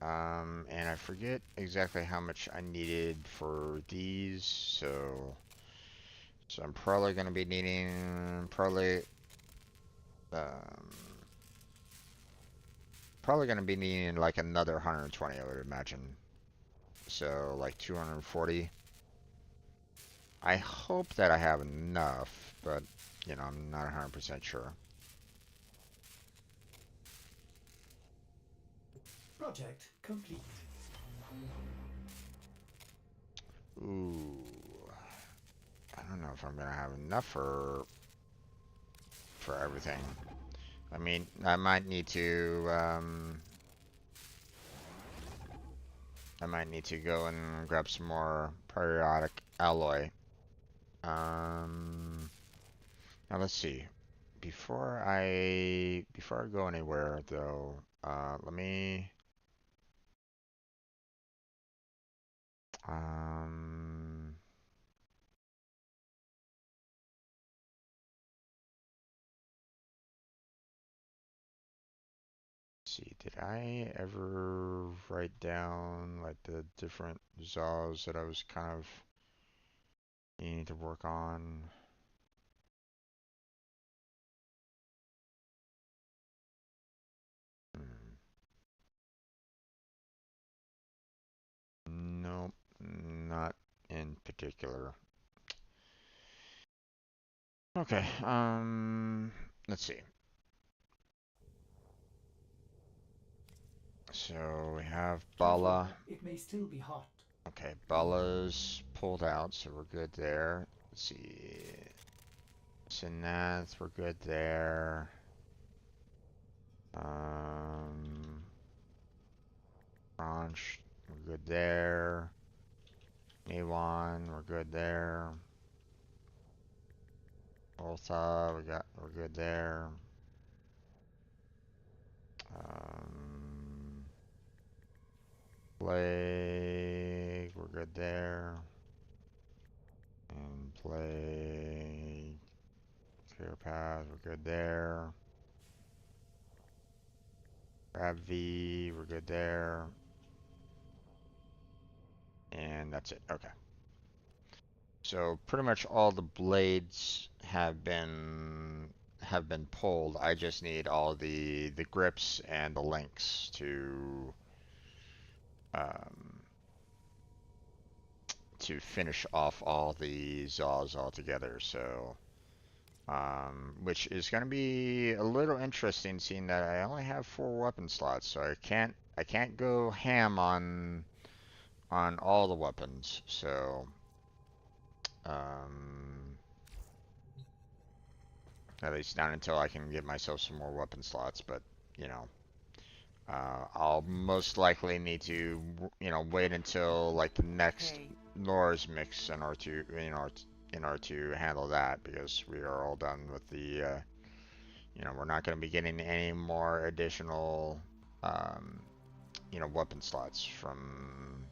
and I forget exactly how much I needed for these, so I'm probably going to be needing probably going to be needing like another 120, I would imagine. So like 240. I hope that I have enough, but you know, I'm not 100% sure. Project complete. Ooh. I don't know if I'm gonna have enough for everything. I mean, I might need to go and grab some more periodic alloy. Now let's see. Before I go anywhere though, let me see, did I ever write down like the different ZOS that I was kind of needing to work on? Nope, not in particular. Okay, let's see. So we have Bala.
It may still be hot.
Okay, Bala's pulled out, so we're good there. Let's see. Sinath, we're good there. Ranch, we're good there. Niwan, we're good there. Ultha, we're good there. Plague, we're good there. And Plague, Clear Path, we're good there. Grab V, we're good there. And that's it, okay. So pretty much all the blades have been pulled. I just need all the grips and the links to finish off all the Zaws altogether. So which is going to be a little interesting, seeing that I only have 4 weapon slots, so I can't go ham on all the weapons. So at least not until I can give myself some more weapon slots, but you know, I'll most likely need to, you know, wait until like the next Nora's mix in order to, in order to handle that, because we are all done with the, you know, we're not going to be getting any more additional, you know, weapon slots from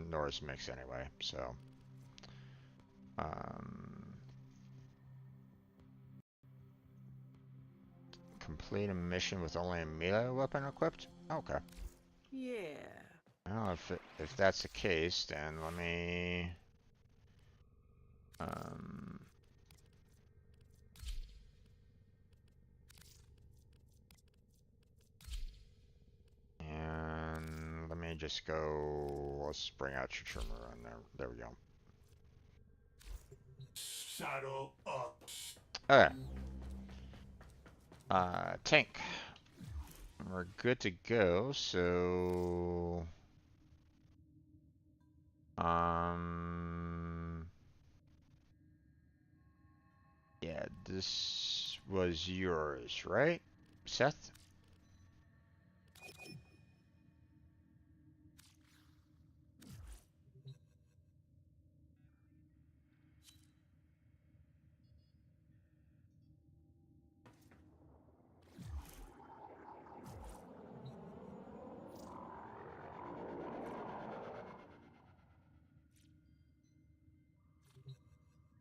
Nora's mix anyway. So, complete a mission with only a melee weapon equipped? Okay.
Yeah.
Well, if that's the case, then let me and let me just go. Let's bring out your trimmer on there. There we go.
Saddle up.
Okay. Tank. We're good to go. So, yeah, this was yours, right, Seth?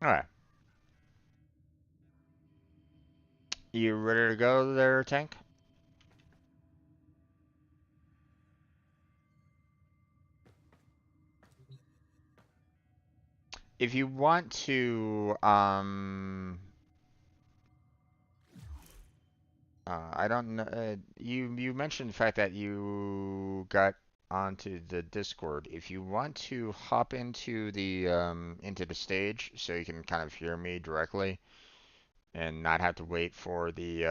Alright. You ready to go there, Tank? If you want to, I don't know. You mentioned the fact that you got onto the Discord. If you want to hop into the stage so you can kind of hear me directly and not have to wait for the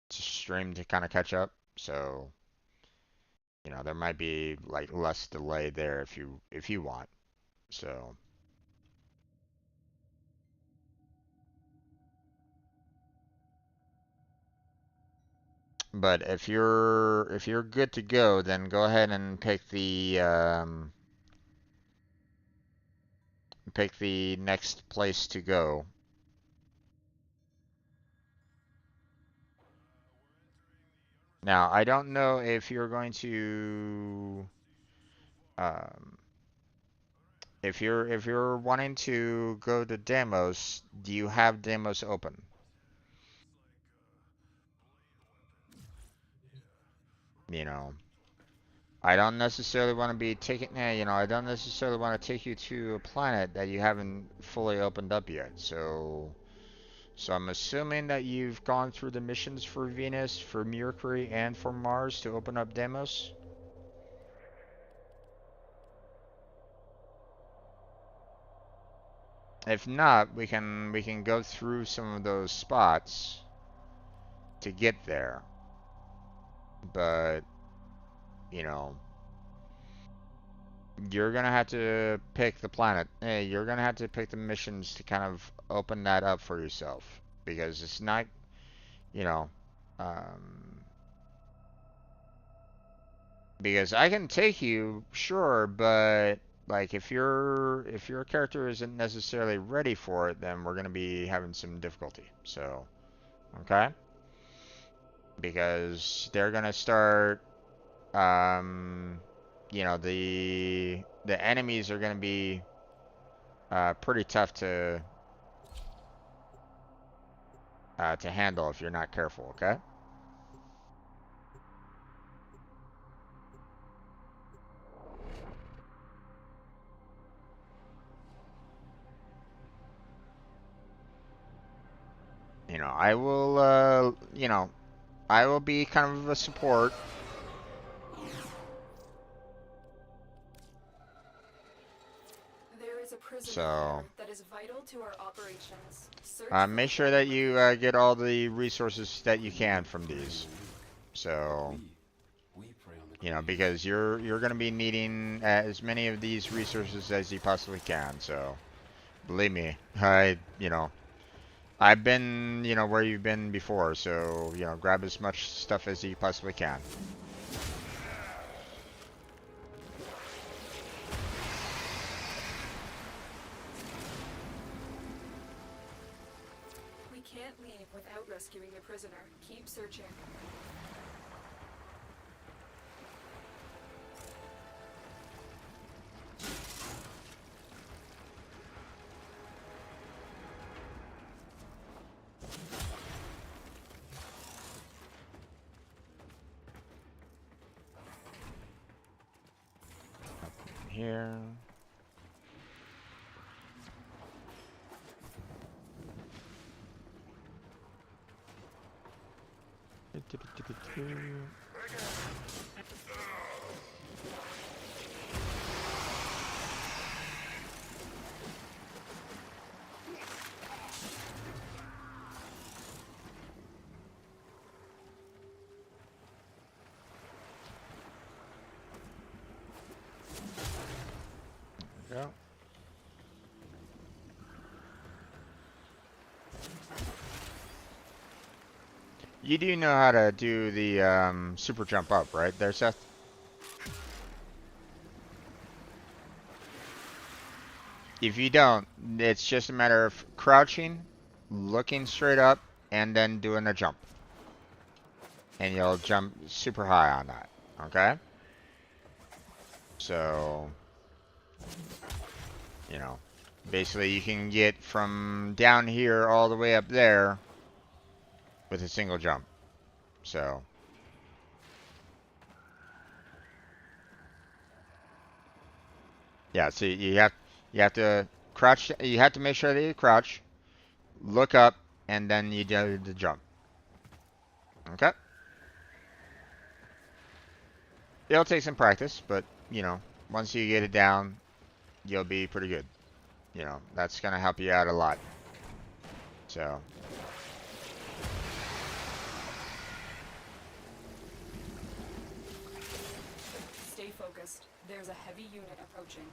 stream to kind of catch up. So, you know, there might be like less delay there if you want. So, but if you're good to go, then go ahead and pick the next place to go. Now, I don't know if you're going to, um, if you're wanting to go to demos, do you have demos open? You know, I don't necessarily want to be taking, you know, I don't necessarily want to take you to a planet that you haven't fully opened up yet. So I'm assuming that you've gone through the missions for Venus, for Mercury, and for Mars to open up demos. If not, we can go through some of those spots to get there. but you know, you're gonna have to pick the planet. Hey, you're gonna have to pick the missions to kind of open that up for yourself because it's not, you know, um, because I can take you, sure, but like if your character isn't necessarily ready for it, then we're gonna be having some difficulty. So, okay, because they're gonna start, um, you know, the enemies are gonna be pretty tough to handle if you're not careful. Okay. You know, I will, you know, I will be kind of a support.
There is a prison
So,
here that is vital to our operations. Search for
make
the
sure that
Warframe
you
link.
get all the resources that you can from these. So, you know, because you're gonna be needing as many of these resources as you possibly can. So, believe me, you know, I've been, you know, where you've been before. So, you know, grab as much stuff as you possibly can.
We can't leave without rescuing the prisoner. Keep searching.
Here. Yeah. You do know how to do the super jump up, right there, Seth? If you don't, it's just a matter of crouching, looking straight up, and then doing a jump. And you'll jump super high on that, okay? So, you know, basically you can get from down here all the way up there with a single jump. So, yeah, so you have to crouch, you have to make sure that you crouch, look up, and then you do the jump. Okay? It'll take some practice, but, you know, once you get it down, you'll be pretty good. You know, that's going to help you out a lot. So,
Stay focused. There's a heavy unit approaching.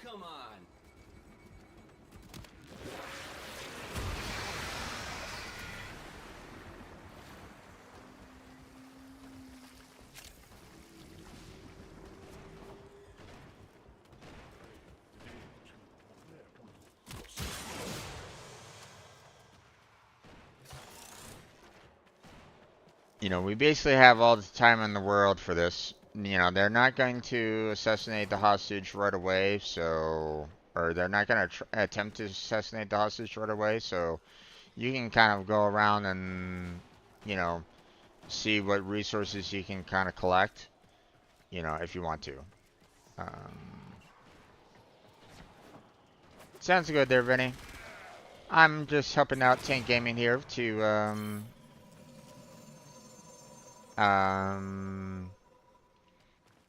Come on.
you know, we basically have all the time in the world for this. You know, they're not going to assassinate the hostage right away, so... Or they're not going to attempt to assassinate the hostage right away, so... You can kind of go around and, you know, see what resources you can kind of collect, you know, if you want to. Sounds good there, Vinny. I'm just helping out Tank Gaming here to,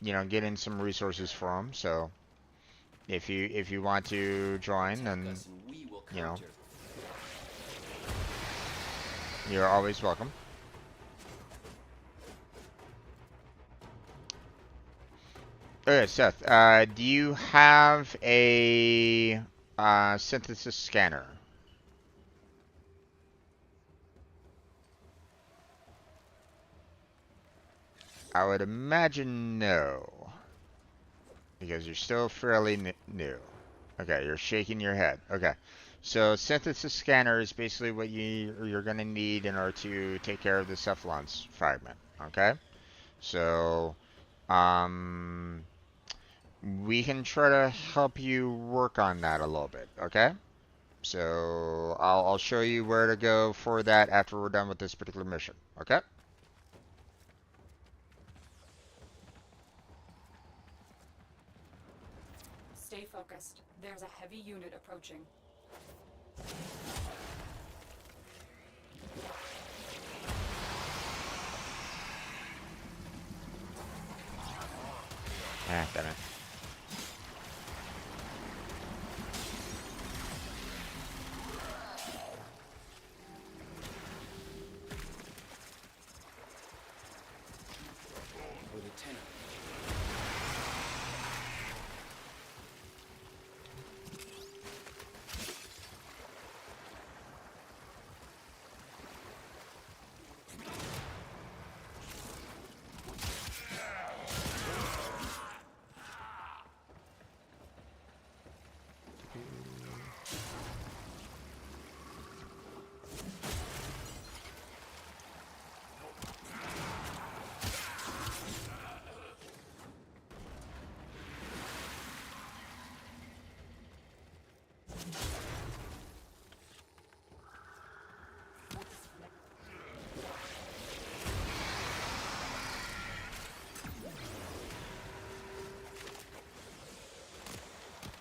you know, get in some resources for them. So if you want to join, then you know, you're always welcome. Okay, Seth, do you have a synthesis scanner? I would imagine no, because you're still fairly new. Okay, you're shaking your head. Okay, so synthesis scanner is basically what you're going to need in order to take care of the cephalon's fragment. Okay, so um, we can try to help you work on that a little bit. Okay, so I'll show you where to go for that after we're done with this particular mission. Okay.
Stay focused. There's a heavy unit approaching.
Ah, damn it.
Lieutenant.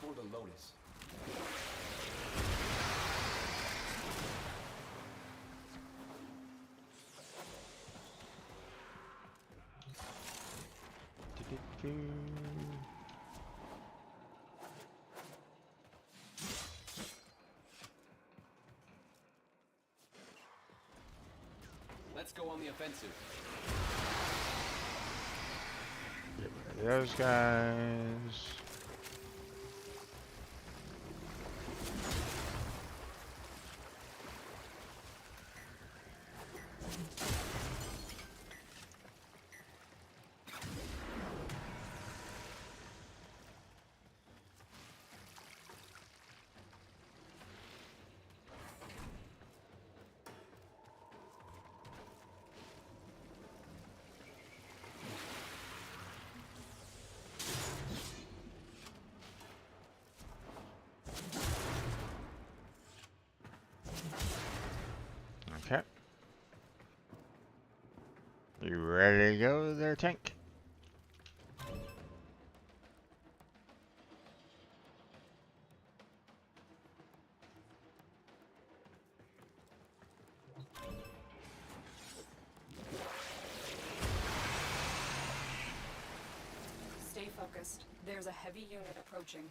For the Lotus. Let's go on the offensive.
Get rid of those guys. Okay. You ready to go there, tank?
Stay focused. There's a heavy unit approaching.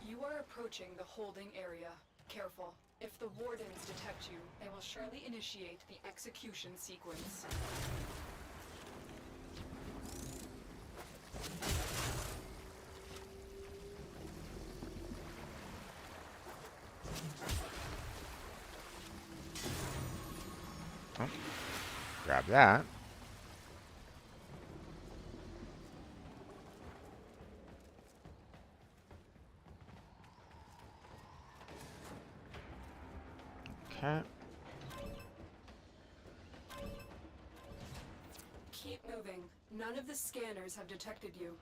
You are approaching the holding area. Careful. If the wardens detect you, they will surely initiate the execution sequence.
Oh, grab that. Okay.
Keep moving. None of the scanners have detected you.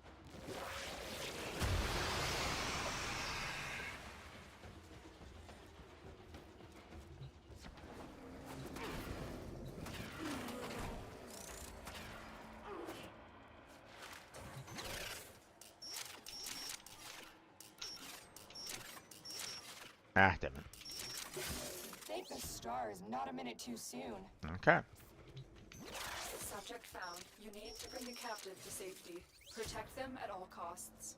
think this star is not a minute too soon.
Okay.
Subject found. You need to bring the captive to safety. Protect them at all costs.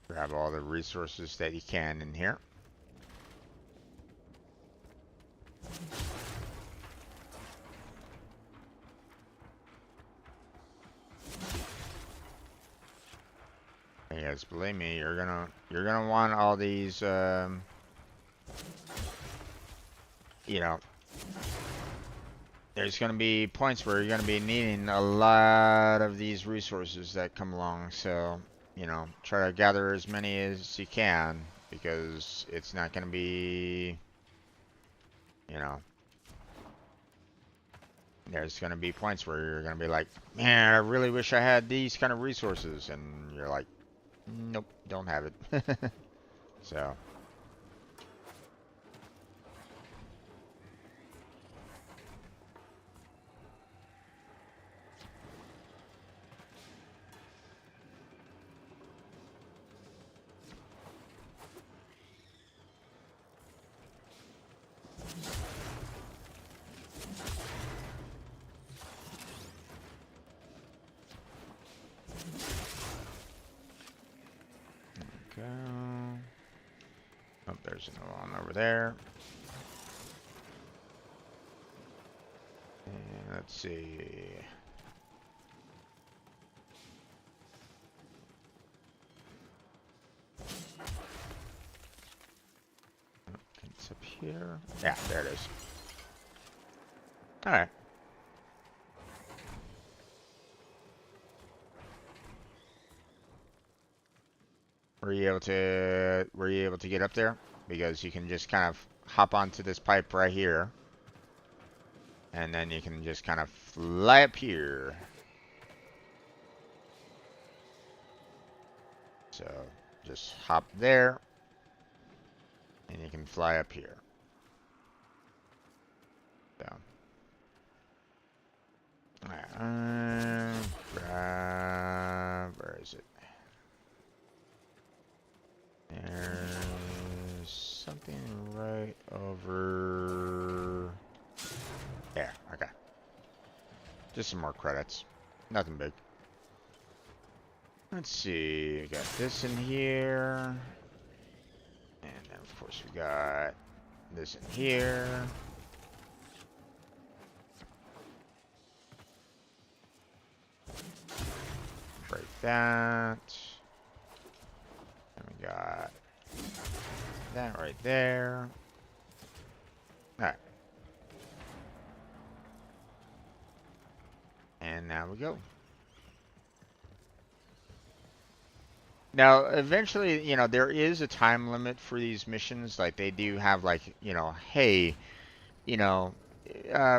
Grab all the resources that you can in here. Yes, believe me, you're gonna want all these, you know, there's gonna be points where you're gonna be needing a lot of these resources that come along, so, you know, try to gather as many as you can, because it's not gonna be, you know, there's gonna be points where you're gonna be like, man, I really wish I had these kind of resources, and you're like, nope, don't have it. So. Go. Oh, there's another one over there. And let's see. It's up here. Yeah, there it is. Alright. Were you able to get up there? Because you can just kind of hop onto this pipe right here. And then you can just kind of fly up here. So just hop there. And you can fly up here. Down. Where is it? There's something right over there. Okay. Just some more credits. Nothing big. Let's see. We got this in here. And then, of course, we got this in here. Break that. And we got that right there. Alright. And now we go. Now, eventually, you know, there is a time limit for these missions. Like, they do have, like, you know, hey, you know,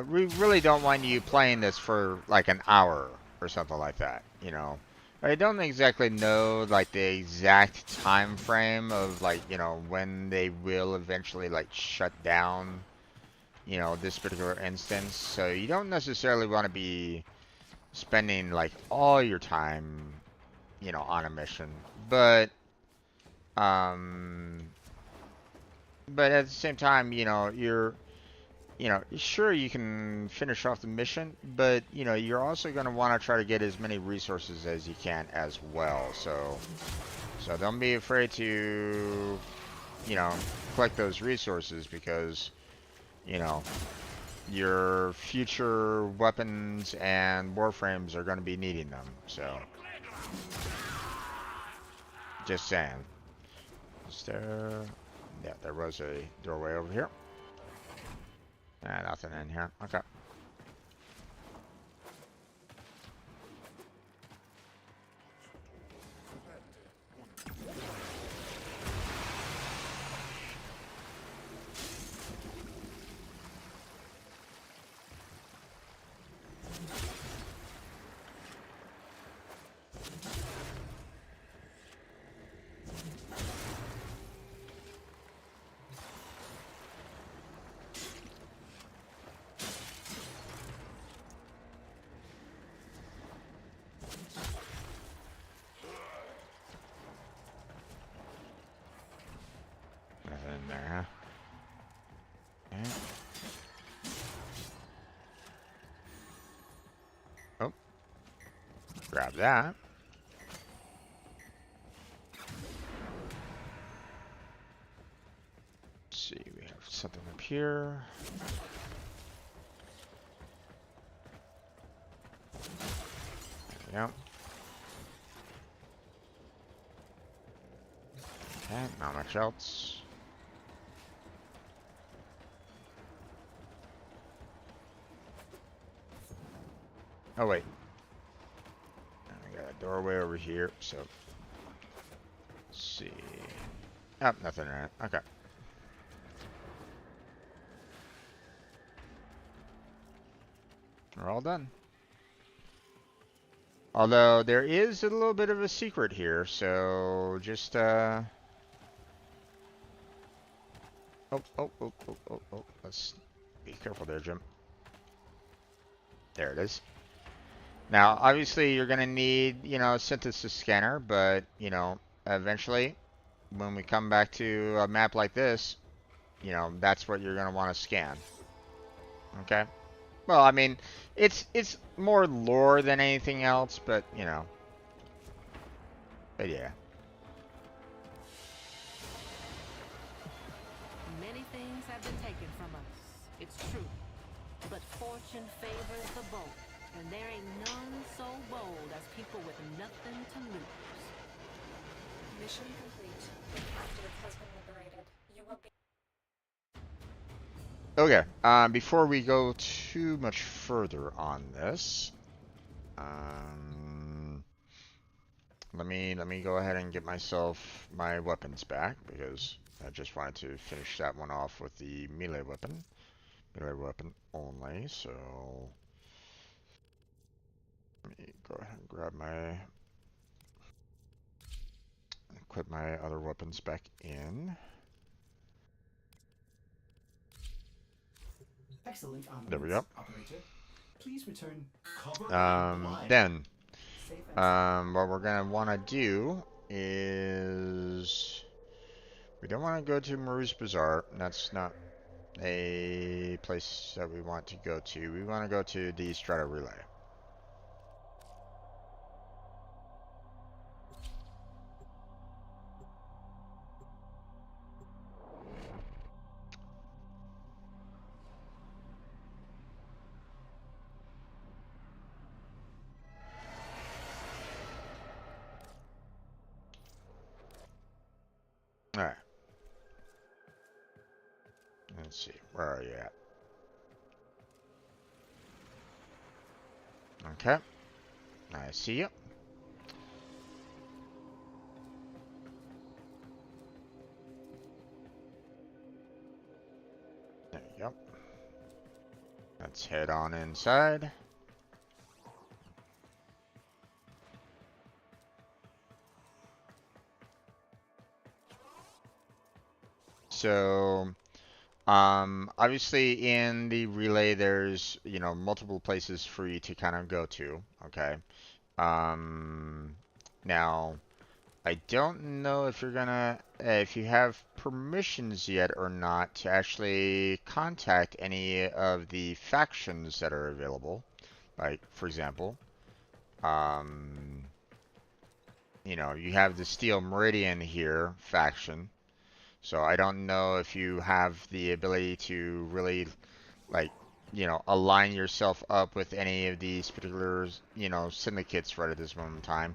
we really don't want you playing this for, like, an hour or something like that, you know. I don't exactly know, like, the exact time frame of, like, you know, when they will eventually, like, shut down, you know, this particular instance. So you don't necessarily want to be spending, like, all your time, you know, on a mission. But at the same time, you know, sure, you can finish off the mission, but, you know, you're also going to want to try to get as many resources as you can as well. So don't be afraid to, you know, collect those resources, because, you know, your future weapons and warframes are going to be needing them. So, just saying. Is there... Yeah, there was a doorway over here. Nothing in here. Okay. grab that. Let's see, we have something up here. There we go. Okay, not much else. Oh wait. I got a doorway over here, so let's see. Oh, nothing in it. Okay. We're all done. Although there is a little bit of a secret here, so just oh, let's be careful there, Jim. There it is. Now, obviously, you're gonna need, you know, a synthesis scanner, but, you know, eventually, when we come back to a map like this, you know, that's what you're gonna want to scan. Okay? Well, I mean, it's more lore than anything else, but, you know. But yeah.
Many things have been taken from us, it's true. But fortune favors the bold, and there ain't none so bold as people with nothing to lose.
Mission complete. The captive has been liberated. You will be...
Okay, before we go too much further on this, let me go ahead and get myself my weapons back, because I just wanted to finish that one off with the melee weapon only. So let me go ahead and grab my, equip my other weapons back in.
Excellent.
There we go.
Operator, please return cover.
Then, what we're gonna want to do is, we don't want to go to Maru's Bazaar. That's not a place that we want to go to. We want to go to the Strata Relay. Alright. Let's see. Where are you at? Okay. I see you. There you go. Let's head on inside. So, obviously in the relay there's, you know, multiple places for you to kind of go to, okay? Now, I don't know if you're gonna, if you have permissions yet or not to actually contact any of the factions that are available. Like, for example, you know, you have the Steel Meridian here faction. So I don't know if you have the ability to really, like, you know, align yourself up with any of these particular, you know, syndicates right at this moment in time.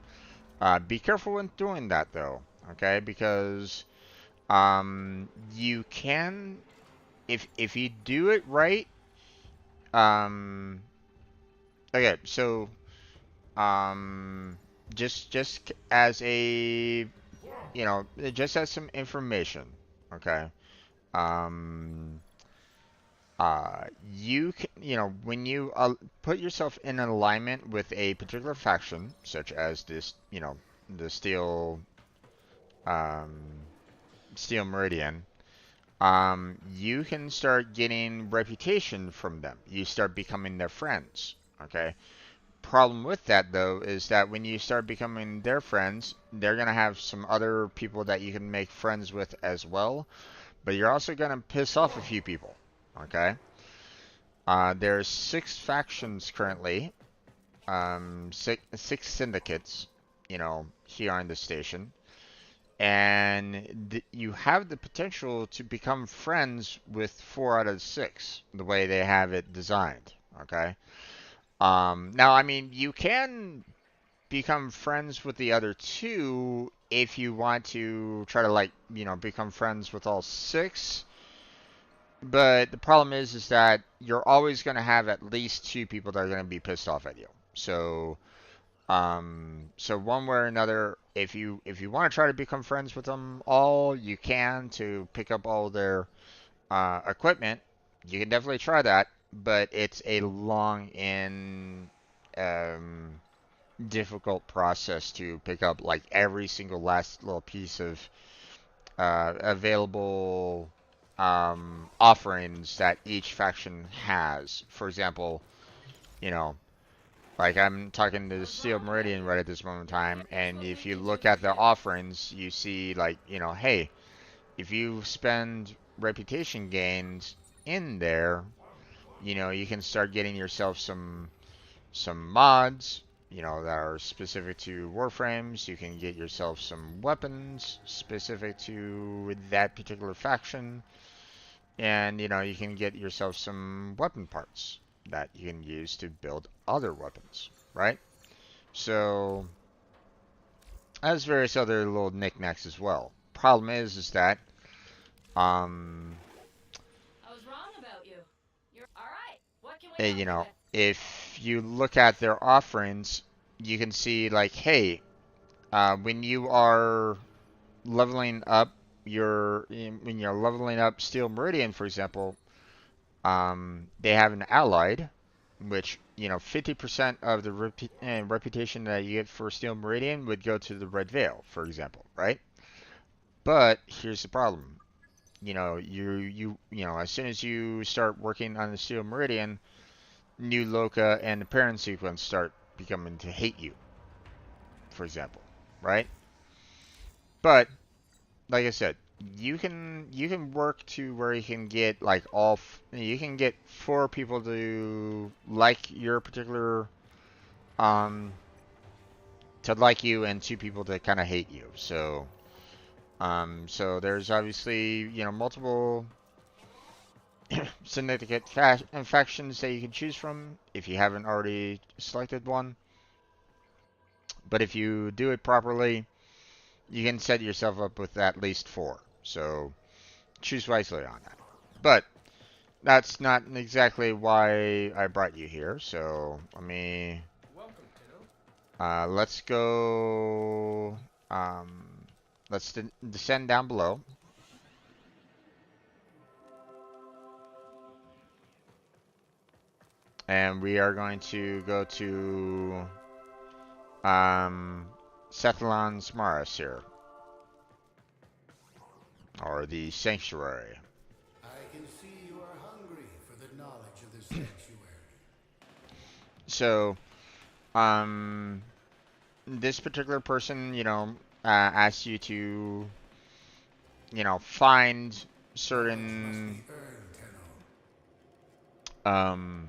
Be careful when doing that, though, okay? Because you can, if you do it right, okay, so just as a, you know, just as some information, okay? You can, you know, when you put yourself in alignment with a particular faction, such as this, you know, the Steel Meridian, you can start getting reputation from them. You start becoming their friends, okay? Problem with that, though, is that when you start becoming their friends, they're gonna have some other people that you can make friends with as well, but you're also gonna piss off a few people, okay? There's 6 factions currently, six syndicates, here on the station, and you have the potential to become friends with 4 out of 6, the way they have it designed. Okay. Now, I mean, you can become friends with the other 2 if you want to try to, like, become friends with all 6. But the problem is that you're always going to have at least 2 people that are going to be pissed off at you. So one way or another, if you want to try to become friends with them all, you can, to pick up all their equipment. You can definitely try that, but it's a long and difficult process to pick up, like, every single last little piece of available offerings that each faction has. For example, you know, like, I'm talking to the Steel Meridian right at this moment in time, and if you look at the offerings, you see, like, hey, if you spend reputation gains in there, you can start getting yourself some mods, that are specific to Warframes. You can get yourself some weapons specific to that particular faction. And, you can get yourself some weapon parts that you can use to build other weapons, right? So, as various other little knickknacks as well. Problem is that, um,
I was wrong about you. You're all right. What can we
eh,
help
you
you
know,
with?
if you look at their offerings, you can see, like, hey, when you are leveling up when you're leveling up Steel Meridian, for example, they have an allied, which, 50% of the reputation that you get for Steel Meridian would go to the Red Veil, for example, right? But here's the problem. As soon as you start working on the Steel Meridian, New Loka and the Parent Sequence start becoming to hate you, for example, right? But like I said, you can work to where you can get, like, you can get 4 people to like your particular um to like you, and 2 people to kind of hate you. So there's obviously, multiple syndicate factions that you can choose from if you haven't already selected one. But if you do it properly, you can set yourself up with at least 4. So choose wisely on that. But that's not exactly why I brought you here. So let's go. Let's descend down below. And we are going to go to Sethlon's Maris here, or the Sanctuary.
I can see you are hungry for the knowledge of the sanctuary.
So, this particular person, asks you to, find certain, um,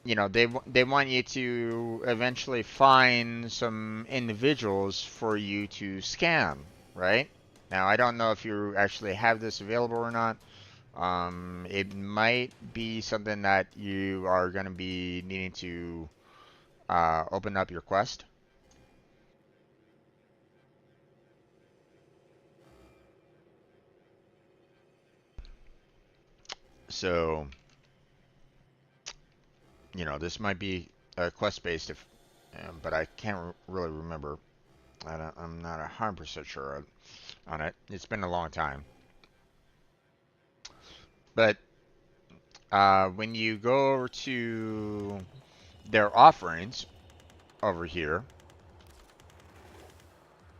they want you to eventually find some individuals for you to scan, right? Now, I don't know if you actually have this available or not. It might be something that you are going to be needing to open up your quest. So, this might be quest based, but I can't really remember. I'm not 100% sure on it. It's been a long time. But when you go over to their offerings over here,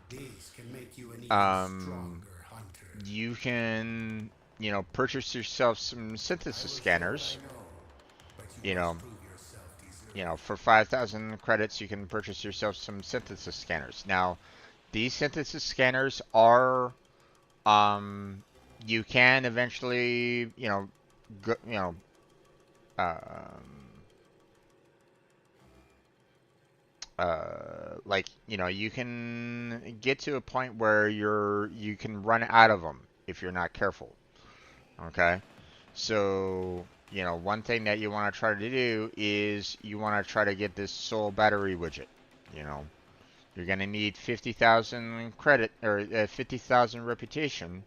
These can make you an even stronger hunter.
you can, purchase yourself some synthesis scanners. For 5,000 credits, you can purchase yourself some synthesis scanners. Now, these synthesis scanners are, you can eventually, go, um, like, you know, you can get to a point where you can run out of them if you're not careful. Okay? So, you know, one thing that you want to try to do is you want to try to get this soul battery widget. You know, you're going to need 50,000 credit or 50,000 reputation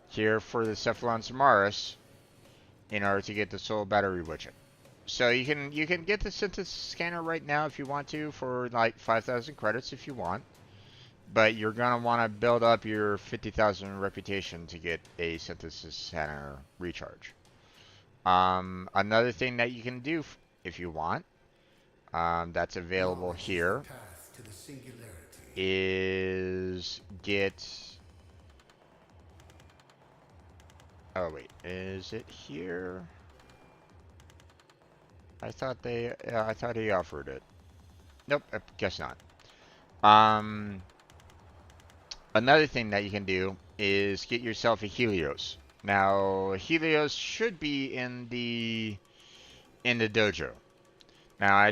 here for the Cephalon Samaris in order to get the soul battery widget. So you can get the synthesis scanner right now if you want to for like 5,000 credits if you want. But you're going to want to build up your 50,000 reputation to get a synthesis scanner recharge. Another thing that you can do if you want, that's available here, is get... Oh wait, is it here? I thought I thought he offered it. Nope, I guess not. Another thing that you can do is get yourself a Helios. Now, Helios should be in the dojo. Now, I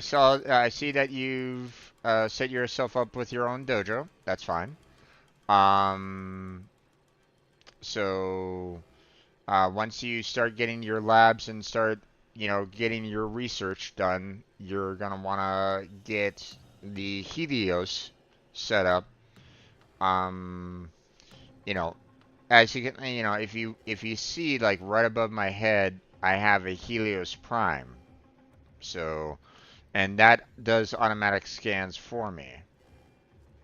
see that you've set yourself up with your own dojo. That's fine. So once you start getting your labs and start, you know, getting your research done, you're gonna want to get the Helios set up. You know, as you can, you know, if you see like right above my head, I have a Helios Prime. So, and that does automatic scans for me.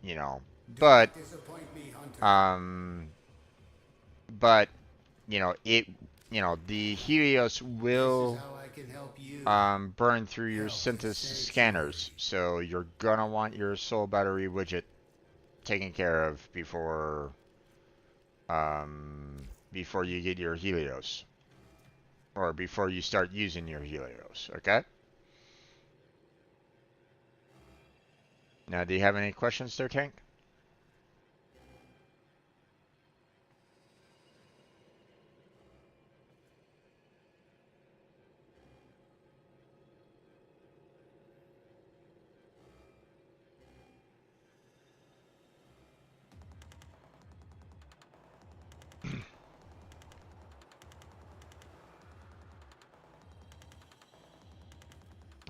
You know, but but you know the Helios will burn through your synthesis scanners, so you're gonna want your soul battery widget taken care of before you get your Helios, or before you start using your Helios. Okay. Now, do you have any questions there, Tank?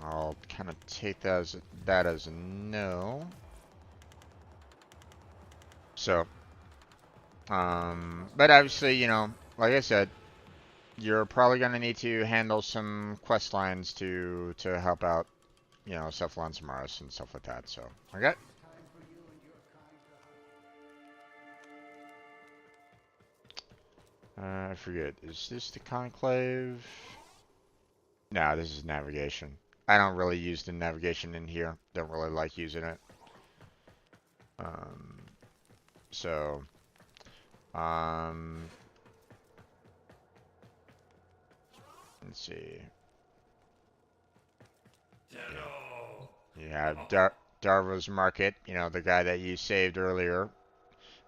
I'll kind of take that as a no. So, but obviously, you know, like I said, you're probably gonna need to handle some quest lines to help out, you know, Cephalon Samaris and stuff like that. So, okay. I forget. Is this the Conclave? No, this is navigation. I don't really use the navigation in here. Don't really like using it. So, let's see. You have Darva's Market, you know, the guy that you saved earlier.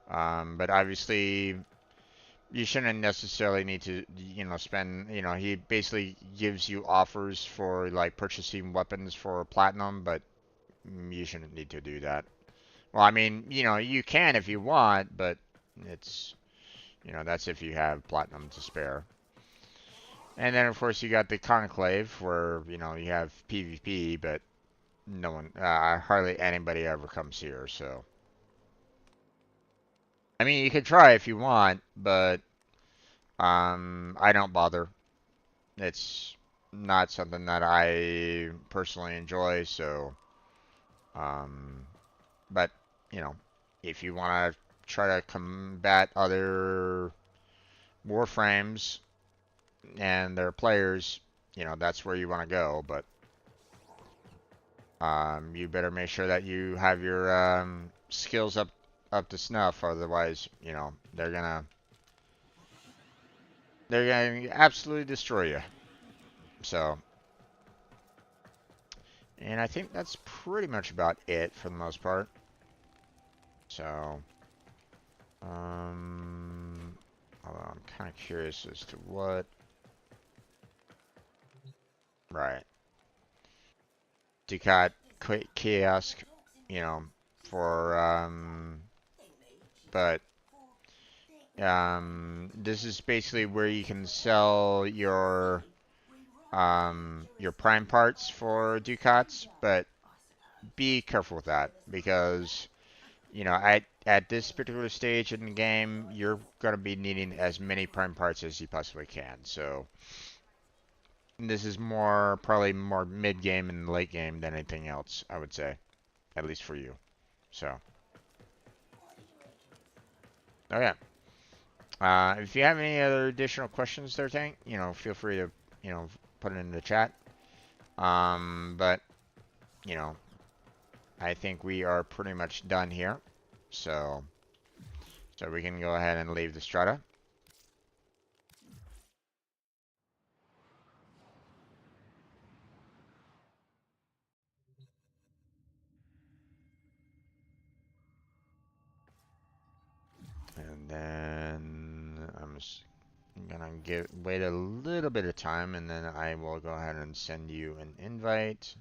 But obviously, you shouldn't necessarily need to, you know, spend, you know, he basically gives you offers for, like, purchasing weapons for platinum, but you shouldn't need to do that. Well, I mean, you know, you can if you want, but it's, you know, that's if you have platinum to spare. And then, of course, you got the Conclave, where, you know, you have PvP, but no one, hardly anybody ever comes here, so. I mean, you could try if you want, but I don't bother. It's not something that I personally enjoy, so but you know, if you want to try to combat other Warframes and their players, you know, that's where you want to go, but you better make sure that you have your skills up to snuff, otherwise, you know, they're gonna absolutely destroy you. So, and I think that's pretty much about it for the most part. So, although I'm kind of curious as to what. Right. Ducat kiosk, you know, for but this is basically where you can sell your prime parts for ducats, but be careful with that because you know at this particular stage in the game you're going to be needing as many prime parts as you possibly can. So this is more probably more mid game and late game than anything else, I would say, at least for you. So okay. If you have any other additional questions there, Tank, you know, feel free to, you know, put it in the chat. But, you know, I think we are pretty much done here. So we can go ahead and leave the strata. And then I'm just gonna wait a little bit of time, and then I will go ahead and send you an invite.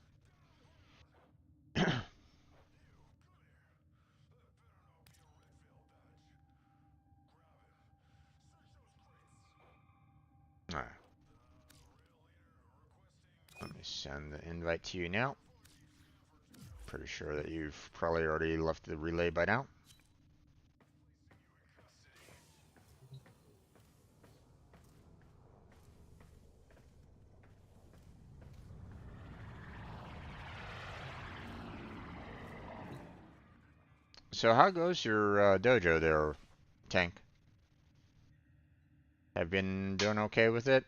Alright. Let me send the invite to you now. Pretty sure that you've probably already left the relay by now. So how goes your dojo there, Tank? Have been doing okay with it?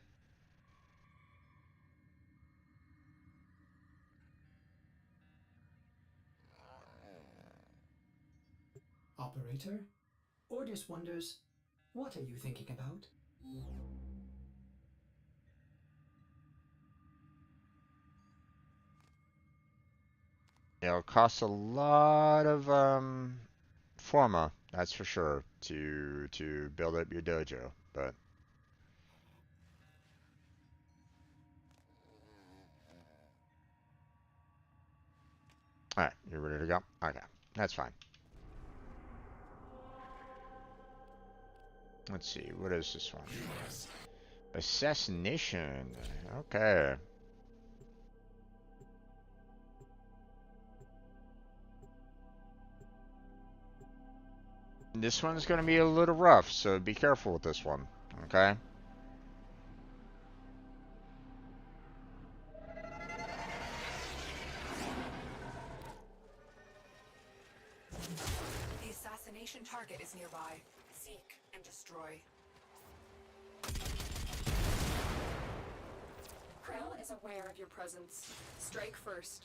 Operator? Ordis wonders, what are you thinking about?
It'll cost a lot of forma, that's for sure, to build up your dojo, but alright, you're ready to go? Okay, that's fine. Let's see, what is this one? Assassination. Okay. This one's gonna be a little rough, so be careful with this one, okay?
The assassination target is nearby. Seek and destroy. Krell is aware of your presence. Strike first.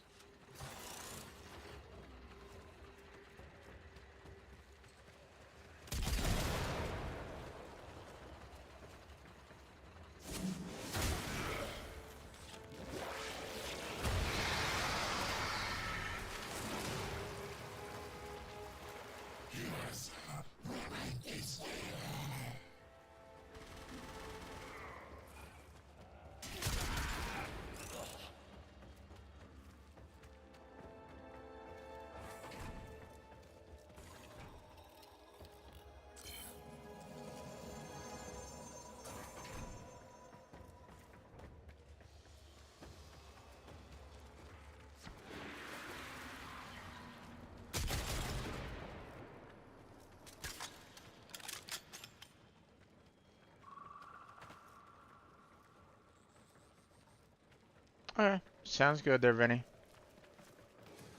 Alright, sounds good there, Vinny.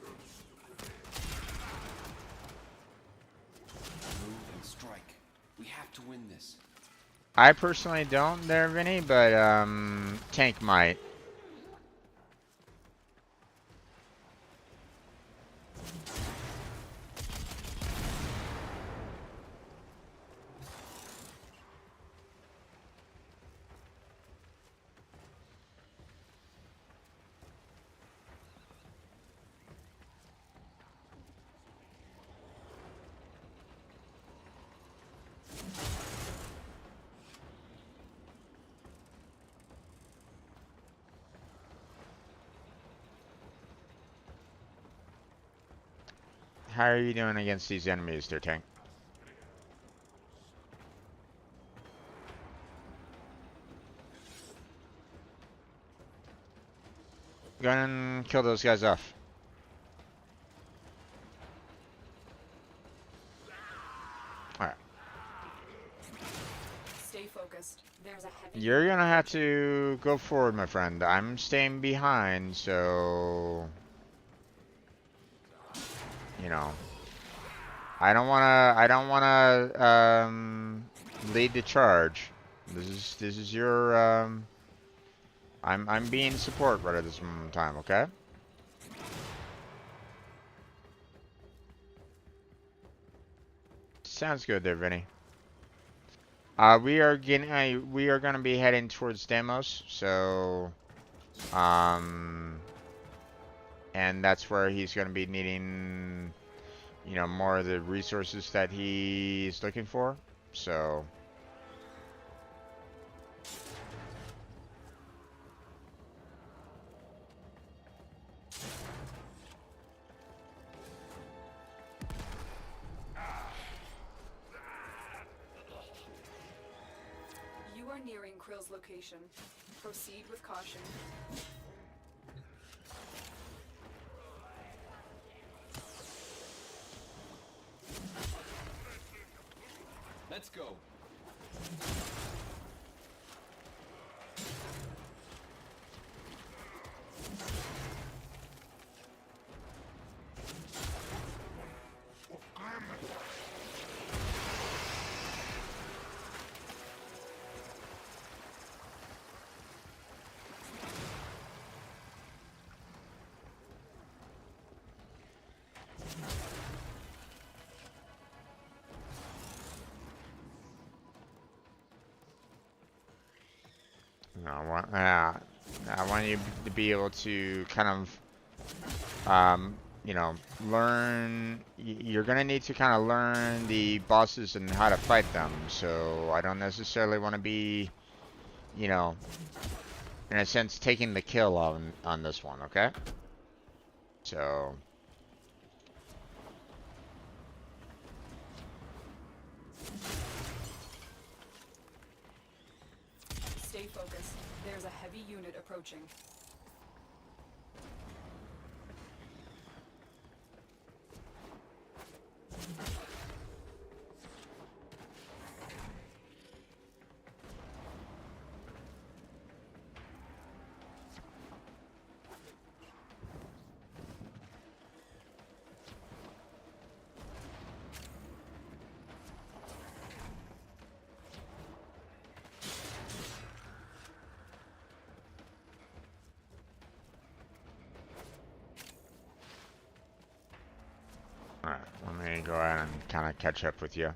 Move and strike. We have to win this.
I personally don't there, Vinny, but Tank might. How are you doing against these enemies there, tank? Go and kill those guys off. Alright.
Stay focused. There's a heavy.
You're gonna have to go forward, my friend. I'm staying behind, so... You know. I don't wanna lead the charge. This is your I'm being support right at this moment in time, okay? Sounds good there, Vinny. We are gonna be heading towards Demos, so and that's where he's gonna be needing, you know, more of the resources that he's looking for. So
You are nearing Krill's location. Proceed with caution.
Let's go.
I want you to be able to kind of, you know, learn. You're gonna need to kind of learn the bosses and how to fight them. So I don't necessarily want to be, you know, in a sense, taking the kill on this one. Okay. So.
Stay focused. There's a heavy unit approaching.
Alright, let me go ahead and kind of catch up with you.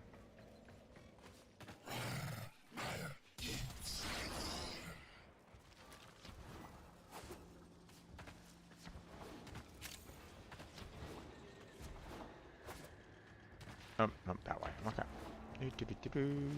Oh, nope, that way. Okay. Doo-doo-doo-doo-doo.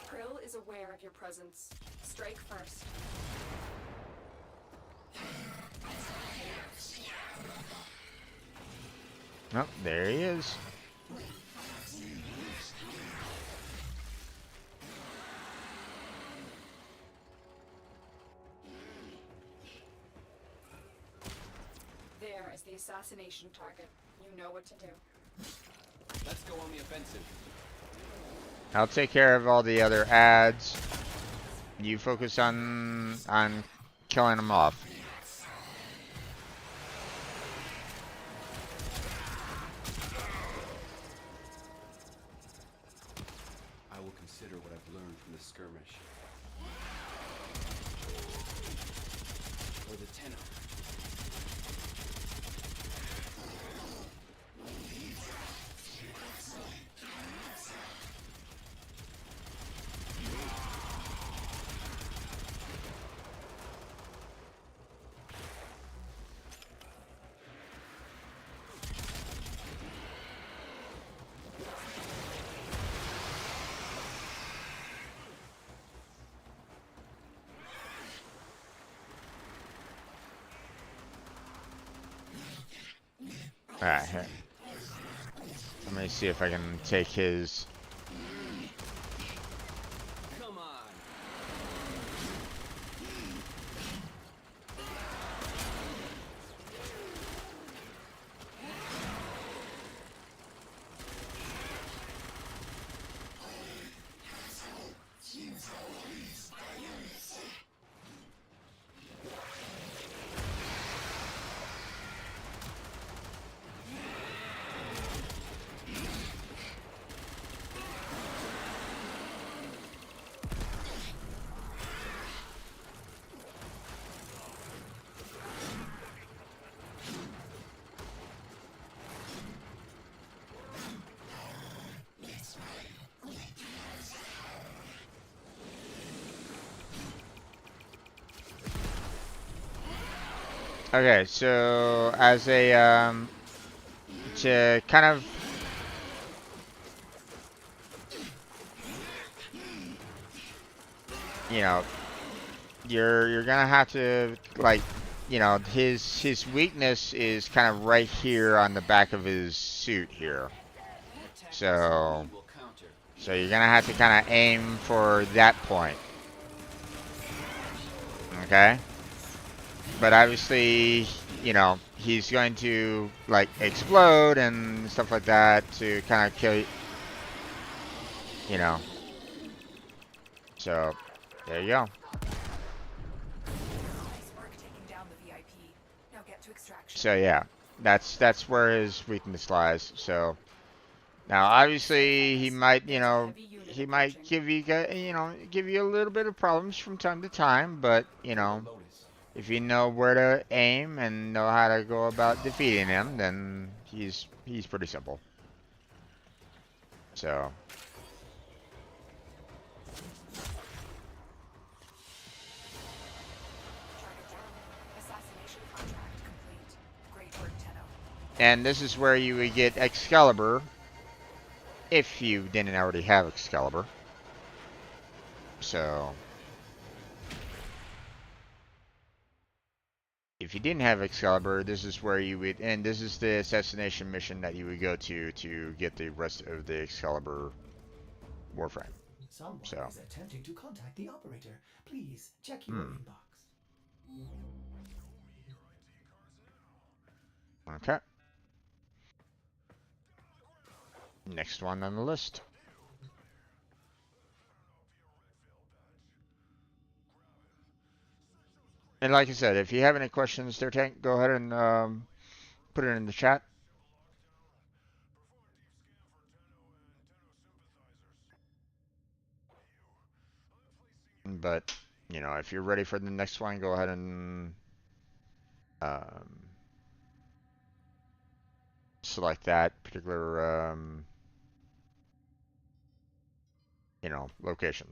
Krill is aware of your presence. Strike first.
Oh, there he is.
There is the assassination target. You know what to do.
Let's go on the offensive.
I'll take care of all the other ads. You focus on killing them off.
I will consider what I've learned from the skirmish. For the tenor.
Alright, here. Let me see if I can take his...
Come on.
Okay, so as a to kind of you know, you're gonna have to like, you know, his weakness is kind of right here on the back of his suit here. So you're gonna have to kind of aim for that point. Okay? But obviously, you know, he's going to like explode and stuff like that to kind of kill, you know. So there you go. So yeah, that's where his weakness lies. So now obviously he might, you know, he might give you give you a little bit of problems from time to time, but you know, if you know where to aim and know how to go about defeating him, then he's pretty simple. So and this is where you would get Excalibur if you didn't already have Excalibur. So if you didn't have Excalibur, this is where you would, and this is the assassination mission that you would go to get the rest of the Excalibur Warframe.
Someone
So
is attempting to contact the operator. Please check your inbox.
Okay. Next one on the list. And like I said, if you have any questions there, Tank, go ahead and put it in the chat. But, you know, if you're ready for the next one, go ahead and select that particular, you know, location.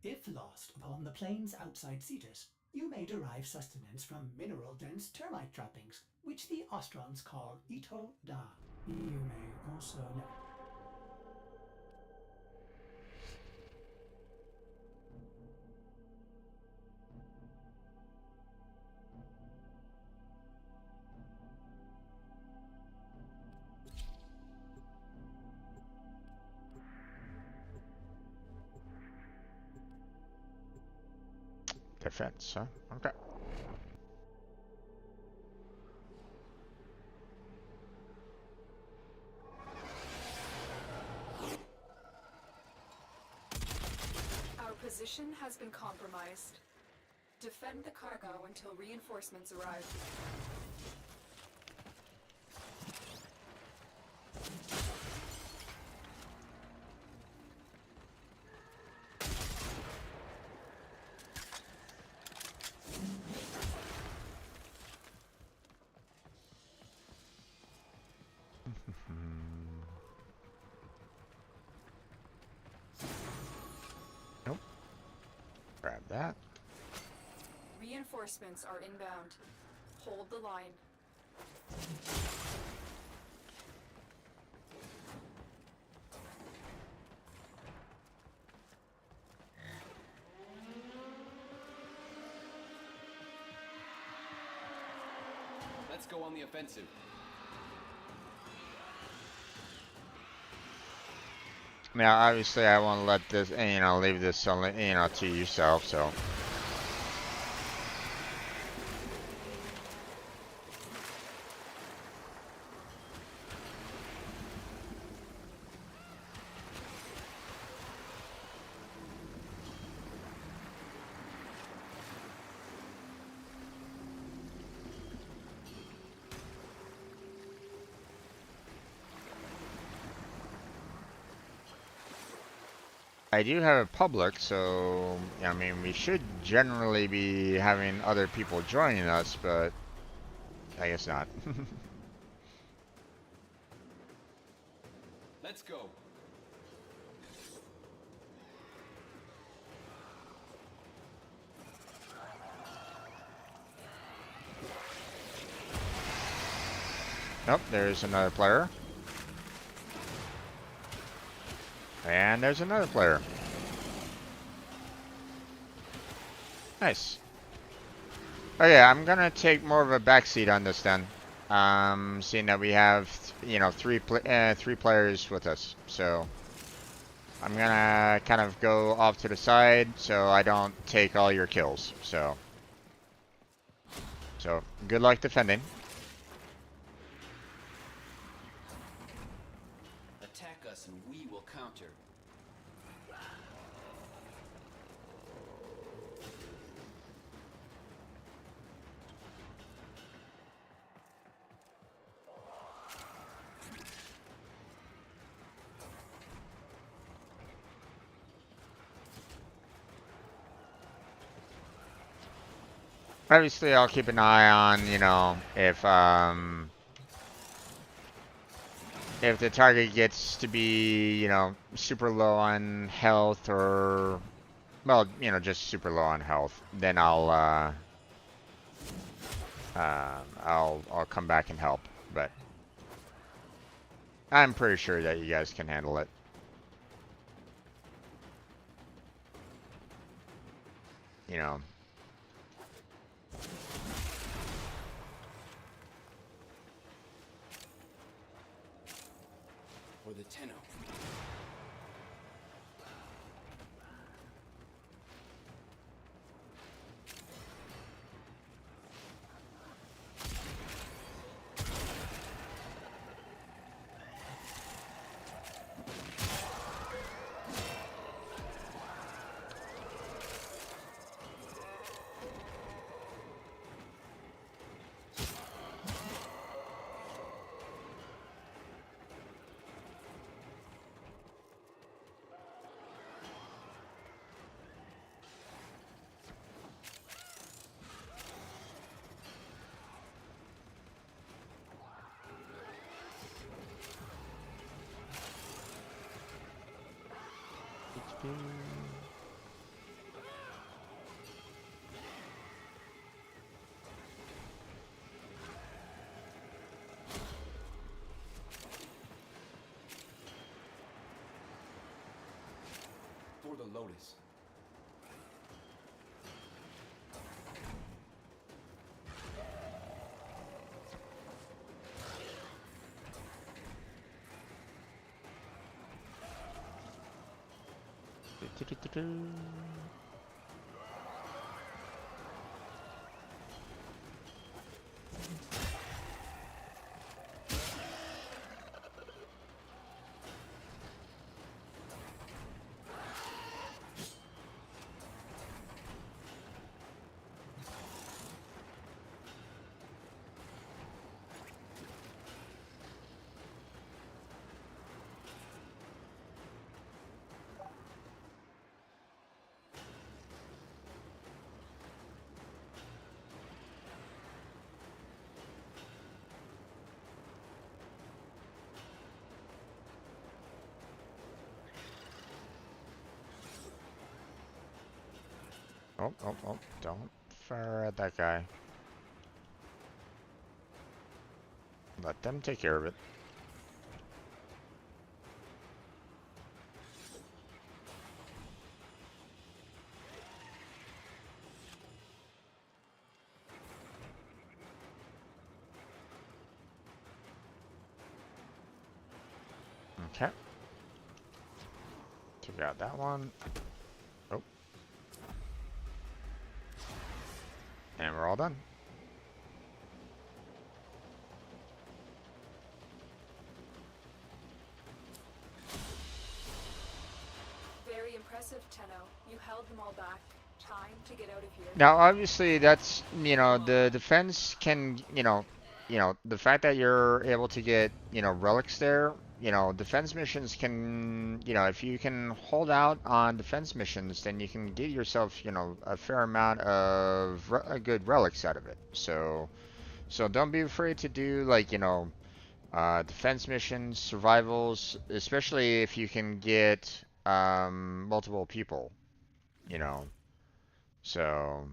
If lost upon the plains outside Cetus, you may derive sustenance from mineral-dense termite trappings, which the Ostrons call Ito Da. You may also
Defense, huh? Okay.
Our position has been compromised. Defend the cargo until reinforcements arrive.
Nope. Grab that.
Reinforcements are inbound. Hold the line.
Let's go on the offensive.
Now, obviously, I won't let this, leave this, to yourself. So. I do have a public, so I mean, we should generally be having other people joining us, but I guess not.
Let's go.
Nope, there's another player. And there's another player. Nice. Okay, I'm gonna take more of a backseat on this then. Seeing that we have, three players with us, so I'm gonna kind of go off to the side so I don't take all your kills. So good luck defending.
Attack us and we will counter.
Obviously, I'll keep an eye on, if the target gets to be, super low on health or, well, just super low on health, then I'll come back and help. But I'm pretty sure that you guys can handle it.
For the Tenno. For the Lotus.
Oh, don't fire at that guy. Let them take care of it. Took out that one. Oh. And we're all done.
Very impressive, Tenno. You held them all back. Time to get out of here.
Now, obviously, that's, you know, the defense can, the fact that you're able to get, relics there, defense missions can, if you can hold out on defense missions, then you can get yourself, a fair amount of good relics out of it. So don't be afraid to do, like, defense missions, survivals, especially if you can get multiple people, you know. So,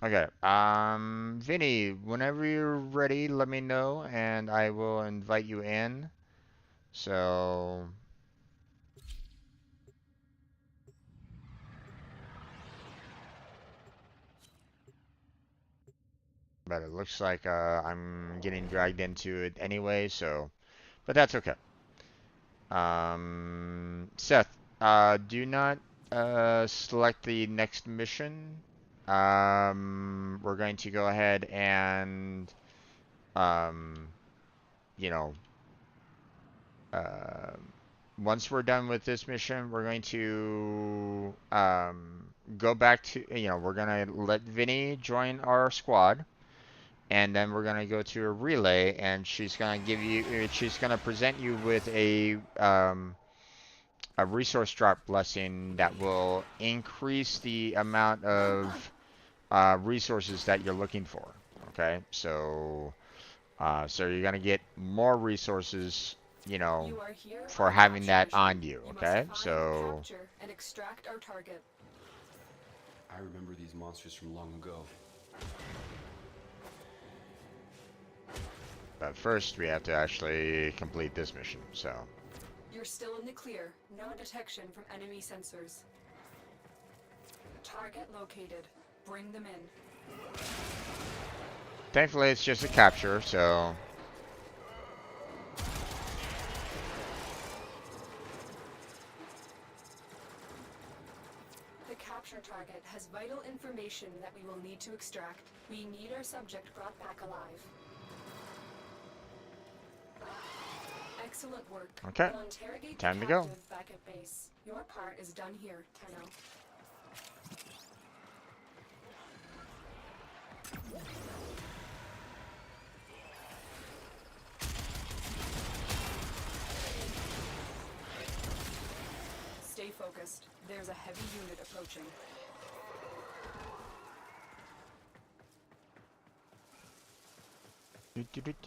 okay. Vinny, whenever you're ready, let me know and I will invite you in. So, but it looks like I'm getting dragged into it anyway, so, but that's okay. Seth, do not select the next mission. We're going to go ahead and, um, you know, uh, once we're done with this mission, we're going to go back to, we're going to let Vinny join our squad. And then we're going to go to a relay, and she's going to she's going to present you with a resource drop blessing that will increase the amount of resources that you're looking for. Okay, so you're gonna get more resources, for having that on you. Okay, so
capture and extract our target.
I remember these monsters from long ago.
but first we have to actually complete this mission. So
You're still in the clear. No detection from enemy sensors. Target located. Bring them in.
thankfully it's just a capture. So
The capture target has vital information that we will need to extract. We need our subject brought back alive. Excellent work.
okay,
We'll interrogate
time
the
to go.
captive back at base. Your part is done here, Tenno. Stay focused. There's a heavy unit approaching.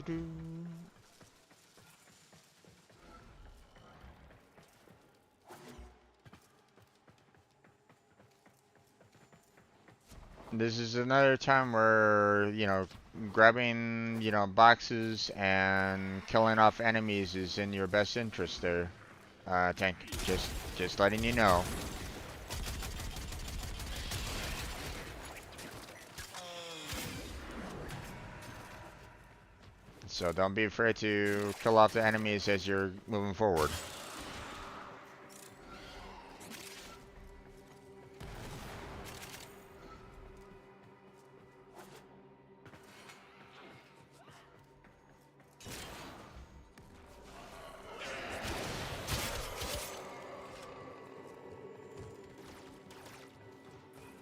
Do. This is another time where, grabbing, boxes and killing off enemies is in your best interest there, Tank. Just letting you know. So don't be afraid to kill off the enemies as you're moving forward.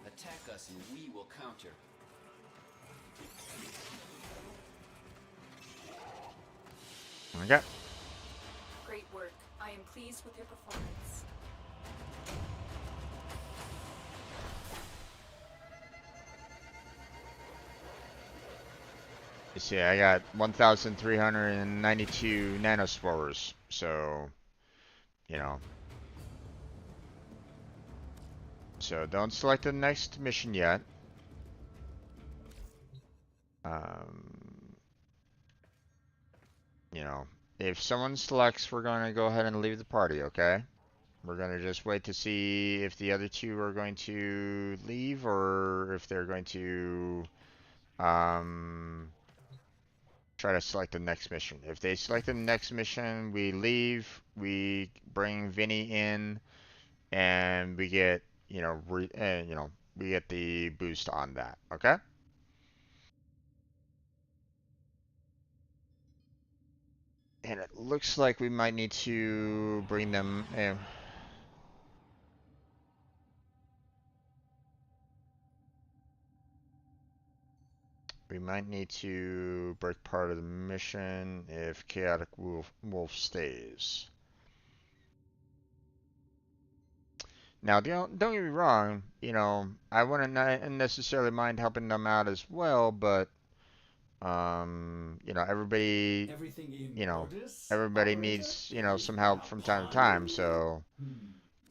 Attack us and we will counter.
Okay.
Great work. I am pleased with your performance.
You see, I got 1,392 nanospores, so, you know. So don't select the next mission yet. If someone selects, we're going to go ahead and leave the party, okay? We're going to just wait to see if the other two are going to leave or if they're going to try to select the next mission. If they select the next mission, we leave, we bring Vinny in, and we get, you know, we get the boost on that. Okay? And it looks like we might need to bring them. We might need to break part of the mission if Chaotic Wolf stays. Now, don't get me wrong, you know, I wouldn't necessarily mind helping them out as well, but, you know, everybody needs, you know, some help from time to time, so,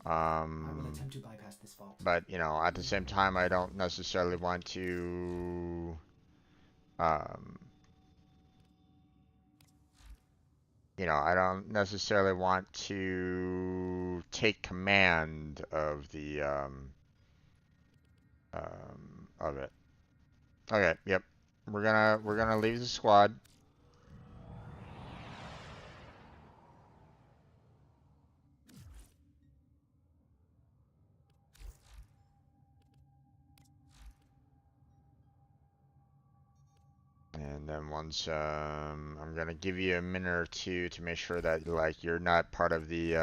I will attempt to bypass this vault.
but, you know, at the same time, I don't necessarily want to, you know, I don't necessarily want to take command of the, of it. Okay, yep. We're gonna leave the squad. And then once I'm gonna give you a minute or two to make sure that like you're not part of the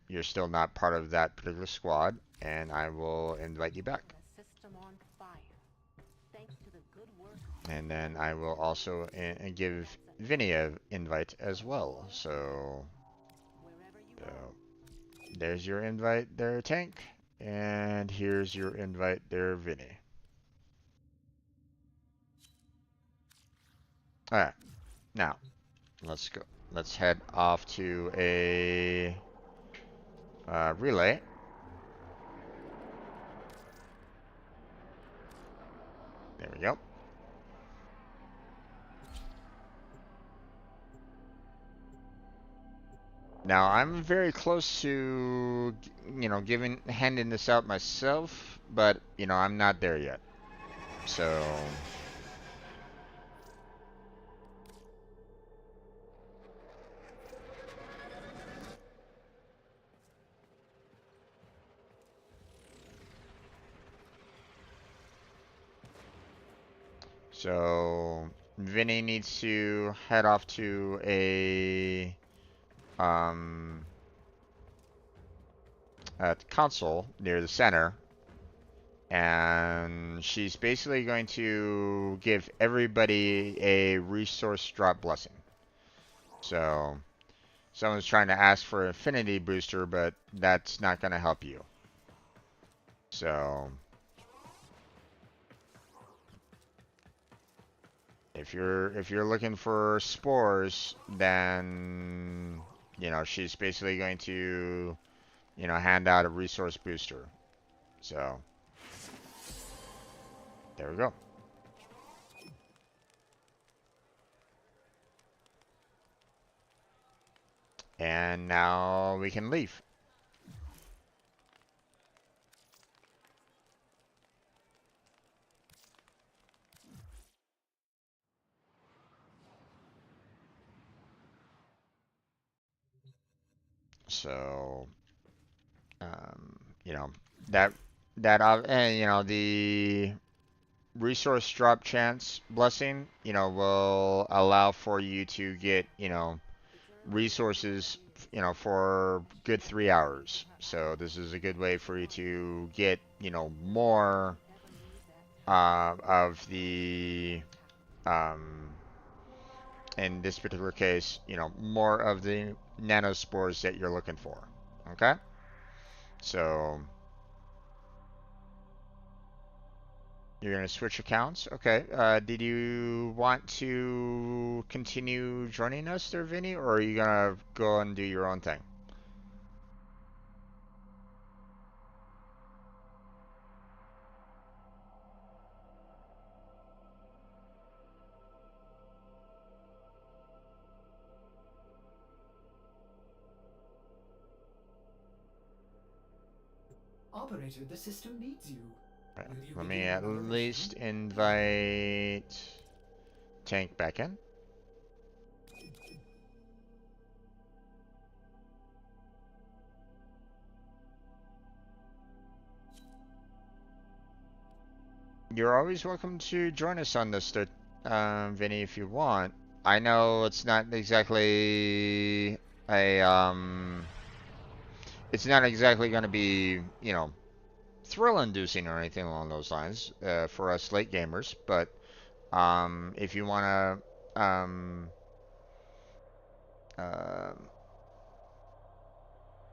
you're still not part of that particular squad, and I will invite you back. And then I will also give Vinny an invite as well. So there's your invite there, Tank, and here's your invite there, Vinny. All right, now let's go. Let's head off to a relay. There we go. Now I'm very close to, you know, handing this out myself, but you know I'm not there yet. So. So Vinny needs to head off to a console near the center, and she's basically going to give everybody a resource drop blessing. So someone's trying to ask for affinity booster, but that's not going to help you. So if you're looking for spores, then you know she's basically going to, you know, hand out a resource booster. So there we go. And now we can leave. So, you know, and you know, the resource drop chance blessing, you know, will allow for you to get, you know, resources, you know, for good 3 hours. So this is a good way for you to get, you know, more of the, in this particular case, you know, more of the nanospores that you're looking for. Okay? So you're going to switch accounts. Okay. Did you want to continue joining us there, Vinny, or are you going to go and do your own thing?
Operator, the system needs you.
Right. Let me at least invite tank back in. You're always welcome to join us on this, Vinny, if you want. I know it's not exactly it's not exactly going to be, you know, thrill-inducing or anything along those lines for us late gamers, but if you want to uh,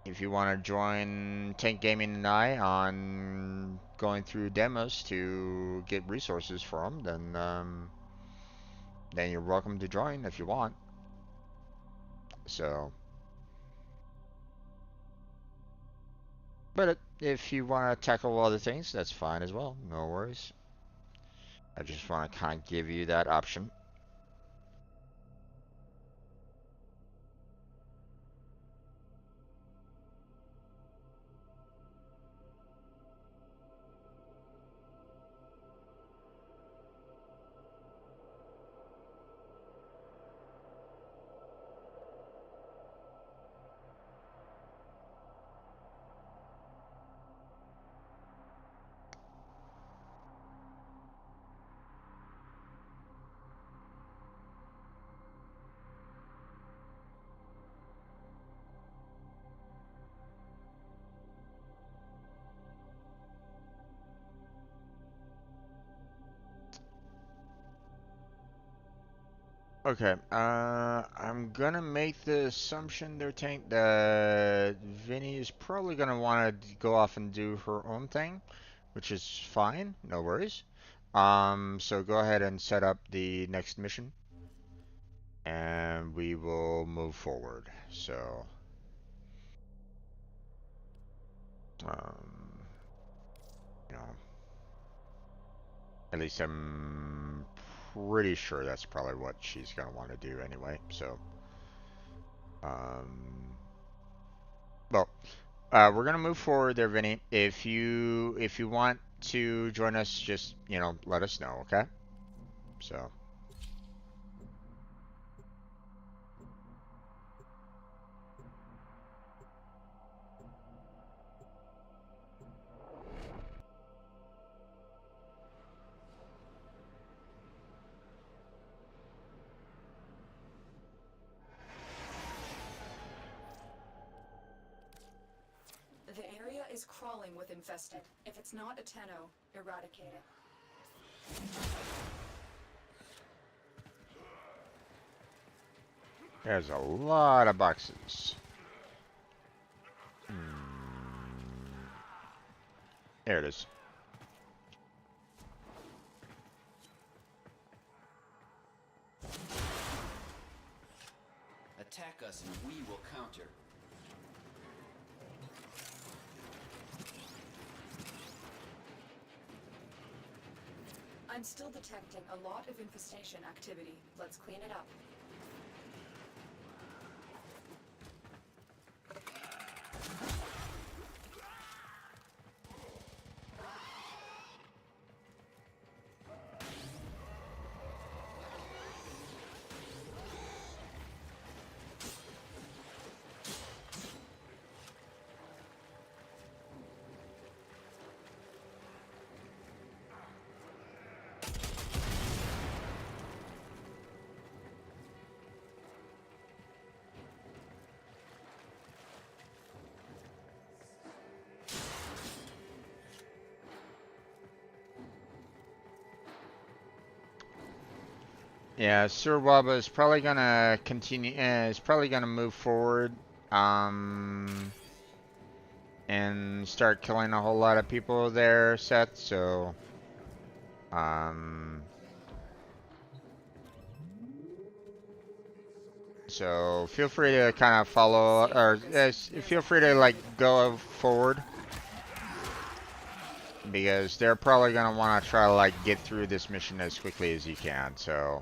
if you want to join Tank Gaming and I on going through demos to get resources for them, then you're welcome to join if you want. So, but if you want to tackle other things, that's fine as well. No worries. I just want to kind of give you that option. Okay, I'm gonna make the assumption there, Tank, that Vinny is probably gonna want to go off and do her own thing, which is fine, no worries. So go ahead and set up the next mission, and we will move forward. So, um, you know, at least I'm pretty sure that's probably what she's gonna want to do anyway. So, um, well. We're gonna move forward there, Vinny. If you want to join us, just let us know, okay? So
The area is crawling with infested. If it's not a Tenno, eradicate it.
there's a lot of boxes. There it is.
Attack us and we will counter.
I'm still detecting a lot of infestation activity. Let's clean it up.
Yeah, Sir Waba is probably gonna continue. Is probably gonna move forward. And start killing a whole lot of people there, Seth. So, so feel free to kind of follow, or feel free to like go forward, because they're probably gonna want to try to like get through this mission as quickly as you can. So.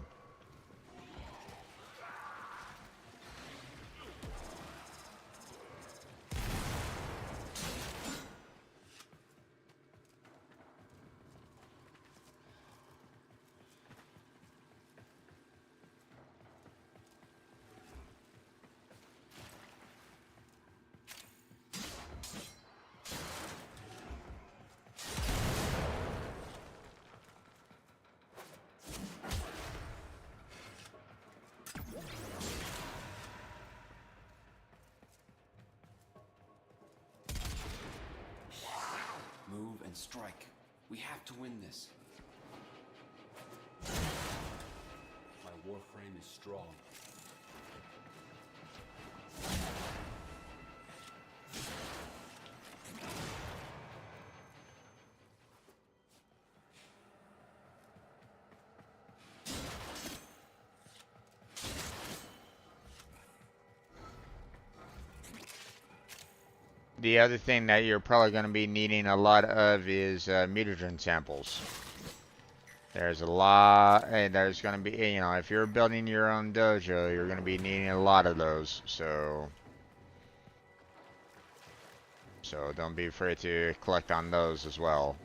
strike. We have to win this.
My Warframe is strong.
The other thing that you're probably going to be needing a lot of is mutagen samples. There's a lot, and there's going to be, you know, if you're building your own dojo, you're going to be needing a lot of those. So don't be afraid to collect on those as well.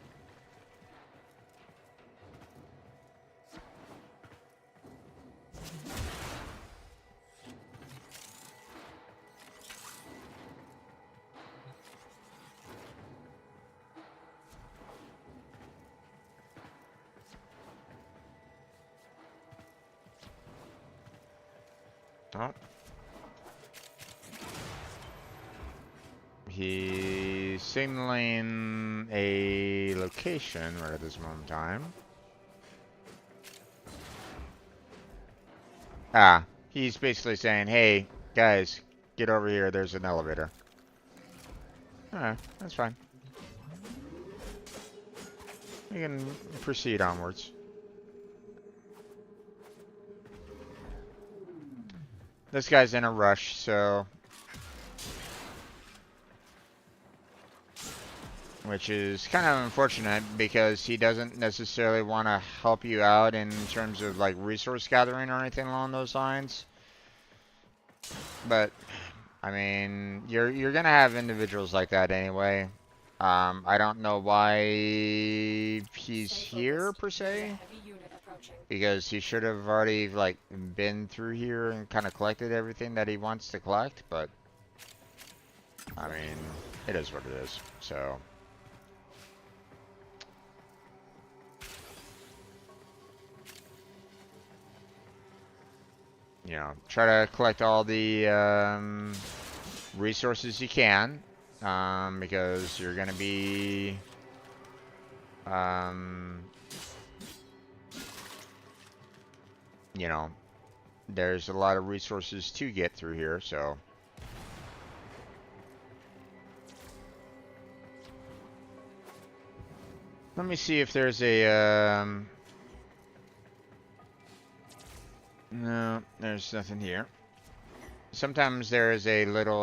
Oh. He's signaling a location right at this moment in time. Ah, he's basically saying, hey, guys, get over here, there's an elevator. Alright, that's fine. We can proceed onwards. This guy's in a rush, so... Which is kind of unfortunate because he doesn't necessarily want to help you out in terms of like resource gathering or anything along those lines. But, I mean, you're gonna have individuals like that anyway. I don't know why he's here per se. Because he should have already like been through here and kind of collected everything that he wants to collect, but I mean, it is what it is. So you know, try to collect all the resources you can, because you're gonna be you know, there's a lot of resources to get through here, so. Let me see if there's a, no, there's nothing here. Sometimes there is a little,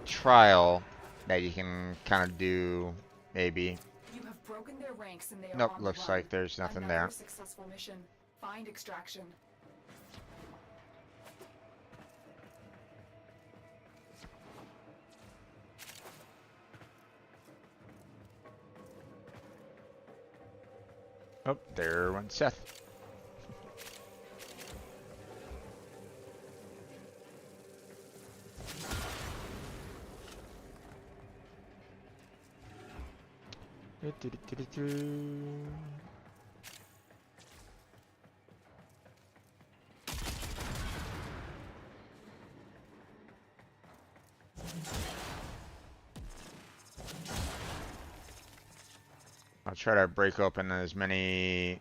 trial that you can kind of do, maybe.
You have broken their ranks and they are
Nope,
on the
looks
run.
like there's nothing
Another
there.
successful mission. Find extraction.
Oh, there went Seth. I'll try to break open as many.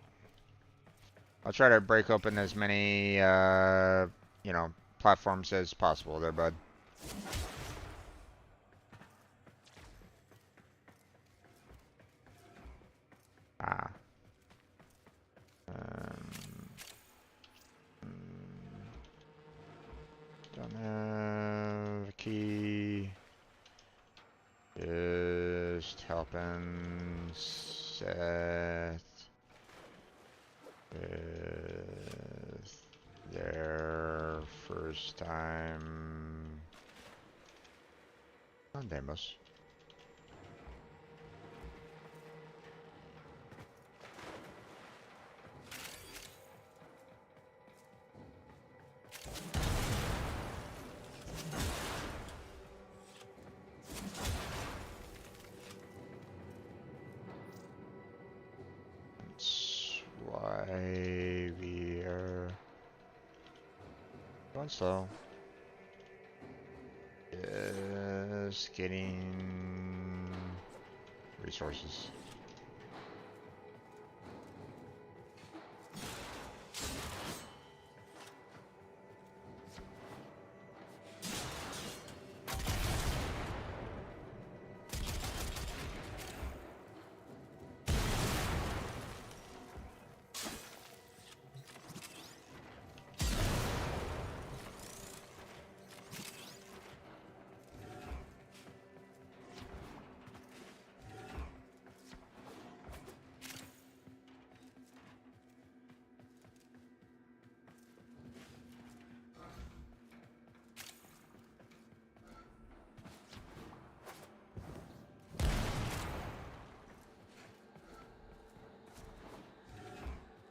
I'll try to break open as many, you know, platforms as possible there, bud. Ah. Don't have a key. Just helping Seth with their first time on demos. That's why we are going slow. Just getting resources.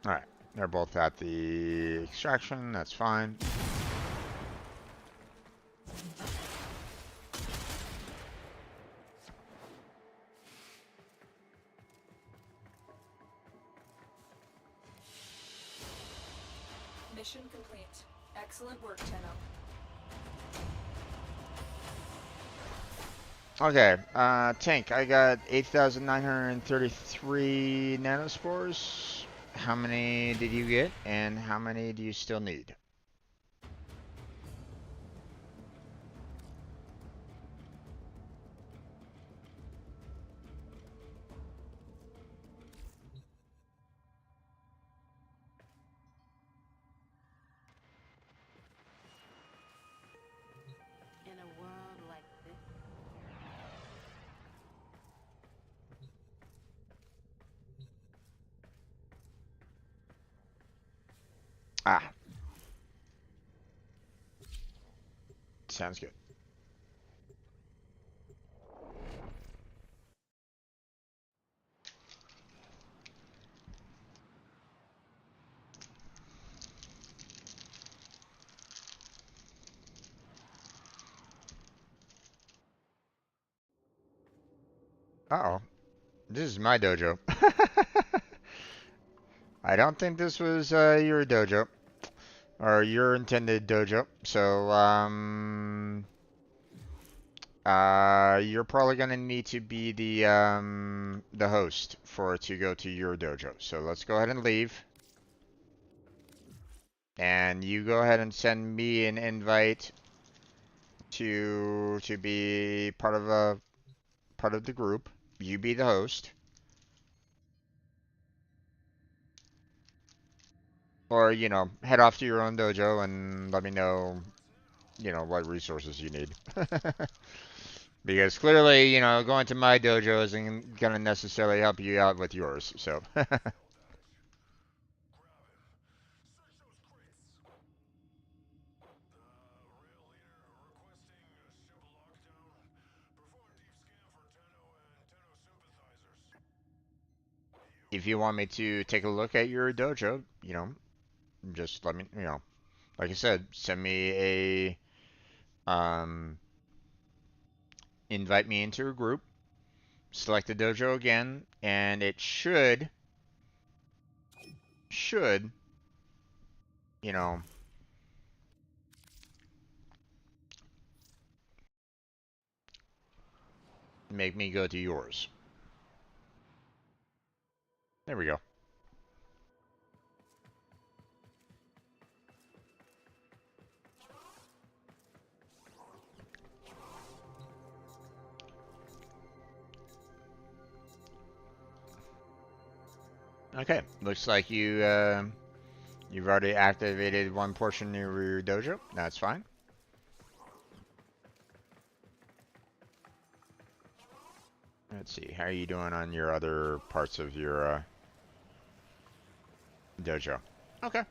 Alright, they're both at the extraction, that's fine.
Mission complete. Excellent work, Tenno.
Okay, tank, I got 8,933 nanospores. How many did you get, and how many do you still need?
In a world like this,
Ah. Sounds good. Uh-oh. This is my dojo. I don't think this was your dojo. Or your intended dojo. So, you're probably gonna need to be the host for it to go to your dojo. So let's go ahead and leave. And you go ahead and send me an invite to be part of the group. You be the host. Or, you know, head off to your own dojo and let me know, you know, what resources you need. Because clearly, you know, going to my dojo isn't going to necessarily help you out with yours, so. If you want me to take a look at your dojo, you know, just let me, you know, like I said, send me invite me into a group, select the dojo again, and it should, you know, make me go to yours. There we go. Okay, looks like you've already activated one portion of your dojo. That's fine. Let's see, how are you doing on your other parts of your dojo? Okay.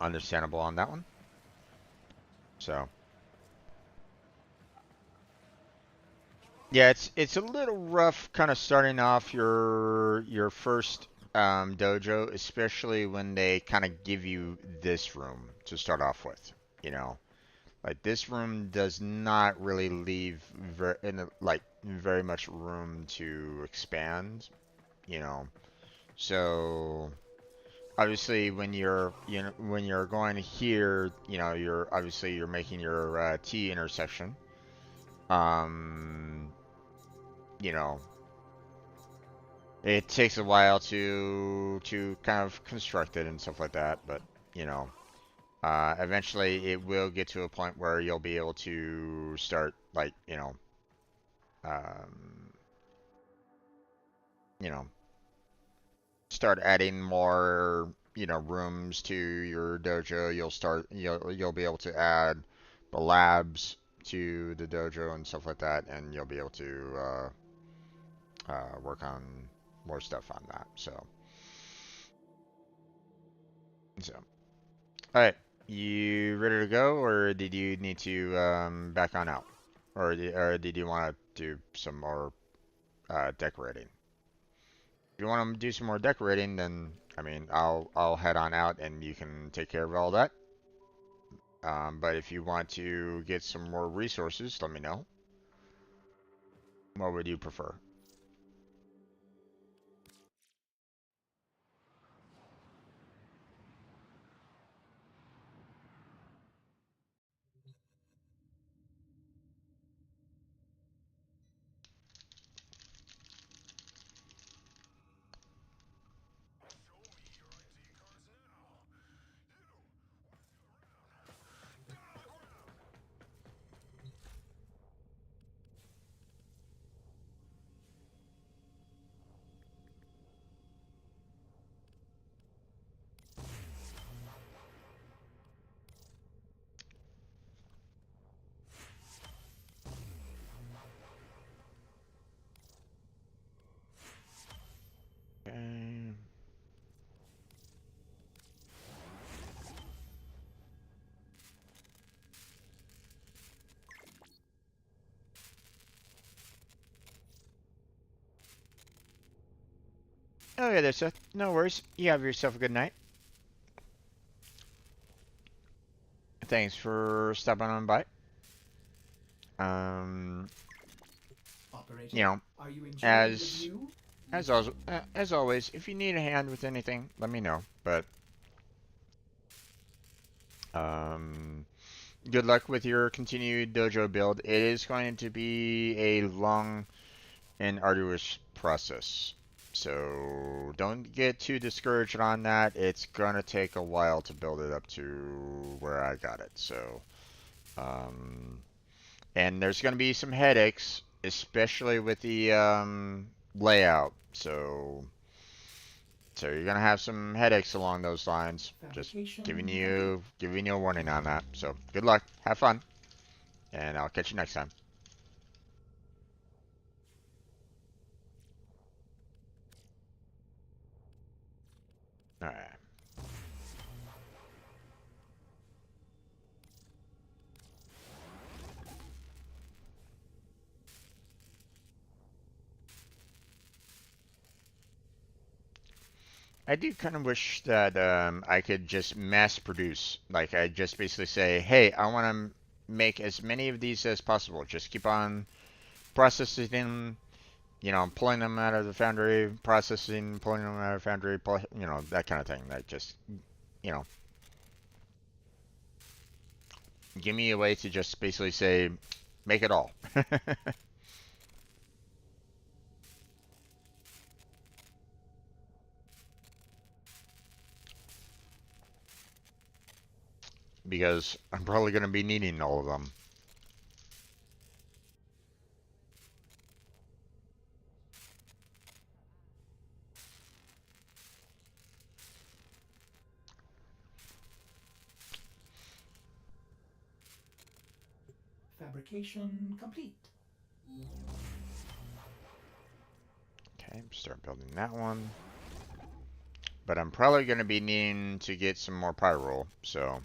Understandable on that one. So. Yeah, it's a little rough kind of starting off your first dojo, especially when they kind of give you this room to start off with, you know. Like this room does not really leave very much room to expand, you know. So obviously when you're going here, you know, you're making your T intersection. you know, it takes a while to kind of construct it and stuff like that, but you know, eventually it will get to a point where you'll be able to start like, um, you know, start adding more, rooms to your dojo. You'll be able to add the labs to the dojo and stuff like that, and you'll be able to work on more stuff on that. So, all right, you ready to go, or did you need to back on out, or did you want to do some more decorating? If you want to do some more decorating, then I mean, I'll head on out, and you can take care of all that. But if you want to get some more resources, let me know. What would you prefer? Okay. Okay there, Seth. No worries. You have yourself a good night. Thanks for stopping on by. Um,
Operator,
you know,
are you enjoying the
as
view?
as always, if you need a hand with anything, let me know. But um, good luck with your continued dojo build. It is going to be a long and arduous process. So don't get too discouraged on that. It's gonna take a while to build it up to where I got it. So, and there's gonna be some headaches, especially with the layout. So you're gonna have some headaches along those lines. Just
Fabrication complete.
giving you a warning on that. So good luck, have fun, and I'll catch you next time. All right. I do kind of wish that I could just mass produce. Like, I just basically say, hey, I want to make as many of these as possible. Just keep on processing them, pulling them out of the foundry, processing, pulling them out of the foundry, that kind of thing. Like, just, you know, give me a way to just basically say, make it all. Because I'm probably going to be needing all of them.
Fabrication complete.
Okay, start building that one. But I'm probably going to be needing to get some more pyroll, so...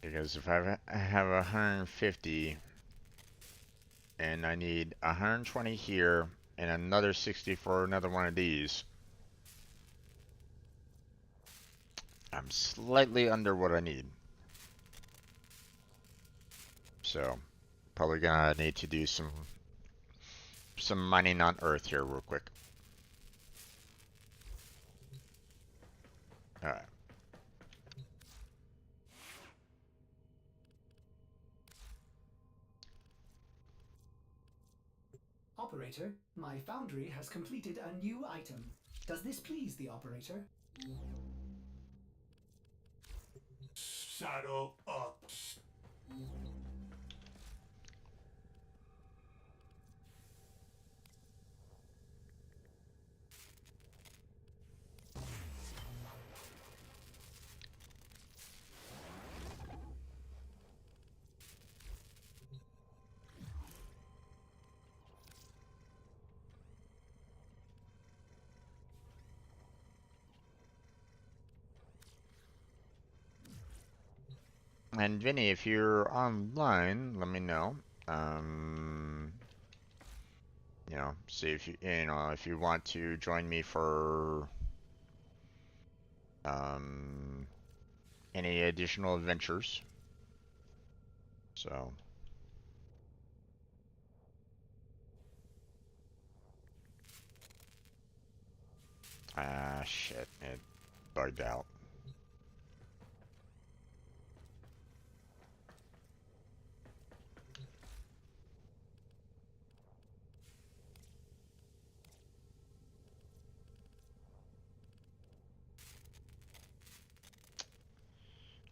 Because if I have 150 and I need 120 here and another 60 for another one of these. I'm slightly under what I need. So, probably gonna need to do some mining on Earth here real quick. Alright.
Operator, my foundry has completed a new item. Does this please the operator?
Saddle up.
And Vinny, if you're online, let me know. You know, see if if you want to join me for any additional adventures. So. Ah, shit, it bugged out.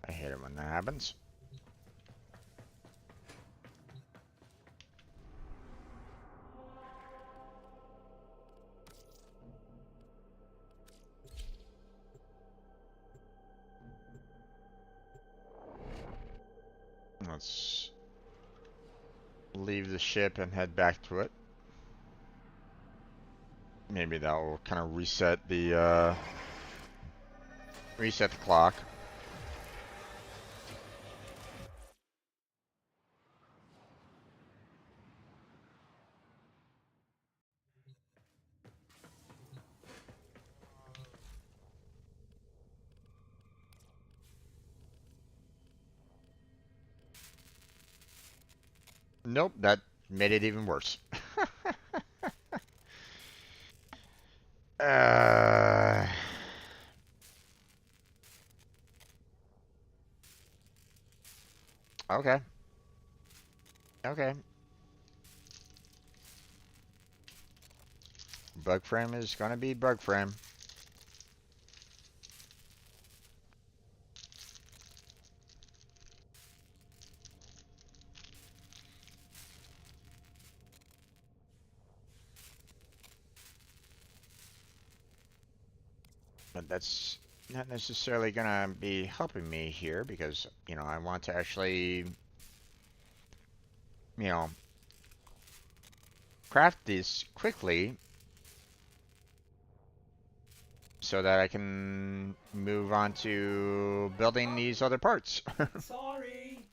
I hate it when that happens. Let's leave the ship and head back to it. Maybe that will kind of reset the clock. Nope, that made it even worse. Okay. Okay. Bug frame is gonna be bug frame. But that's not necessarily gonna be helping me here because, I want to actually, craft this quickly so that I can move on to building these other parts.
Sorry.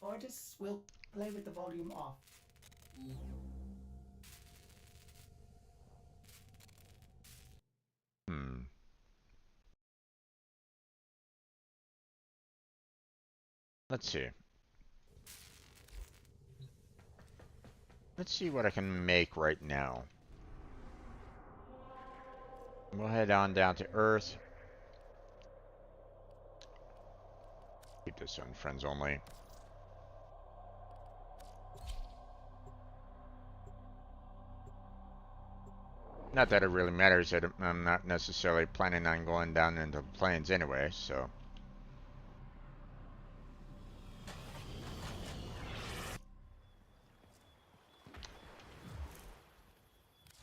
Artists will play with the volume off.
Let's see. Let's see what I can make right now. We'll head on down to Earth. Keep this on friends only. Not that it really matters that I'm not necessarily planning on going down into the plains anyway, so.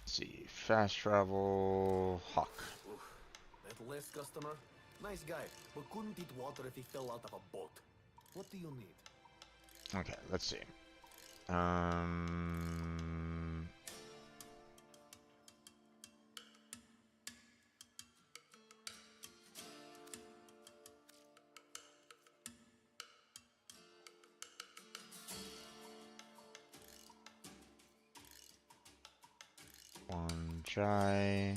Let's see, fast travel, Hawk.
That last customer, nice guy, but couldn't eat water if he fell out of a boat. What do you need?
Okay, let's see. Jai.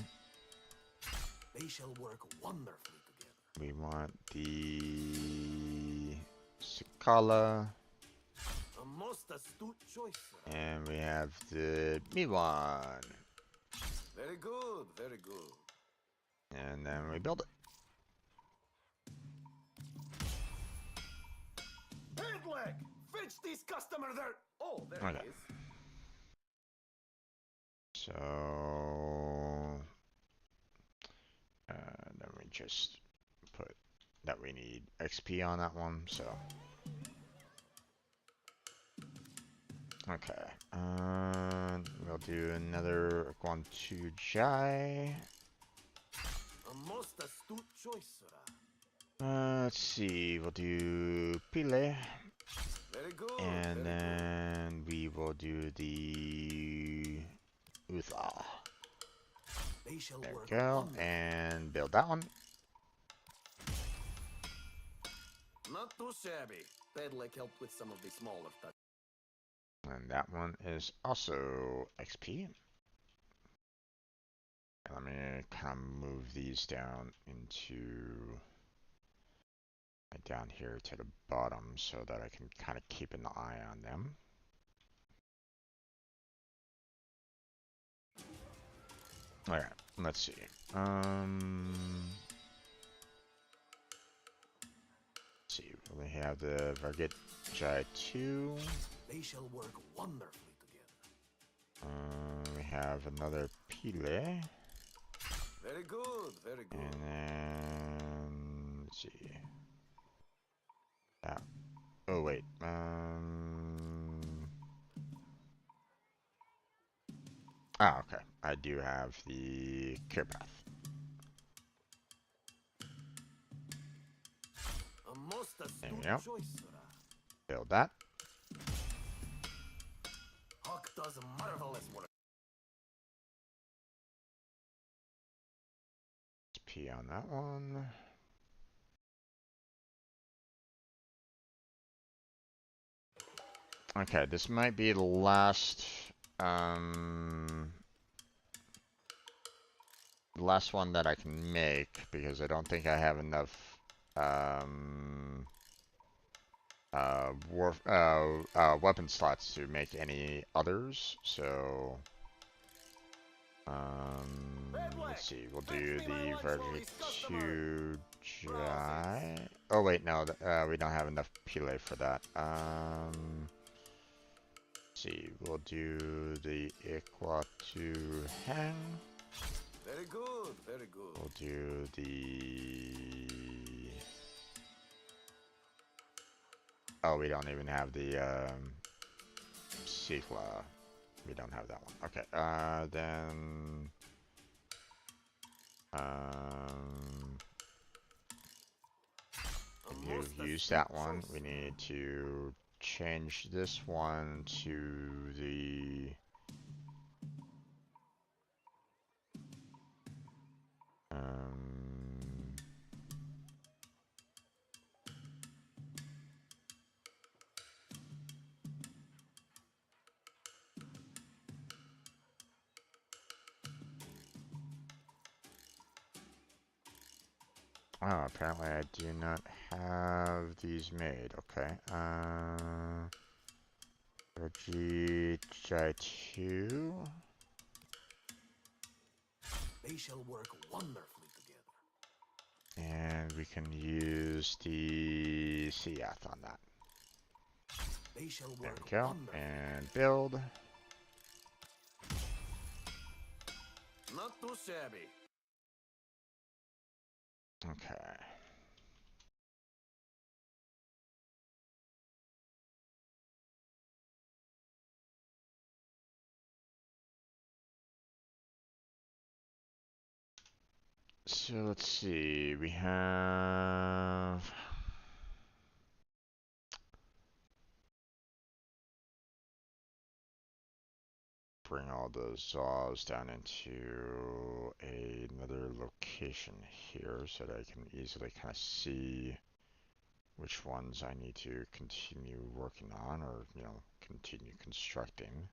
They shall work wonderfully together.
We want the Sakala.
A most astute choice, sir.
And we have the Miwan.
Very good, very good.
And then we build it.
Headleg! Fetch this customer there! Oh, there
Okay.
it is.
So then we just put that we need XP on that one. So okay, we'll do another Guantu Jai.
A most astute choice, sir.
Let's see, we'll do Pile.
Very good.
And then we will do the Utha.
They shall
There
work
we go.
wonderfully.
And build that one.
Not too shabby. Headleg helped with some of the smaller touches.
And that one is also XP. Let me kind of move these down into down here to the bottom so that I can kind of keep an eye on them. Alright, let's see. Let's see, we have the Varget Jai 2.
They shall work wonderfully together.
We have another Pile.
Very good, very good.
And then let's see. Oh wait. Okay. I do have the cure path.
A most
There we
astute
go.
choice, sir.
Build that.
Hawk does marvelous work.
P on that one. Okay, this might be the last one that I can make because I don't think I have enough weapon slots to make any others. So let's see, we'll do the Verge 2 Jai. Oh wait, no, we don't have enough Pile for that. See, we'll do the Iqua 2 Hang.
Very good, very good.
We'll do the... Oh, we don't even have the Sikla. We don't have that one. Okay, then... You've used that one. We need to change this one to the... Oh, apparently I do not have these made. Okay. G 2.
They shall work wonderfully together.
And we can use the Seath on that.
They shall
There
work
we go. And build.
Not too shabby.
Okay. So let's see, we have... Bring all those saws down into another location here so that I can easily kind of see which ones I need to continue working on or, continue constructing.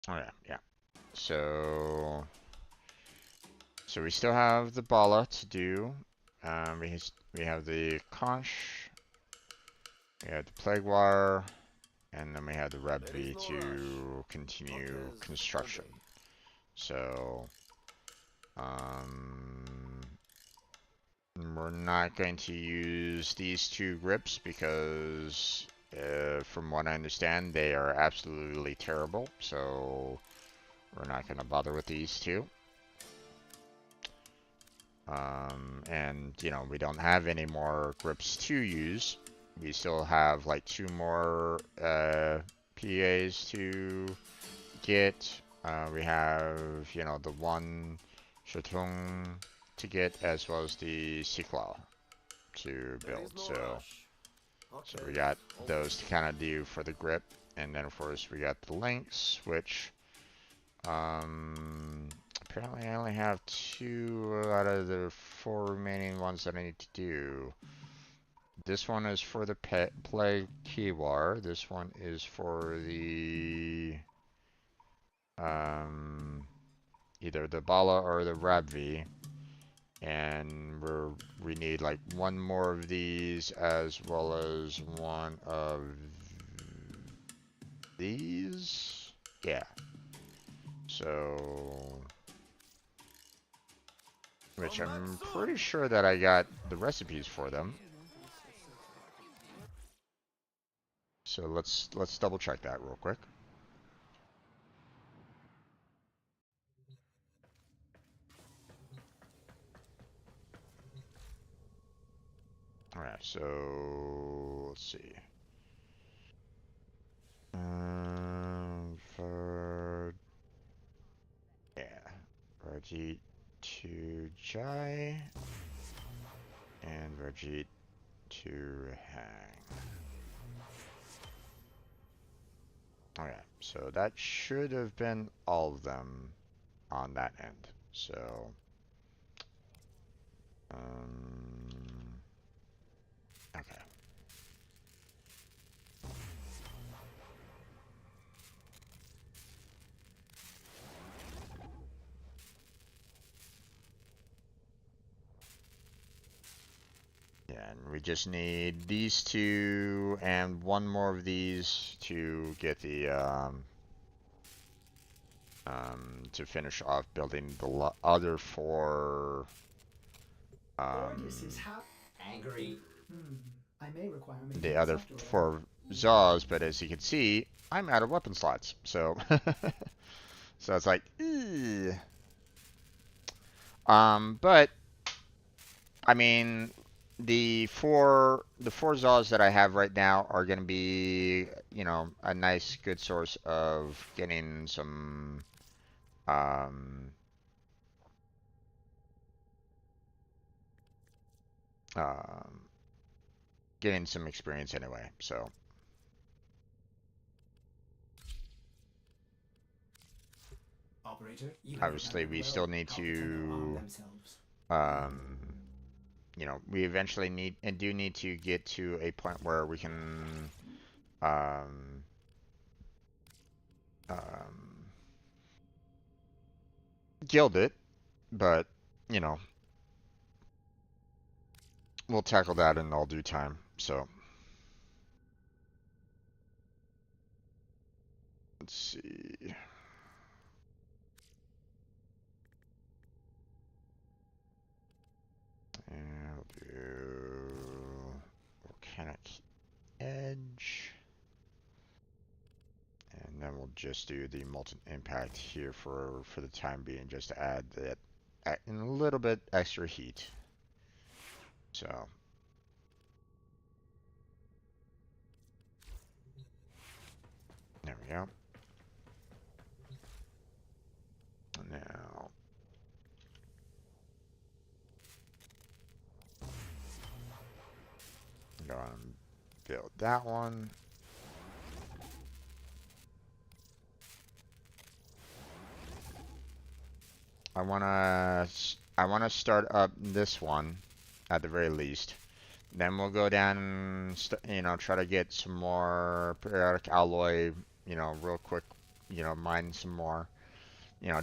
Oh yeah, yeah. So we still have the Bala to do. We have the Conch, we have the Plague Wire, and then we have the Reb V to continue construction. So, we're not going to use these two grips because, from what I understand, they are absolutely terrible. So, we're not going to bother with these two. And, you know, we don't have any more grips to use. We still have like 2 more PAs to get. We have, you know, the 1 Shatung to get, as well as the Siklao to build. So we got those to kind of do for the grip. And then, of course, we got the links, which apparently I only have 2 out of the 4 remaining ones that I need to do. This one is for the Plague Kiwar. This one is for the either the Bala or the Rabvi. And we need like 1 more of these, as well as 1 of these. Yeah. So, which I'm pretty sure that I got the recipes for them. So let's double check that real quick. Alright, so let's see. For Rajit to Jai and Rajit to Hang. Okay, so that should have been all of them on that end. So, okay. Yeah, and we just need these 2 and 1 more of these to get the to finish off building the other 4
angry. I may require
the other 4 Zaws, but as you can see, I'm out of weapon slots. So so it's like, but I mean, the 4 Zaws that I have right now are going to be, you know, a nice good source of getting some getting some experience anyway. So
Operator,
obviously we still need to you know, we eventually need and do need to get to a point where we can guild it, but you know, we'll tackle that in all due time. So let's see. And we'll do volcanic edge. And then we'll just do the molten impact here for the time being, just to add that in a little bit extra heat. So there we go. Now go on and build that one. I wanna start up this one at the very least. Then we'll go down and you know, try to get some more periodic alloy, you know, real quick, mine some more.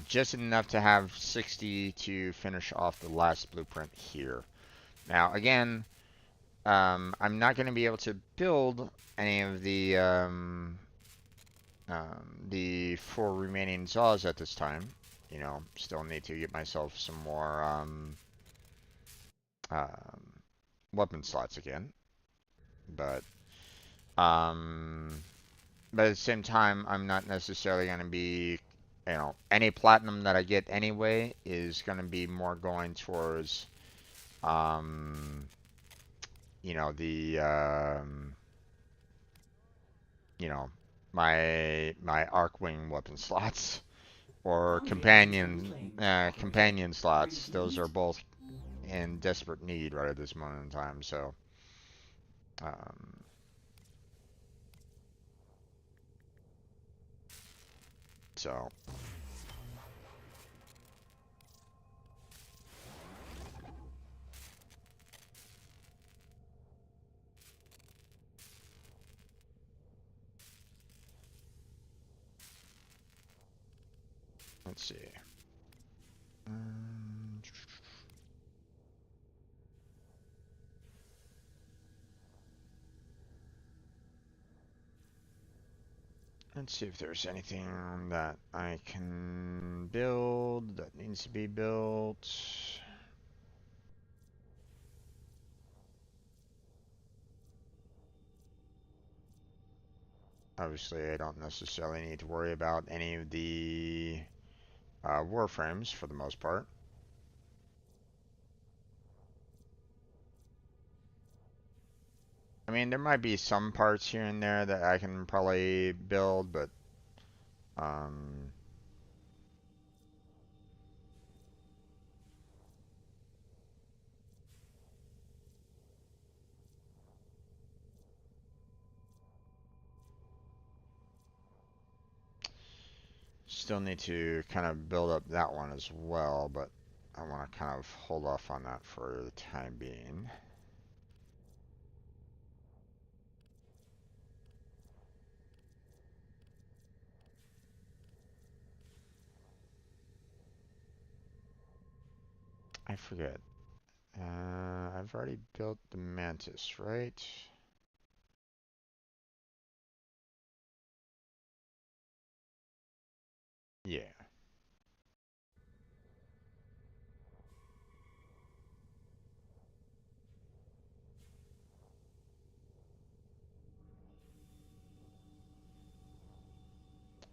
Just enough to have 60 to finish off the last blueprint here. Now, again, I'm not going to be able to build any of the 4 remaining saws at this time. Still need to get myself some more weapon slots again. But at the same time, I'm not necessarily going to be, any platinum that I get anyway is going to be more going towards, my Arcwing weapon slots or companion slots. Those are both in desperate need right at this moment in time. So, um, so. Let's see. Let's see if there's anything that I can build that needs to be built. Obviously, I don't necessarily need to worry about any of the Warframes for the most part. I mean, there might be some parts here and there that I can probably build, but still need to kind of build up that one as well, but I want to kind of hold off on that for the time being. I forget. I've already built the Mantis, right? Yeah.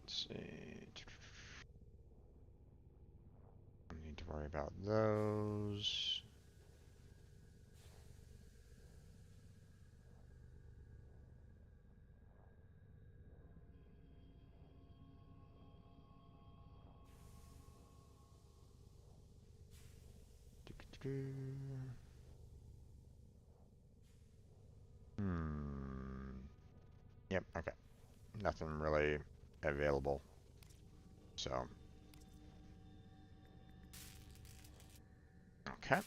Let's see. Don't need to worry about those. Yep, okay. Nothing really available. So. Okay.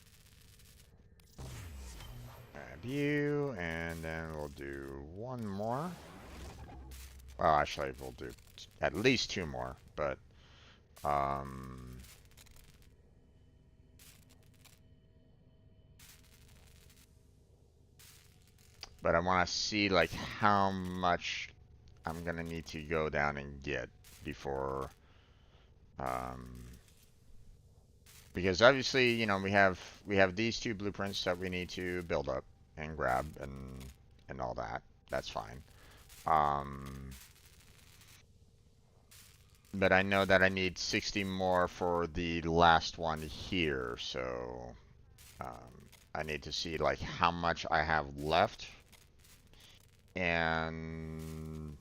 Grab you, and then we'll do one more. Well, actually, we'll do at least 2 more, but, but I want to see, like, how much I'm going to need to go down and get before, because obviously, we have these 2 blueprints that we need to build up and grab and all that. That's fine. But I know that I need 60 more for the last one here, so I need to see like how much I have left, and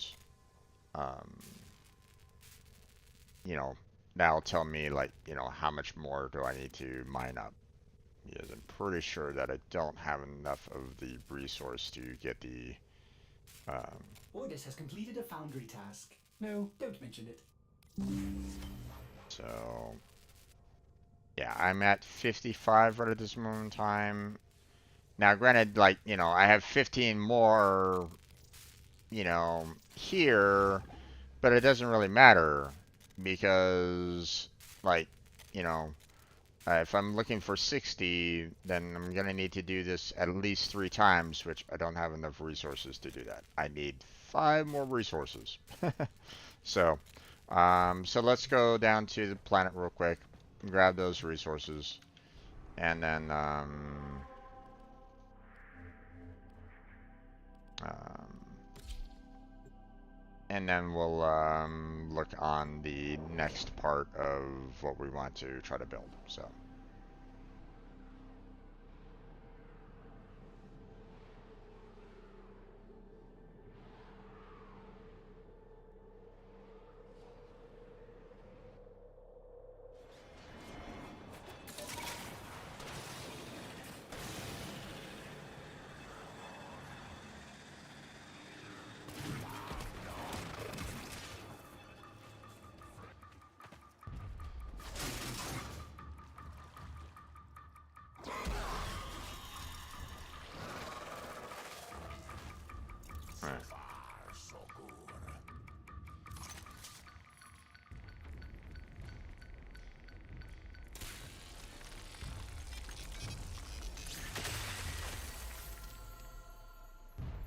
that'll tell me like how much more do I need to mine up, because I'm pretty sure that I don't have enough of the resource to get the
Ordis has completed a foundry task. No, don't mention it.
So yeah, I'm at 55 right at this moment in time. Now, granted, like, I have 15 more, here, But it doesn't really matter because, like, you know, if I'm looking for 60, then I'm going to need to do this at least 3 times, which I don't have enough resources to do that. I need 5 more resources. So, so let's go down to the planet real quick, grab those resources, and then, um, we'll look on the next part of what we want to try to build. So.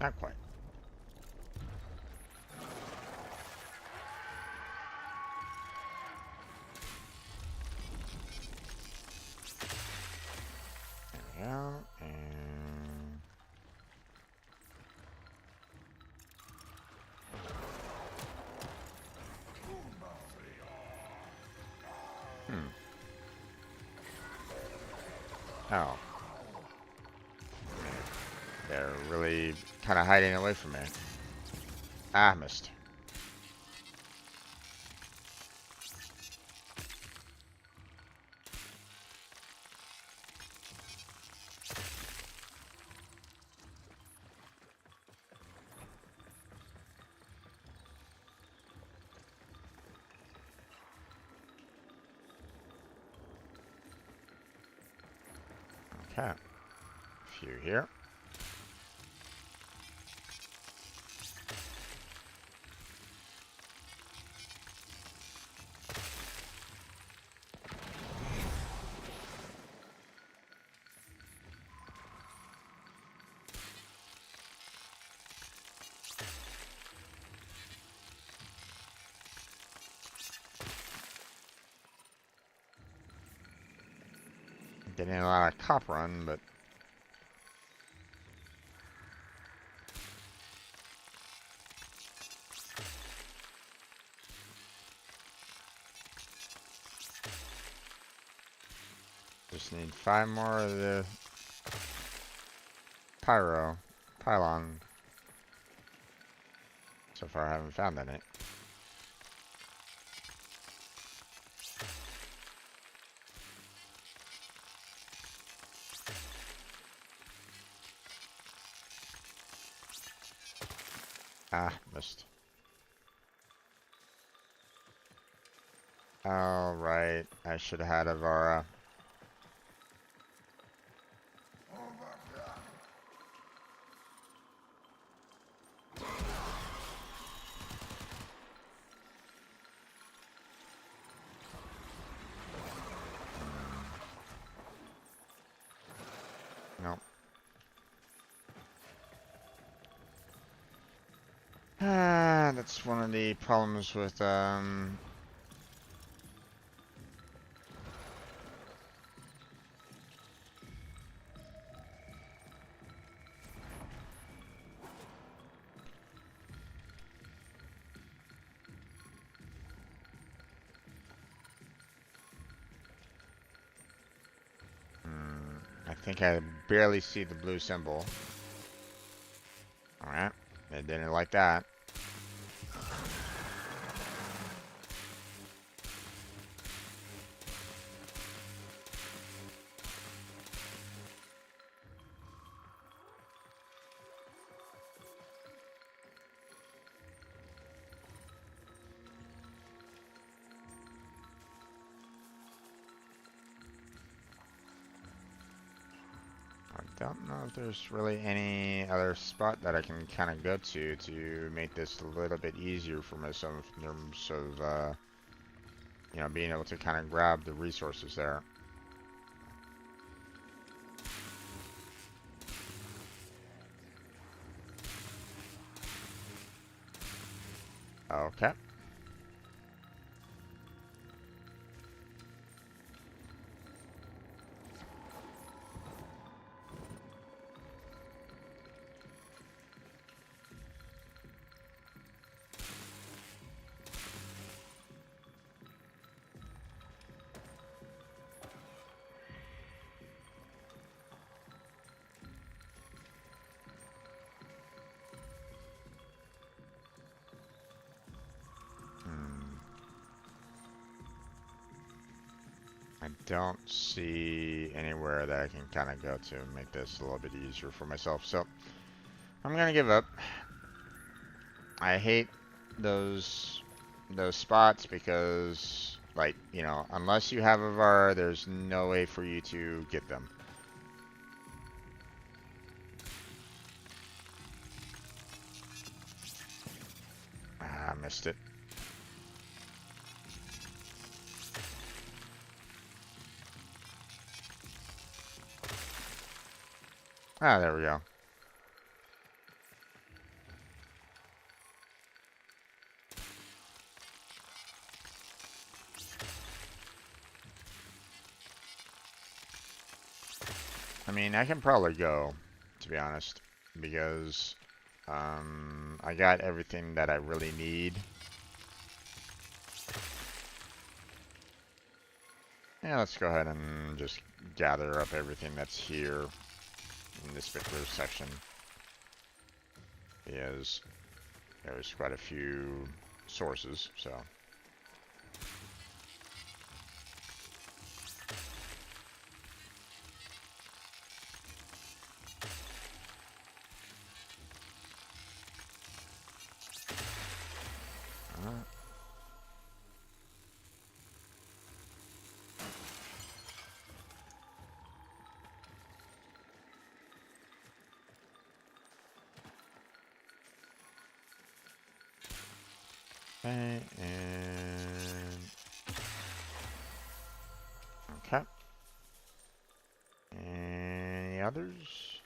Not quite. There we go, and... Oh. They're really kind of hiding away from me. Ah, missed. Okay. A few here. Getting a lot of cop run, but just need 5 more of the pylon. So far, I haven't found any. Ah, missed. All right, I should have had Avara. Nope. Ah, that's one of the problems with I think I barely see the blue symbol. Alright, they didn't like that. don't know if there's really any other spot that I can kind of go to make this a little bit easier for myself in terms of, you know, being able to kind of grab the resources there. Okay. I don't see anywhere that I can kind of go to make this a little bit easier for myself, so I'm gonna give up. I hate those spots because, like, you know, unless you have a VAR, there's no way for you to get them. Ah, I missed it. Ah, there we go. I mean, I can probably go, to be honest, because I got everything that I really need. Yeah, let's go ahead and just gather up everything that's here in this particular section. Because there's quite a few sources, so. Okay, and okay. Any others?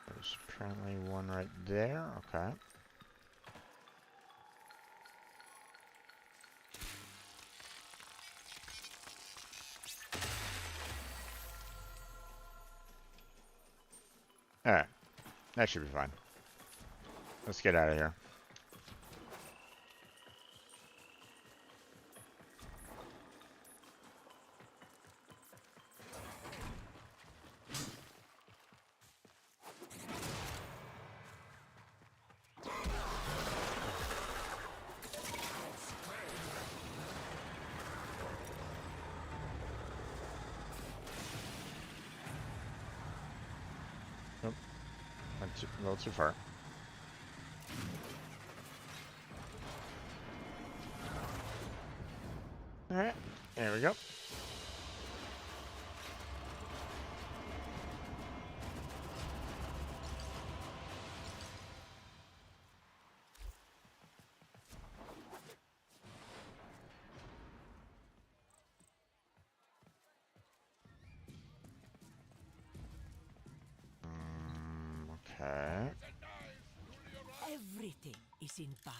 There's apparently one right there. Okay. Alright. That should be fine. Let's get out of here. Nope. Went a little too far. Alright. There we go. Okay.
Everything is in balance.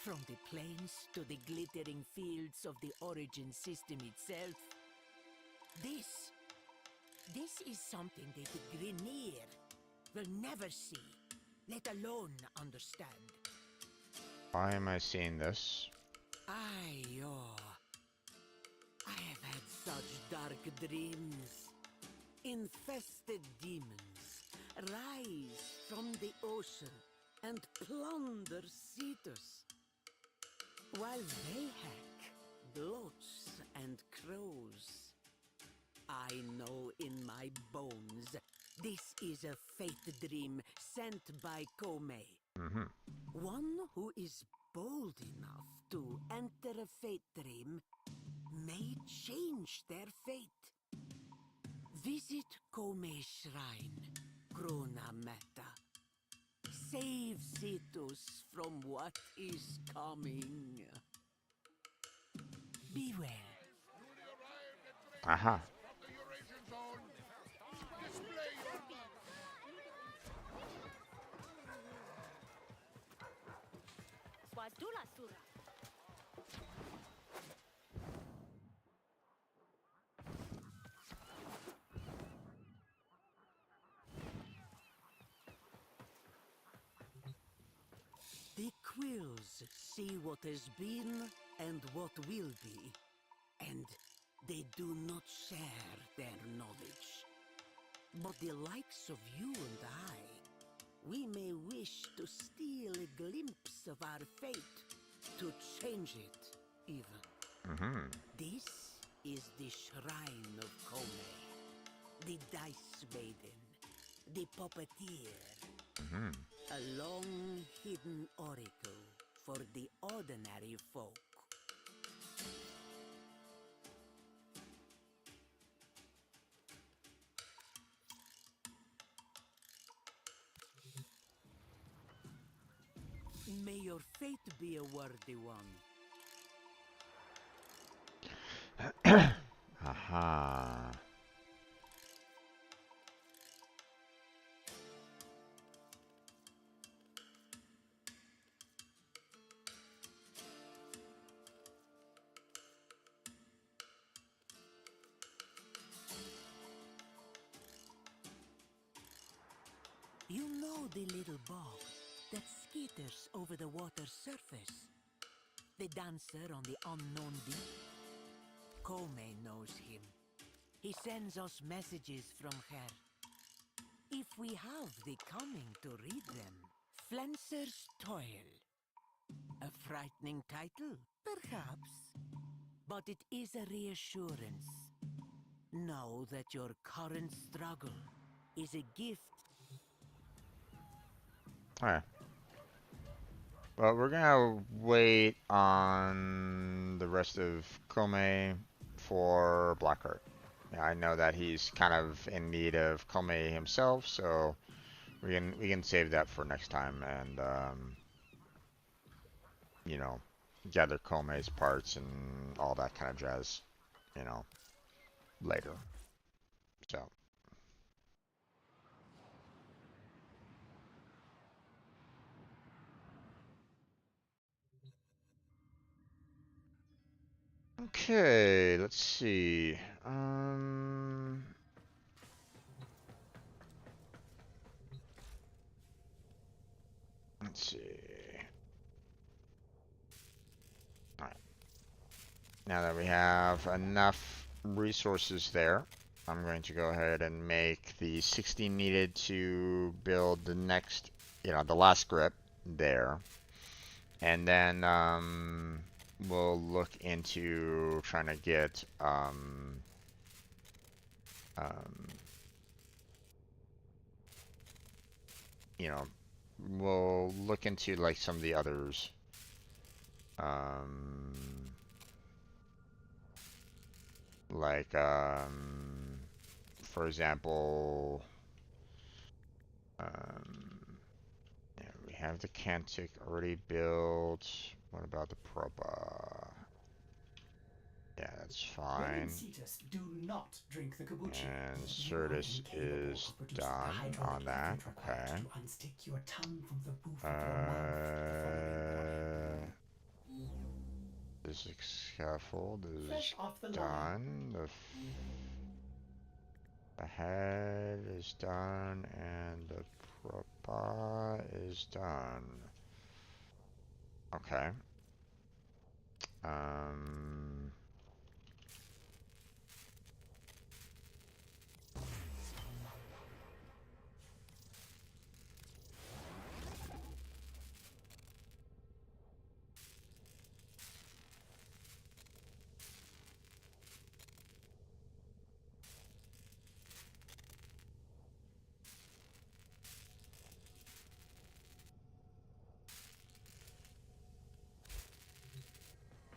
From the plains to the glittering fields of the origin system itself. This is something that the Grineer will never see, let alone understand.
Why am I seeing this?
I have had such dark dreams. Infested demons rise from the ocean and plunder Cetus, while they hack bloats and crows. I know in my bones this is a fate dream sent by Kome. One who is bold enough to enter a fate dream may change their fate. Visit Kome Shrine, Krona Meta. Save Cetus from what is coming. Be well.
Aha.
Swadula Sura.
The quills see what has been and what will be, and they do not share their knowledge. But the likes of you and I, we may wish to steal a glimpse of our fate, to change it, even.
Mm-hmm.
This is the Shrine of Kome, the Dice Maiden, the Puppeteer.
Mm-hmm.
A long hidden oracle for the ordinary folk. May your fate be a worthy one.
Aha.
You know the little bog that skitters over the water's surface? The dancer on the unknown deep? Kome knows him. He sends us messages from her. If we have the cunning to read them, Flencer's Toil. A frightening title, perhaps, but it is a reassurance. Know that your current struggle is a gift.
Alright. Well, we're gonna wait on the rest of Kome for Blackheart. Yeah, I know that he's kind of in need of Kome himself, so we can save that for next time and you know, gather Kome's parts and all that kind of jazz, you know, later. So. Okay, let's see. Let's see. All right. Now that we have enough resources there, I'm going to go ahead and make the 60 needed to build the next, the last grip there. And then we'll look into trying to get you know, we'll look into like some of the others. Like for example, yeah, we have the Cantic already built. What about the Propa? Yeah, that's fine.
Do not drink the kombucha.
And
You are
Certus
incapable
is
of producing the
done
hydraulic
on that.
liquid required
Okay.
to unstick your tongue from the roof of your mouth.
This scaffold is
Off the
done. The head is done, and the propa is done. Okay.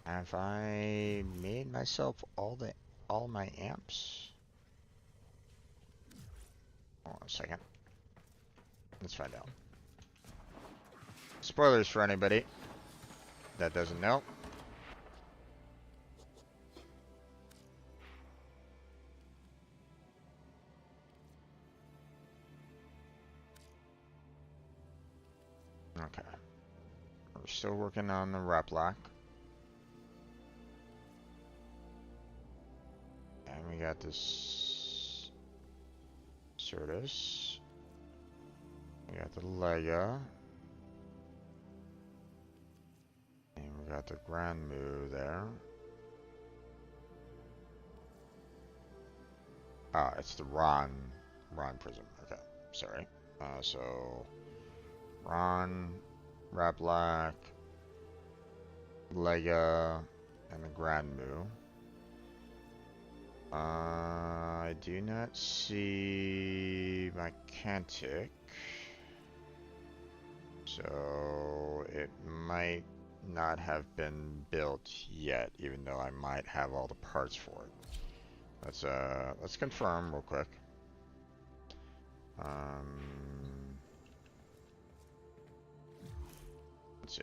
Have I made myself all my amps? 1 second. Let's find out. Spoilers for anybody that doesn't know. Okay. We're still working on the wrap lock. And we got this Certus. We got the Lega. And we got the Grand Mu there. Ah, it's the Ron Prism. Okay, sorry. So Ron, Raplock, Lega, and the Grand Mu. I do not see my Cantic, so it might not have been built yet, even though I might have all the parts for it. Let's confirm real quick. Let's see.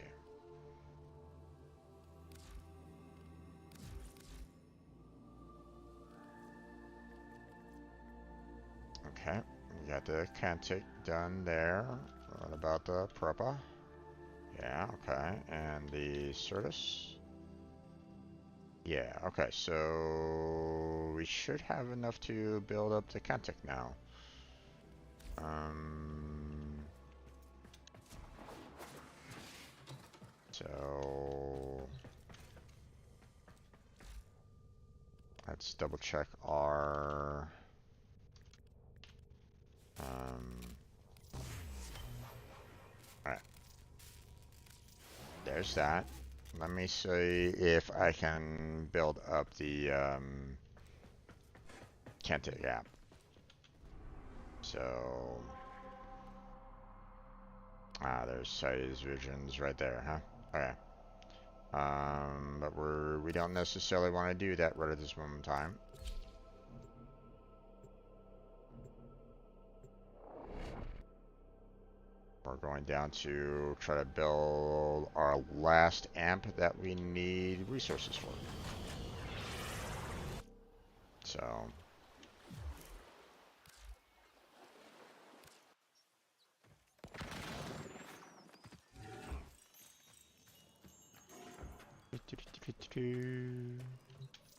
Okay, we got the Cantic done there. What about the Prepa? Yeah, okay, and the Certus? Yeah, okay, so we should have enough to build up the Cantic now. So let's double check our alright. There's that. Let me see if I can build up the Cantic app. So there's size visions right there, huh? Okay. But we don't necessarily want to do that right at this moment in time. We're going down to try to build our last amp that we need resources for. So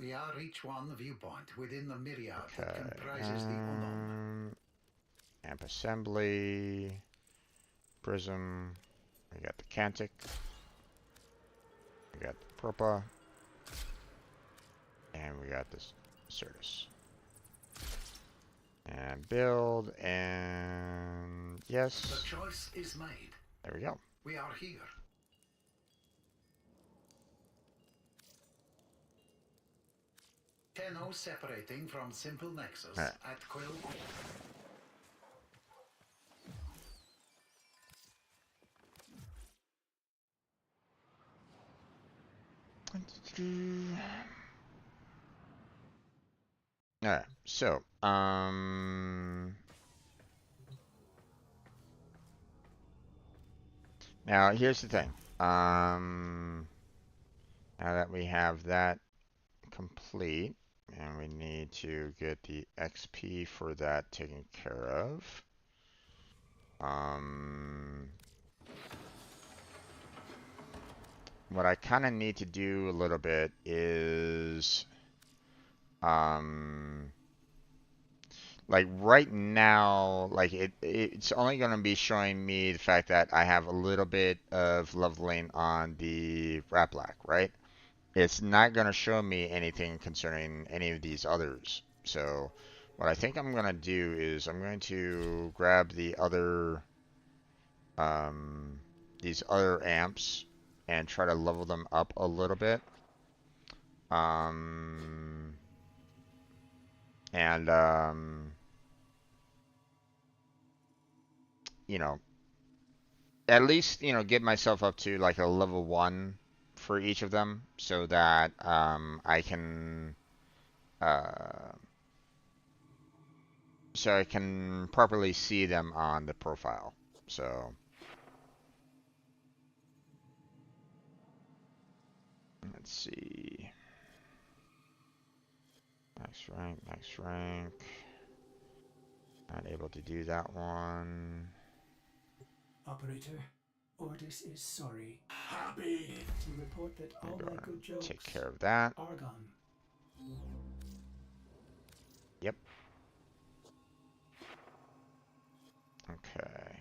We are each one viewpoint within the myriad that comprises the unknown.
Amp assembly, prism. We got the Cantic. We got the Propa. And we got this Certus. And build, and yes.
The choice is made.
There we go.
We are here. Tenno separating from simple nexus at Quill.
Alright, so, now here's the thing. Now that we have that complete, and we need to get the XP for that taken care of. What I kind of need to do a little bit is, like right now, like it's only going to be showing me the fact that I have a little bit of leveling on the Raplock, right? It's not going to show me anything concerning any of these others. So what I think I'm going to do is I'm going to grab the other, these other amps and try to level them up a little bit. You know, at least, you know, get myself up to like a level 1 for each of them so that I can so I can properly see them on the profile. So let's see. Max rank, max rank. Not able to do that one.
Operator, Ordis is sorry.
Happy!
To report that
I'm
all
going
my good
to take
jokes
care of that.
are gone.
Yep. Okay.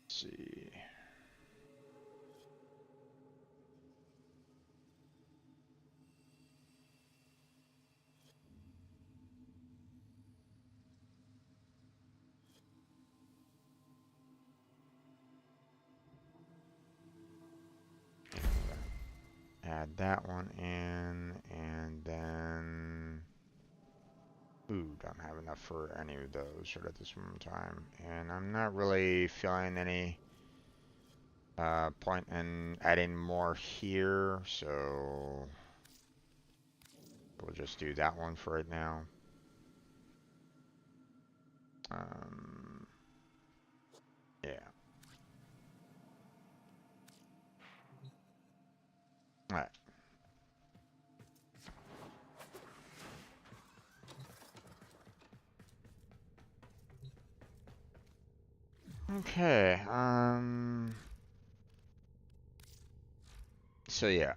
Let's see. Add that one in, and then ooh, don't have enough for any of those right at this moment in time. And I'm not really feeling any point in adding more here, so we'll just do that one for right now. Yeah. Alright. Okay, so yeah,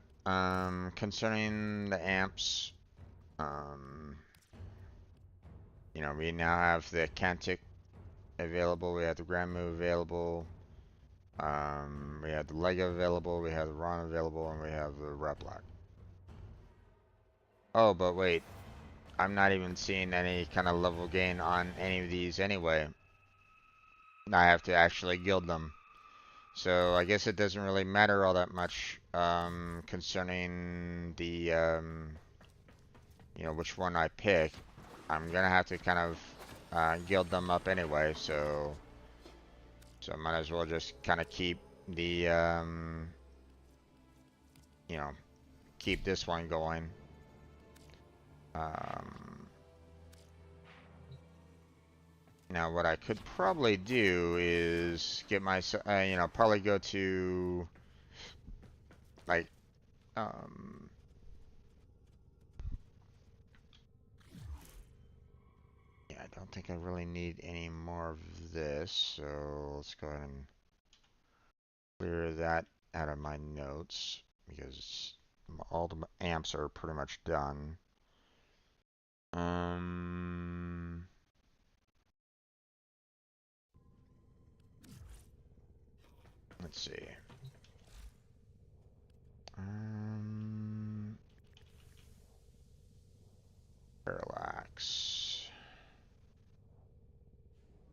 concerning the amps, you know, we now have the Cantic available, we have the Grand Move available, we have the Lego available, we have the Ron available, and we have the Replac. Oh, but wait, I'm not even seeing any kind of level gain on any of these anyway. I have to actually guild them. So I guess it doesn't really matter all that much concerning the you know, which one I pick. I'm gonna have to kind of guild them up anyway, so I might as well just kind of keep the you know, keep this one going. Now what I could probably do is get myself, you know, probably go to like yeah, I don't think I really need any more of this, so let's go ahead and clear that out of my notes because all the amps are pretty much done. Let's see. Parallax.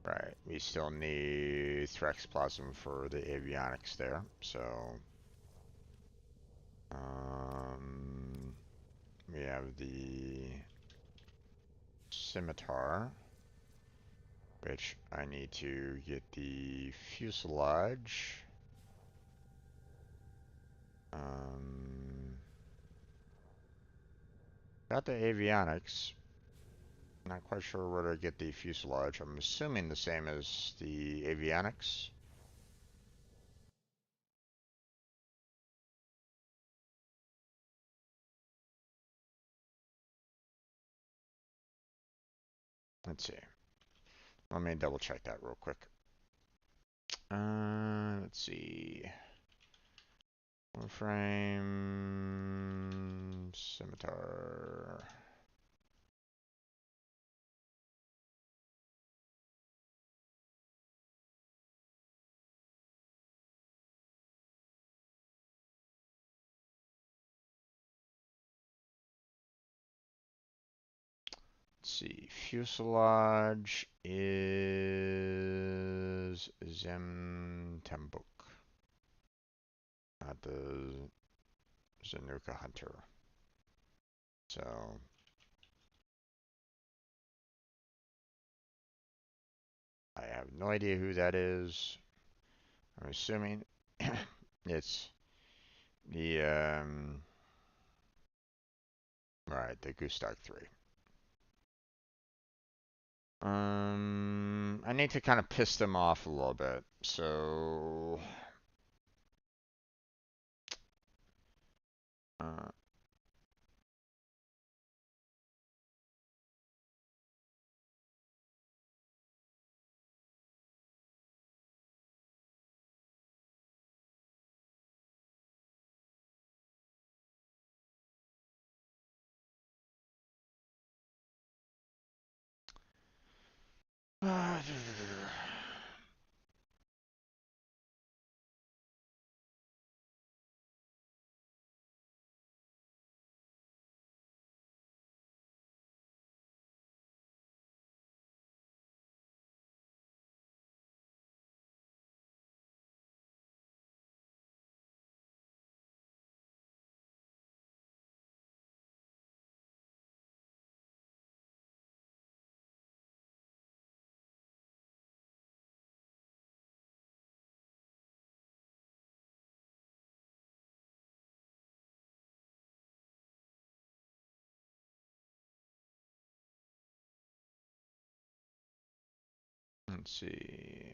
Right, we still need Threx Plasm for the avionics there, so we have the Scimitar, which I need to get the fuselage. Got the avionics. Not quite sure where to get the fuselage. I'm assuming the same as the avionics. Let's see. Let me double check that real quick. Let's see. Warframe, Scimitar. Let's see. Fuselage is Zemtembuk. Not the Zanuka Hunter. So I have no idea who that is. I'm assuming it's the right, the Gustag 3. I need to kind of piss them off a little bit. So uh, let's see.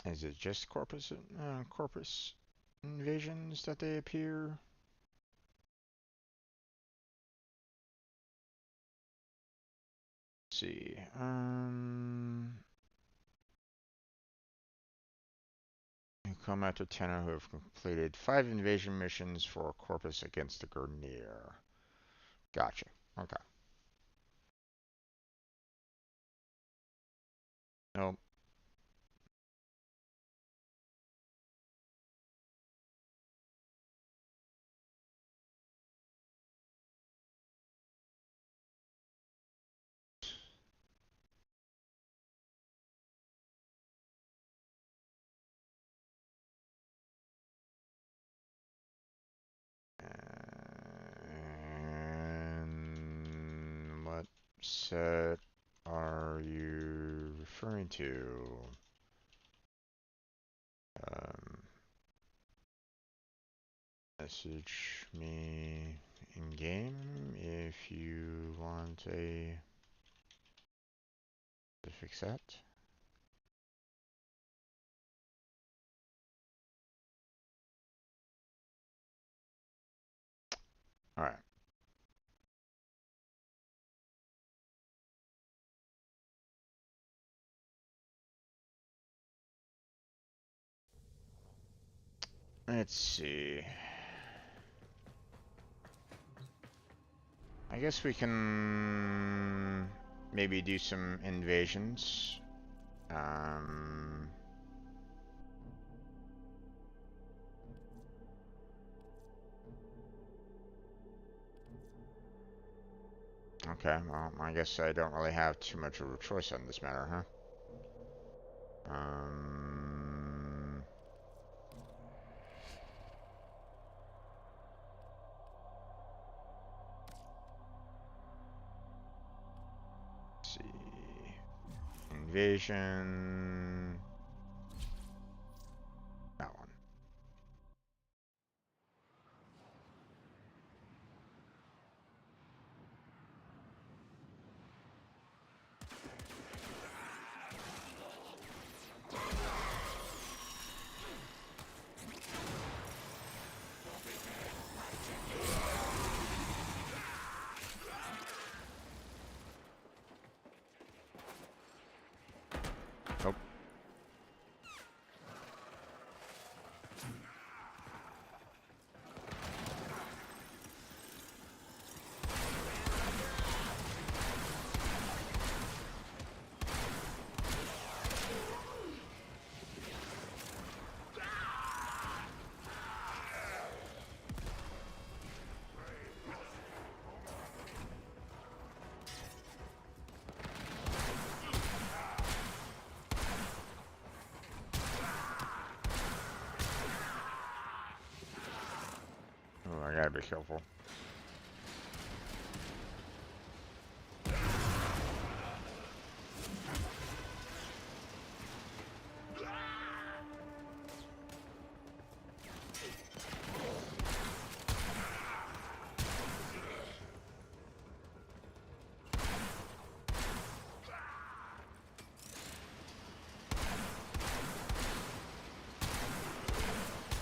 Is it just corpus invasions that they appear? Let's see. You come after Tenno who have completed 5 invasion missions for Corpus against the Gurneer. Gotcha. Okay. Nope. And what set are you referring to? Message me in game if you want a specific set. All right. Let's see. I guess we can maybe do some invasions. Okay, well, I guess I don't really have too much of a choice on this matter, huh? Let's see. Invasion. That one. Nope. be careful.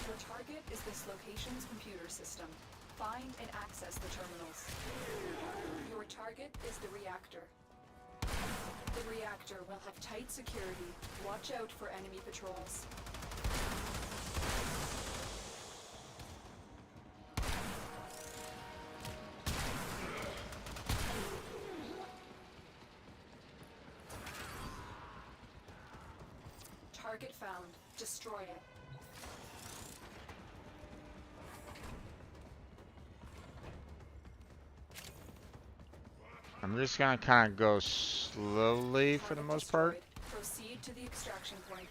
Your target is this location's computer system. Find and access the terminals. Your target is the reactor. The reactor will have tight security. Watch out for enemy patrols. Target found. Destroy it.
I'm just gonna kind of go slowly for the most part.
Proceed to the extraction point.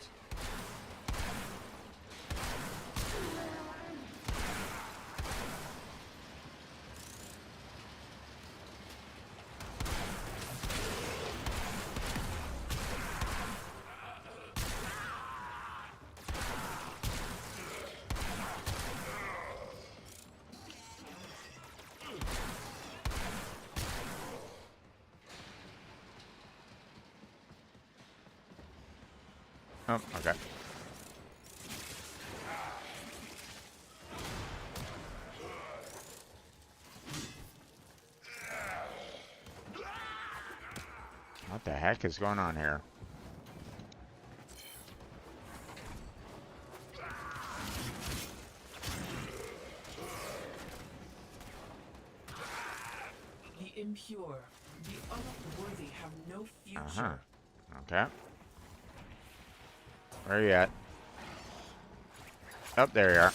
Oh, okay. What the heck is going on here?
The impure, the unworthy have no future.
Uh-huh. Okay. Where are you at? Oh, there you are.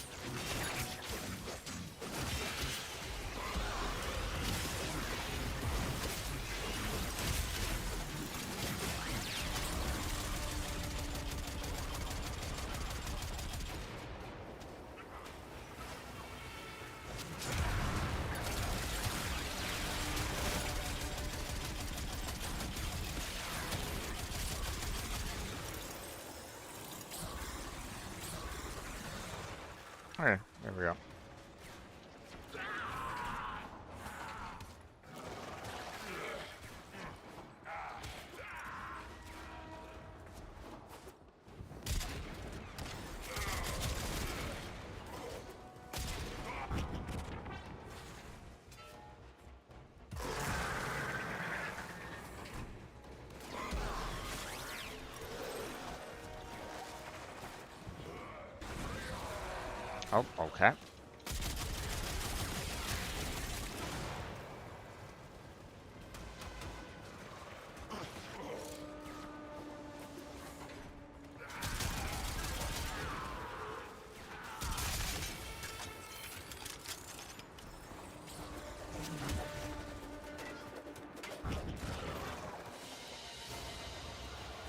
Okay, there we go. Oh, okay.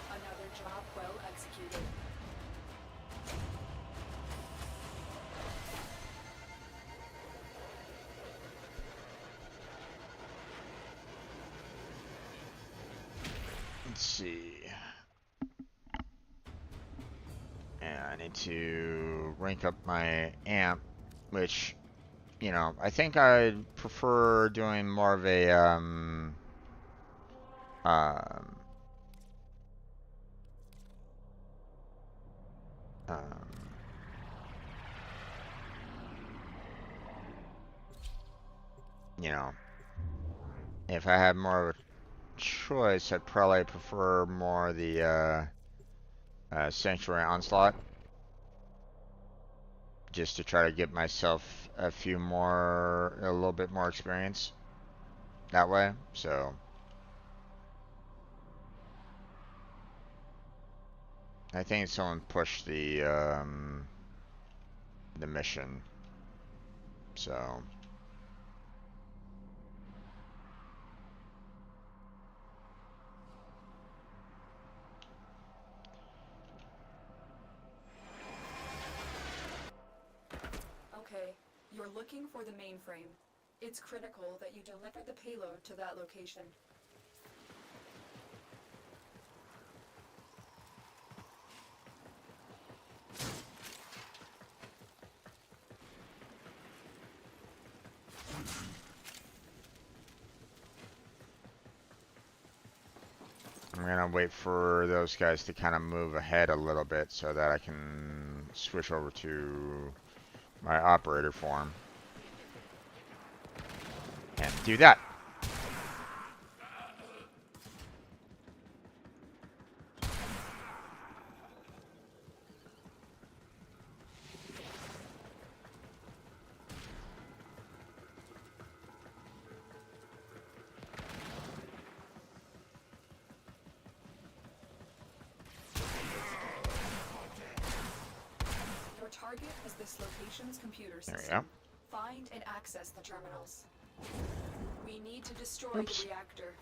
Another job well executed.
Let's see. And I need to rank up my amp, which, you know, I think I'd prefer doing more of a, um, you know, if I had more of a choice, I'd probably prefer more the, Sanctuary Onslaught. Just to try to get myself a little bit more experience that way, so. I think someone pushed the mission, so.
Okay, your We're looking for the mainframe. It's critical that you deliver the payload to that location.
I'm gonna wait for those guys to kind of move ahead a little bit so that I can switch over to my operator form and do that.
Your target is this location's computer system.
There we go.
Find and access the terminals. We need to destroy
Oops.
the reactor.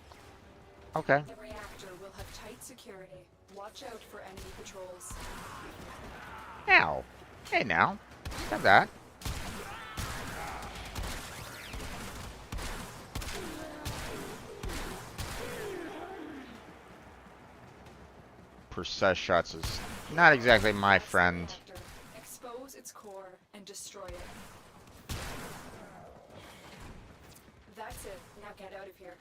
Okay.
The reactor will have tight security. Watch out for enemy patrols.
Ow. Hey now. Got that. Precise shots is not exactly my friend.
Expose its core and destroy it. That's it. Now get out of here.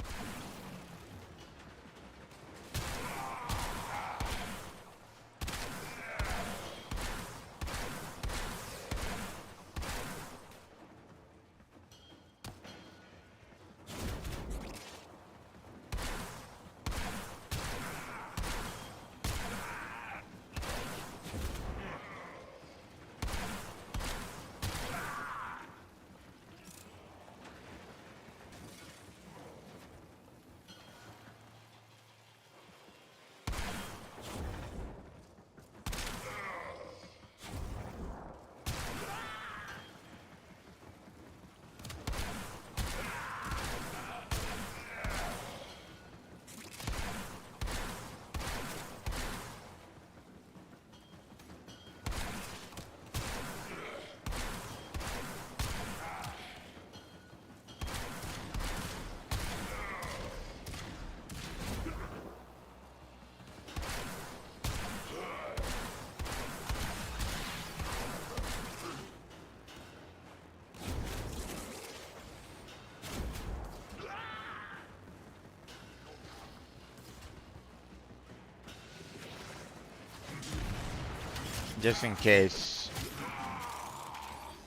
Just in case,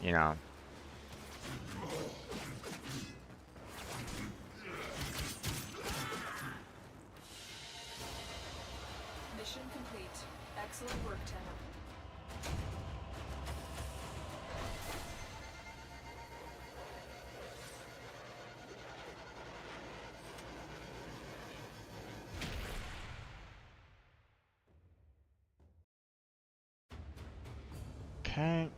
you know.
Mission complete. Excellent work, Tenno.
Okay.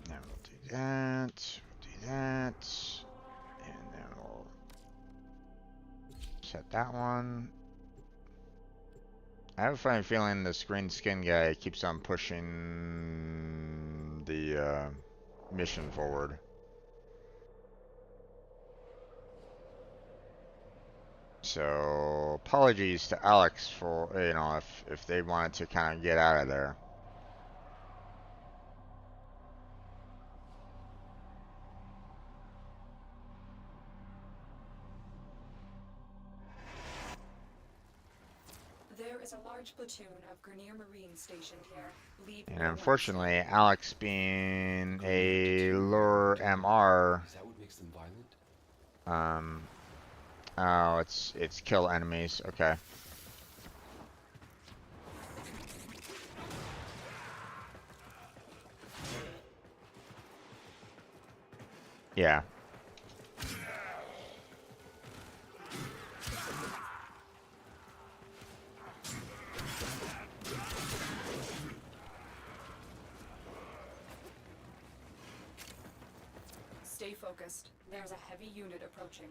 Now we'll do that. We'll do that. And then we'll set that one. I have a funny feeling this green skin guy keeps on pushing the mission forward. So apologies to Alex for, you know, if they wanted to kind of get out of there.
There is a large platoon of Grenier Marines stationed here. Leave
And
no one
unfortunately, Alex being a lure MR,
Is that what makes them violent?
oh, it's kill enemies. Okay. Yeah.
Stay focused. There's a heavy unit approaching.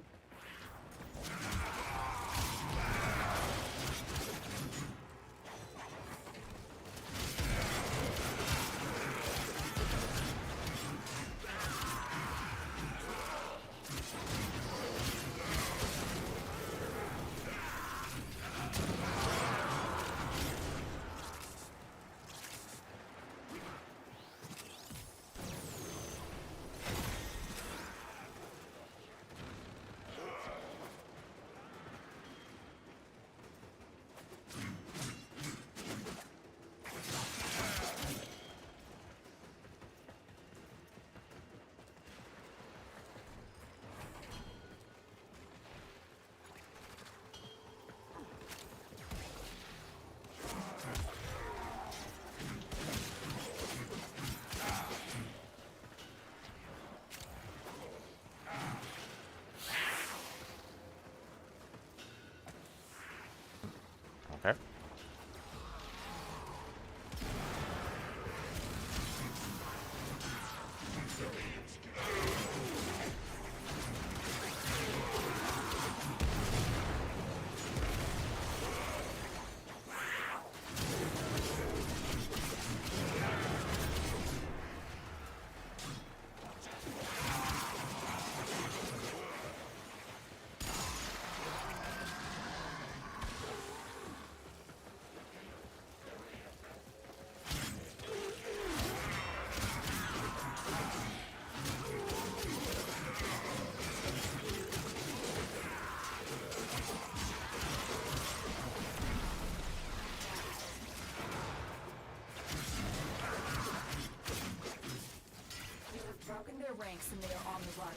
their ranks and they are on the run.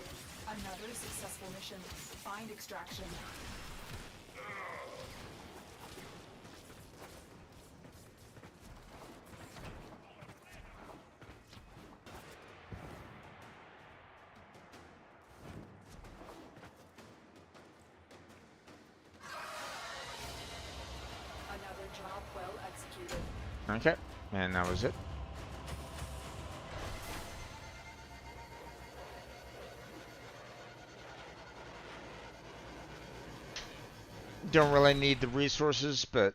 Another successful mission. Find extraction. Another job well executed.
Okay, and that was it. Don't really need the resources, but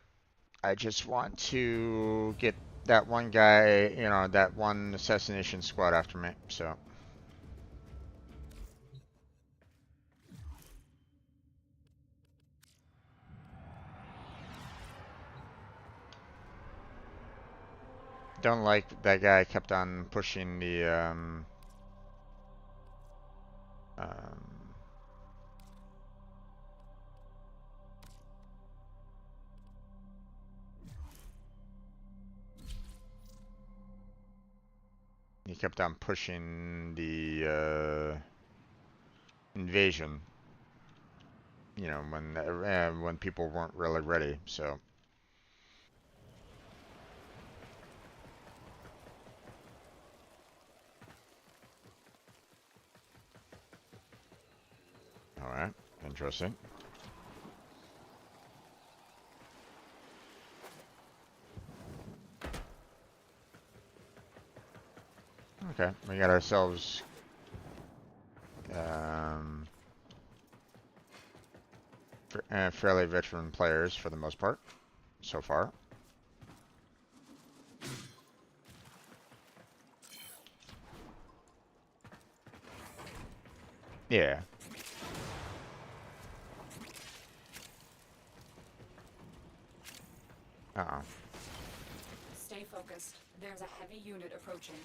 I just want to get that one guy, you know, that one assassination squad after me, so. Don't like that guy kept on pushing the, he kept on pushing the, invasion, you know, when people weren't really ready, so. Alright, interesting. Okay, we got ourselves fairly veteran players for the most part, so far. Yeah. Uh-oh.
Stay focused. There's a heavy unit approaching.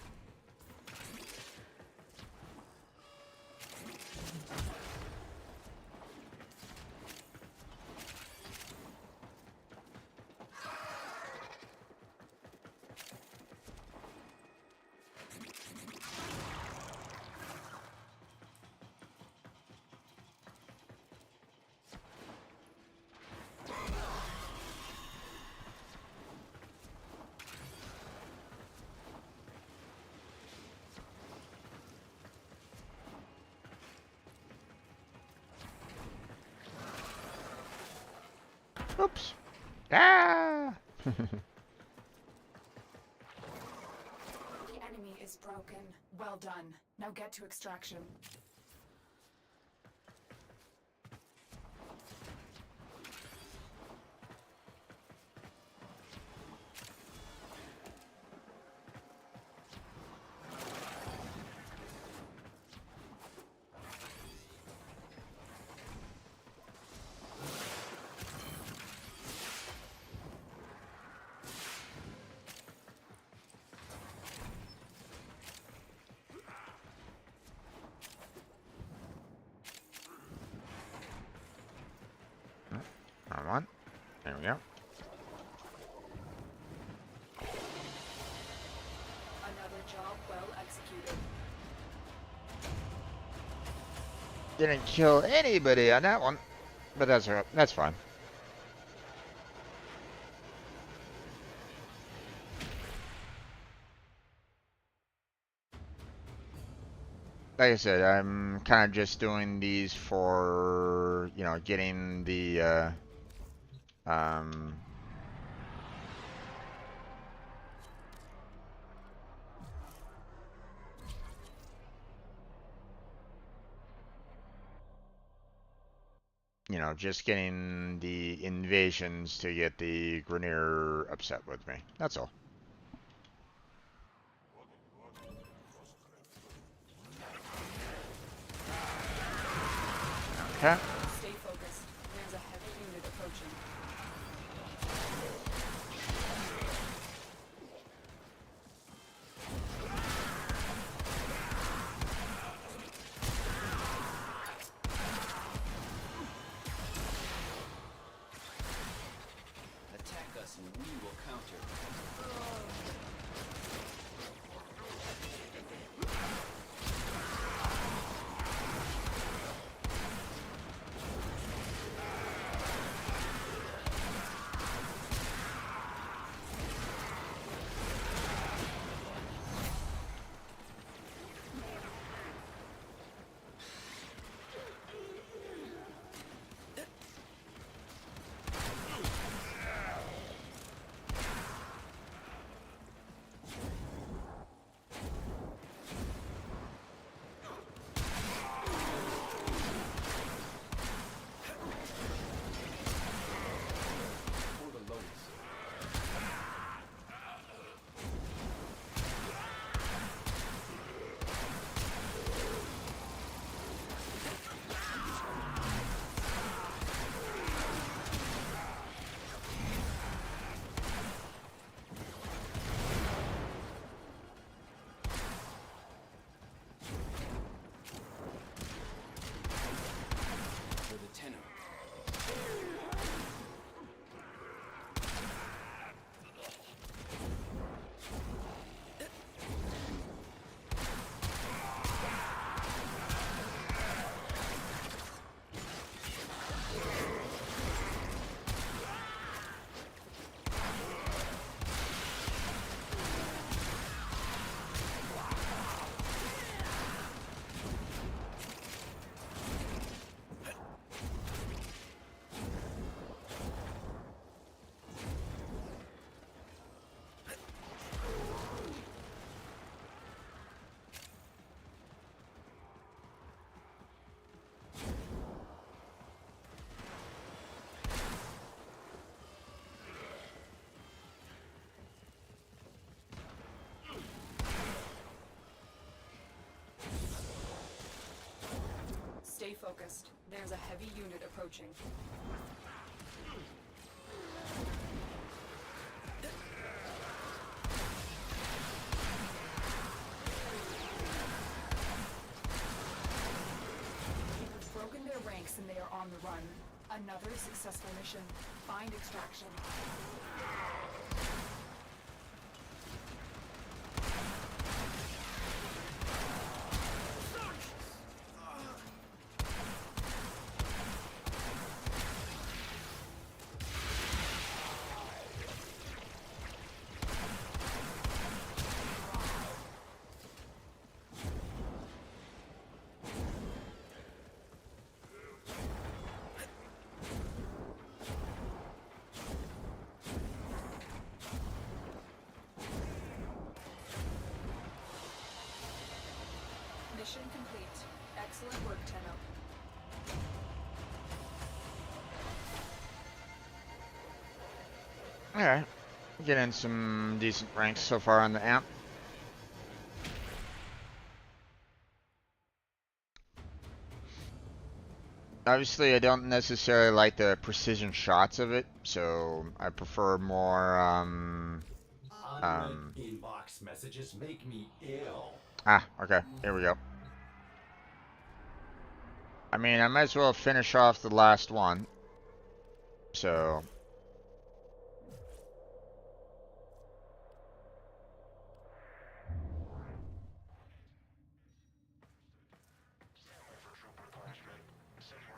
Oops. Ah!
The enemy is broken. Well done. Now get to extraction.
Wrong one. There we go.
Another job well executed.
Didn't kill anybody on that one, but that's fine. Like I said, I'm kind of just doing these for, you know, getting the, you know, just getting the invasions to get the Grenier upset with me. That's all. Okay.
Stay focused. There's a heavy unit approaching.
Attack us and we will counter.
focused. There's a heavy unit approaching. We've broken their ranks and they are on the run. Another successful mission. Find extraction. Mission complete. Excellent work, Tenno.
Alright. Getting some decent ranks so far on the amp. Obviously, I don't necessarily like the precision shots of it, so I prefer more,
Inbox messages make me ill.
Okay, here we go. I mean, I might as well finish off the last one. So...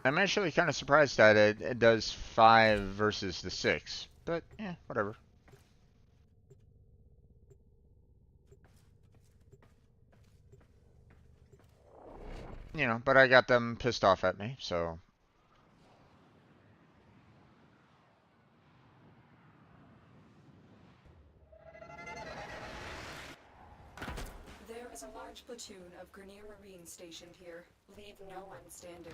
I'm actually kind of surprised that it does 5 versus the 6. But, yeah, whatever. You know, but I got them pissed off at me, so...
There is a large platoon of Grenier Marines stationed here. Leave no one standing.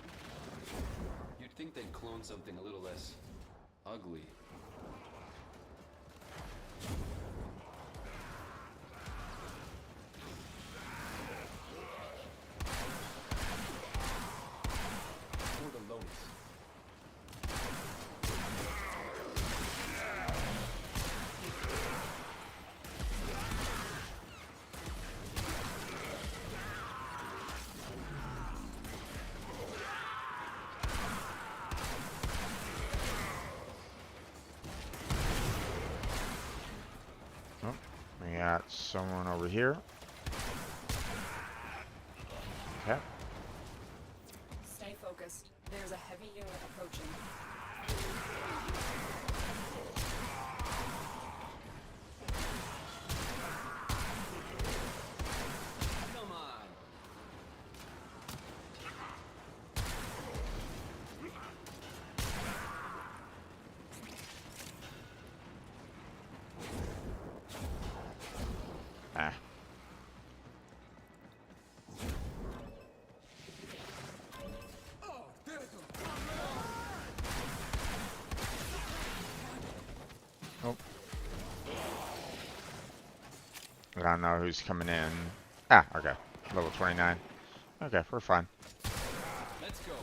You'd think they'd clone something a little less ugly. For the Lotus.
We got someone over here. Okay.
Stay focused. There's a heavy unit approaching.
Come on.
Oh. I don't know who's coming in. Okay. Level 29. Okay, we're fine.
Let's go.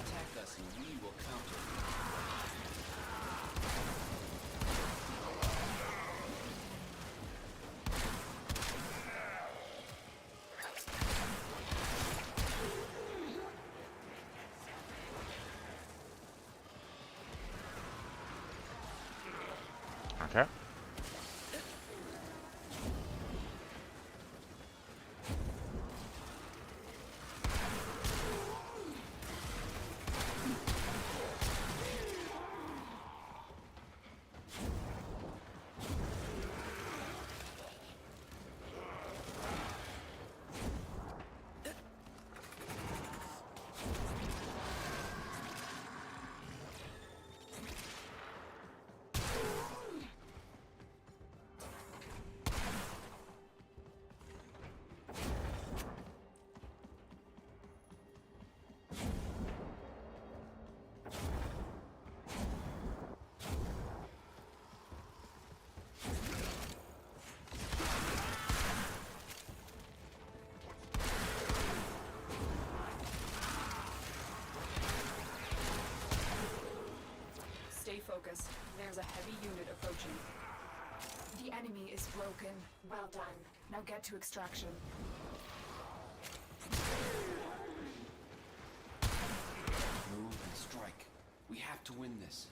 Attack us and we will counter.
Okay.
There's a heavy unit approaching. The enemy is broken.
Well done.
Now get to extraction.
Move and strike. We have to win this.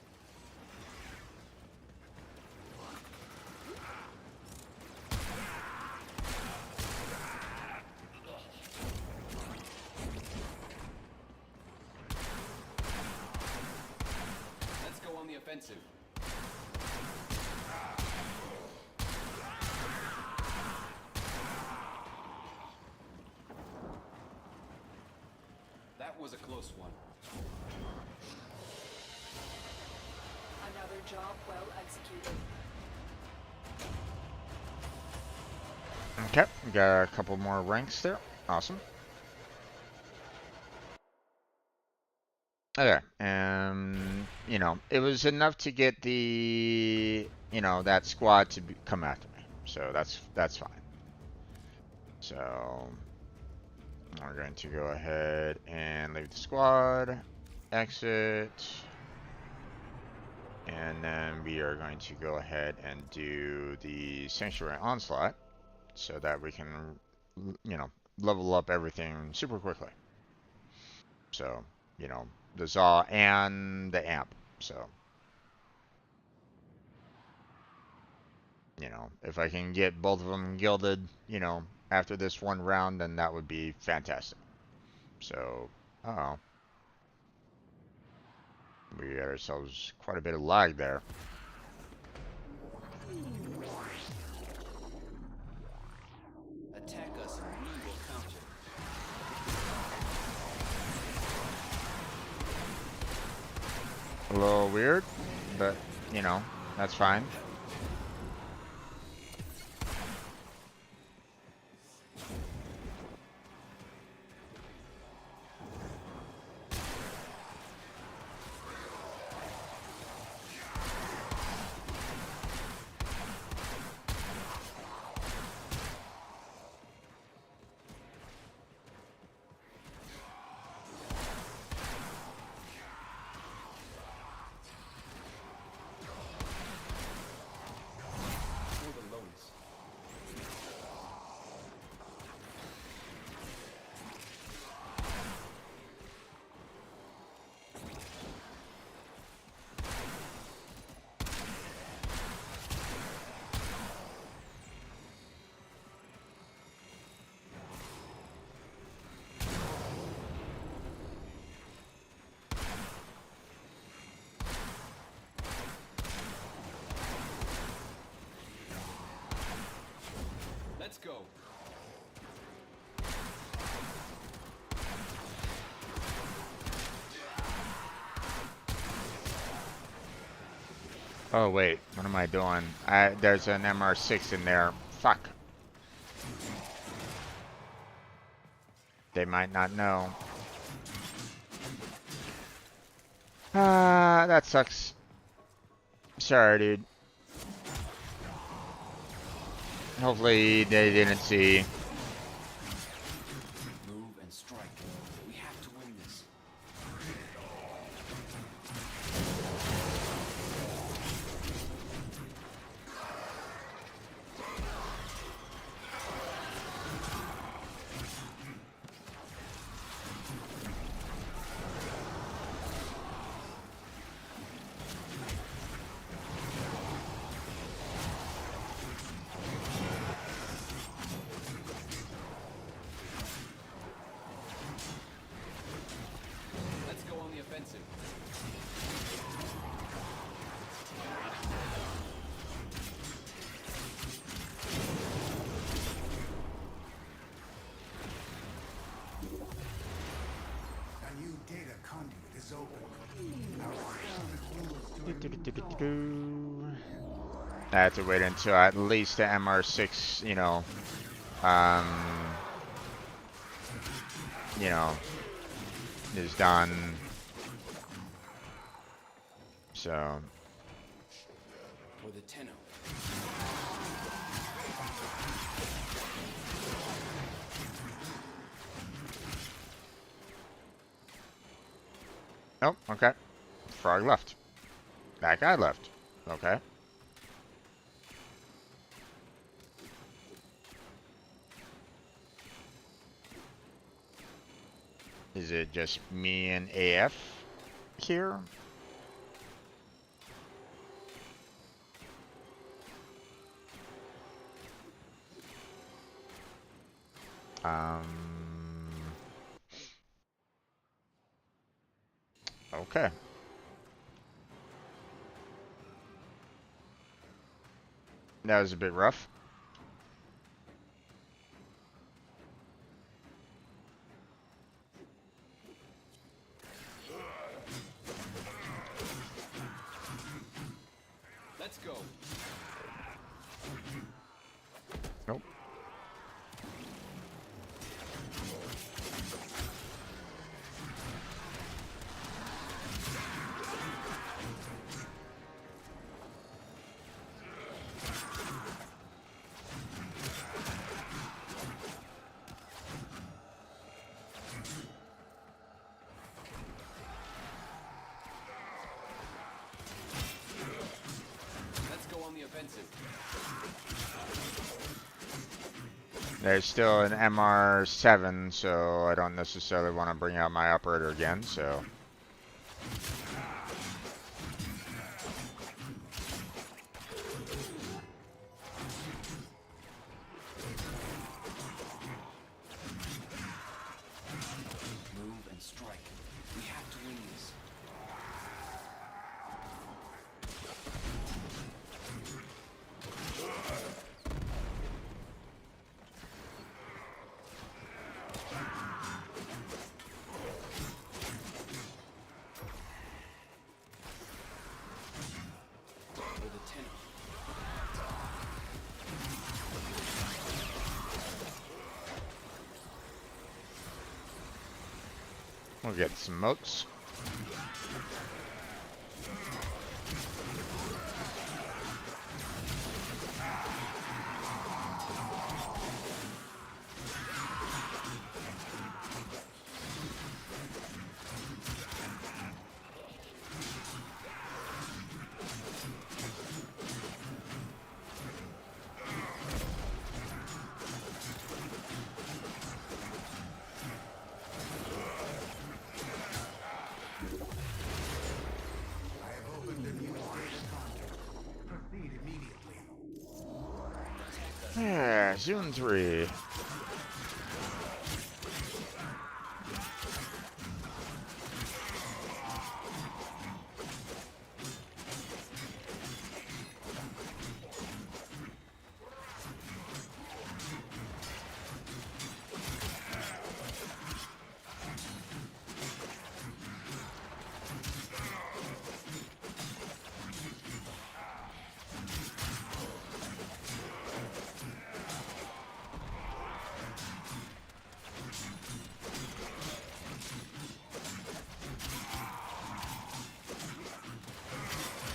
Let's go on the offensive. That was a close one.
Another job well executed.
Okay, we got a couple more ranks there. Awesome. Okay, you know, it was enough to get the, you know, that squad to come after me. So that's fine. So we're going to go ahead and leave the squad, exit, and then we are going to go ahead and do the Sanctuary Onslaught so that we can, you know, level up everything super quickly. So, you know, the Zaw and the Amp. So, you know, if I can get both of them gilded, you know, after this one round, then that would be fantastic. So, uh-oh. We got ourselves quite a bit of lag there.
Attack us and we will counter.
A little weird, but, you know, that's fine.
Let's go.
Oh wait, what am I doing? There's an MR6 in there. Fuck. They might not know. That sucks. Sorry, dude. Hopefully they didn't see.
Move and strike. We have to win this. Let's go on the offensive.
A new data conduit is open.
I have to wait until at least the MR6, you know, is done. So.
For the Tenno.
Oh, okay. Frog left. That guy left. Okay. Is it just me and AF here? Okay. That was a bit rough.
Let's go.
Nope.
Let's go on the offensive.
There's still an MR7, so I don't necessarily want to bring out my operator again, so...
Move and strike. We have to win this. For the tenor.
We'll get some moats. Yeah, Zone 3.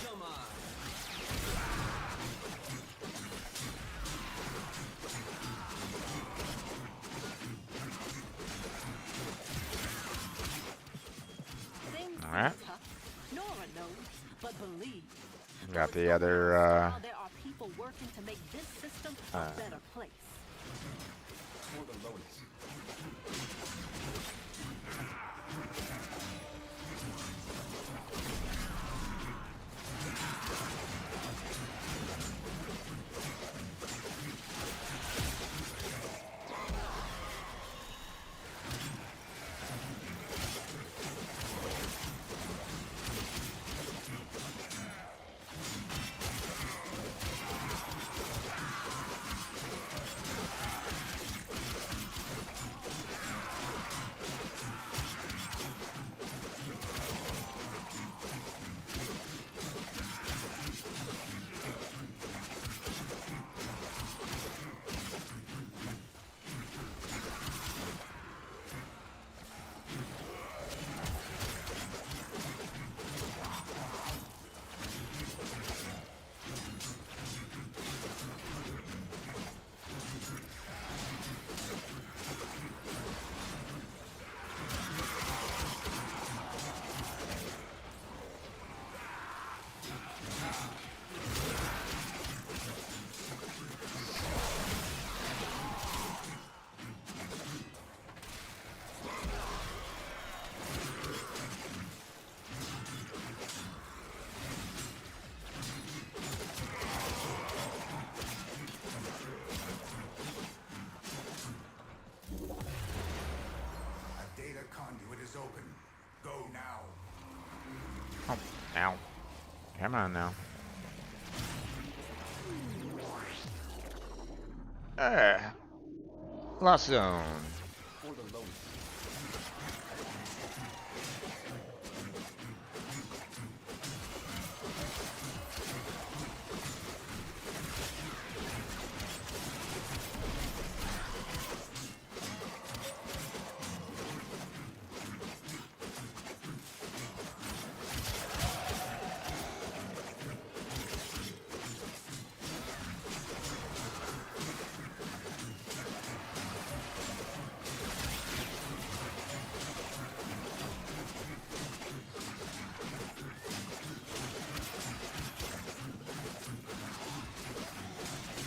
Come on.
Things
All right.
seem tough. Nora knows, but believe.
Got the other,
Now there are people working to make this system a better place.
For the Lotus.
Oh, ow. Come on now. Lost zone.
For the lowest.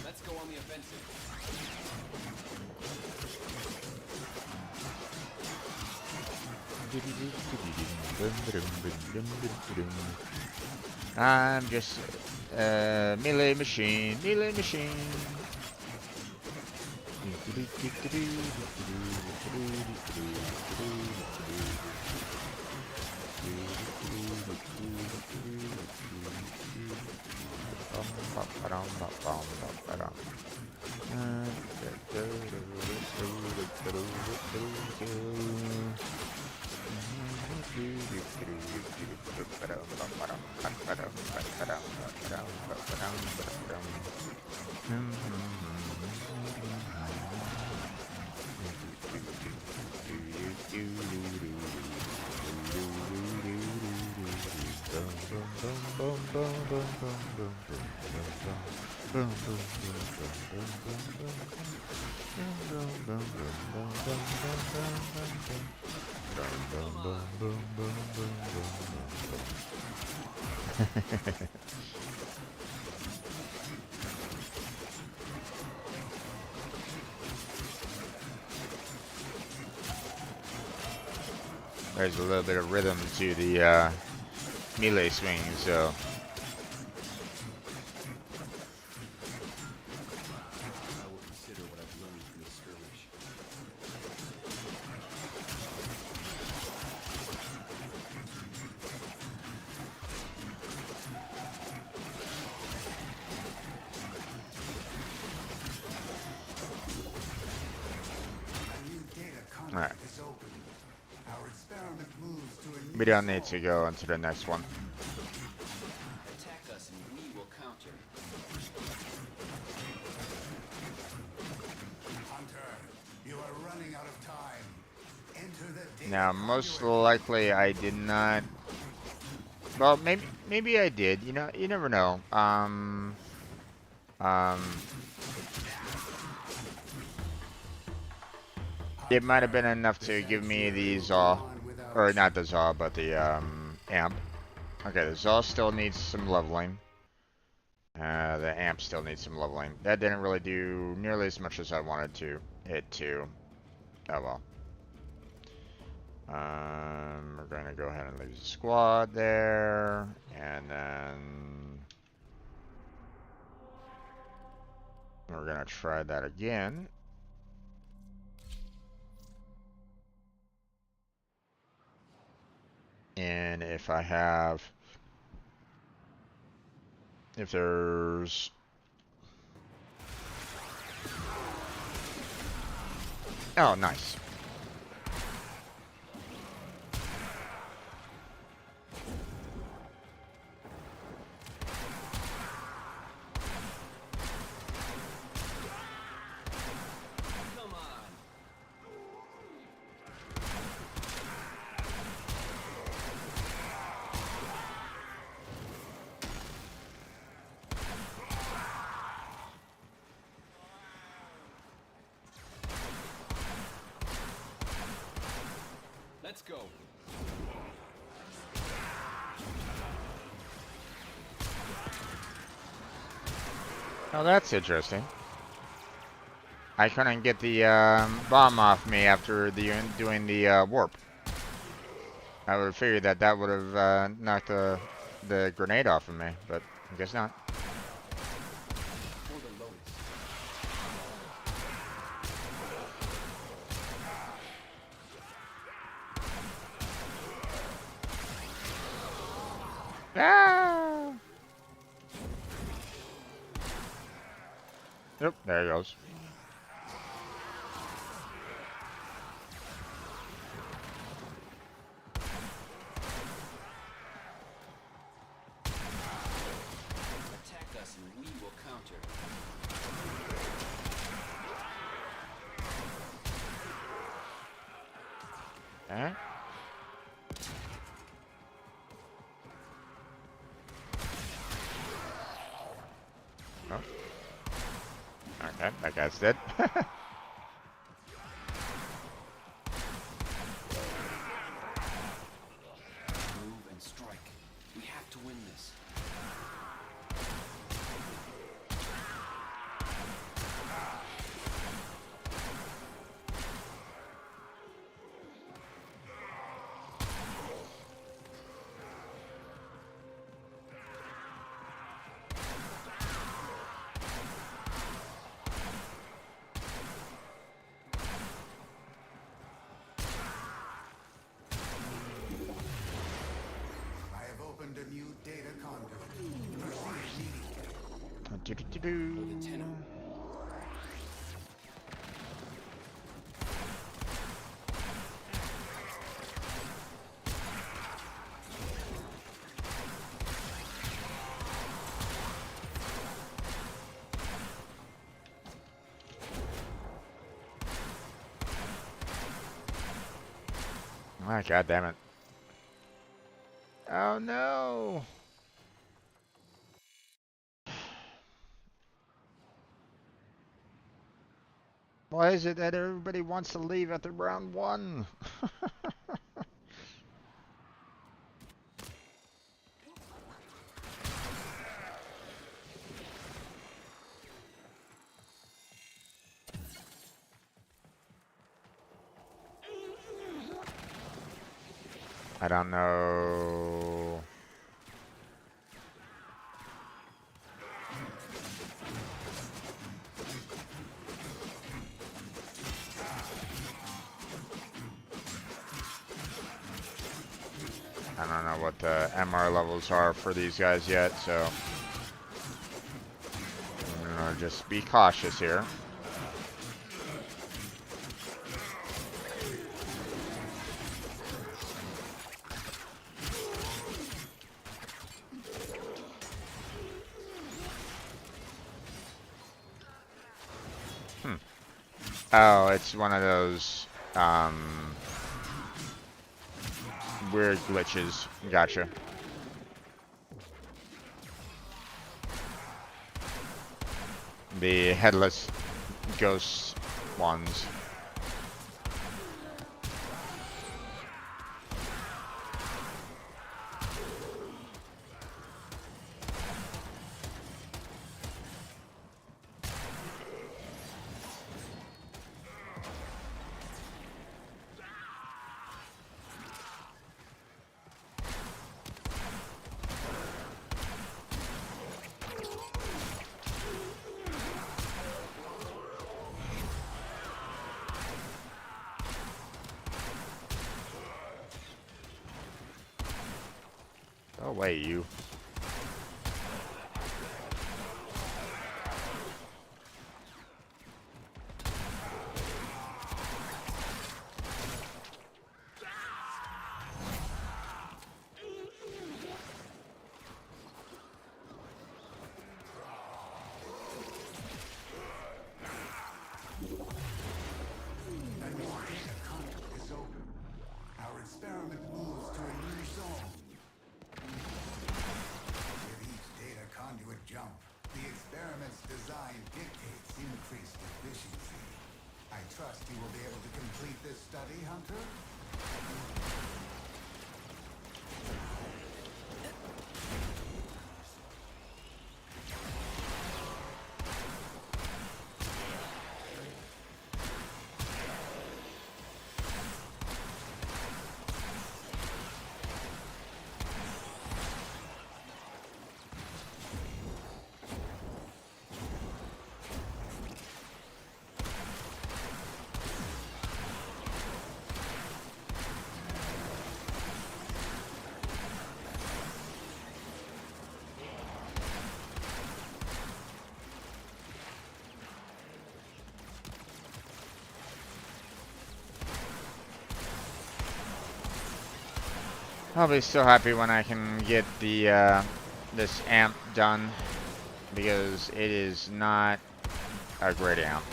Let's go on the offensive.
I'm just melee machine, melee machine. There's a little bit of rhythm to the melee swing, so.
I will consider what I've learned from the skirmish.
Alright. We don't need to go on to the next one.
Attack us and we will counter.
Hunter, you are running out of time. Enter the data
Now, most likely I did not. Well, maybe I did. You know, you never know. It might have been enough to give me the Zaw, or not the Zaw, but the amp. Okay, the Zaw still needs some leveling. The amp still needs some leveling. That didn't really do nearly as much as I wanted it to. Oh well. We're gonna go ahead and leave the squad there, and then we're gonna try that again. And if there's oh, nice.
Come on. Let's go.
Oh, that's interesting. I couldn't get the bomb off me after doing the warp. I would have figured that would have knocked the grenade off of me, but I guess not.
For the lowest.
Ah! Yep, there he goes.
Attack us and we will counter.
Huh? Oh. Okay, that guy's dead.
Move and strike. We have to win this.
I have opened a new data conduit.
Ah, God damn it. Oh no! Why is it that everybody wants to leave after round 1? I don't know. I don't know what the MR levels are for these guys yet, so I'm gonna just be cautious here. Oh, it's one of those weird glitches. Gotcha. The headless ghost ones. Oh wait, you.
Our experiment moves to a new zone. With each data conduit jump, the experiment's design dictates increased efficiency. I trust you will be able to complete this study, Hunter?
I'll be so happy when I can get the this amp done, because it is not a great amp.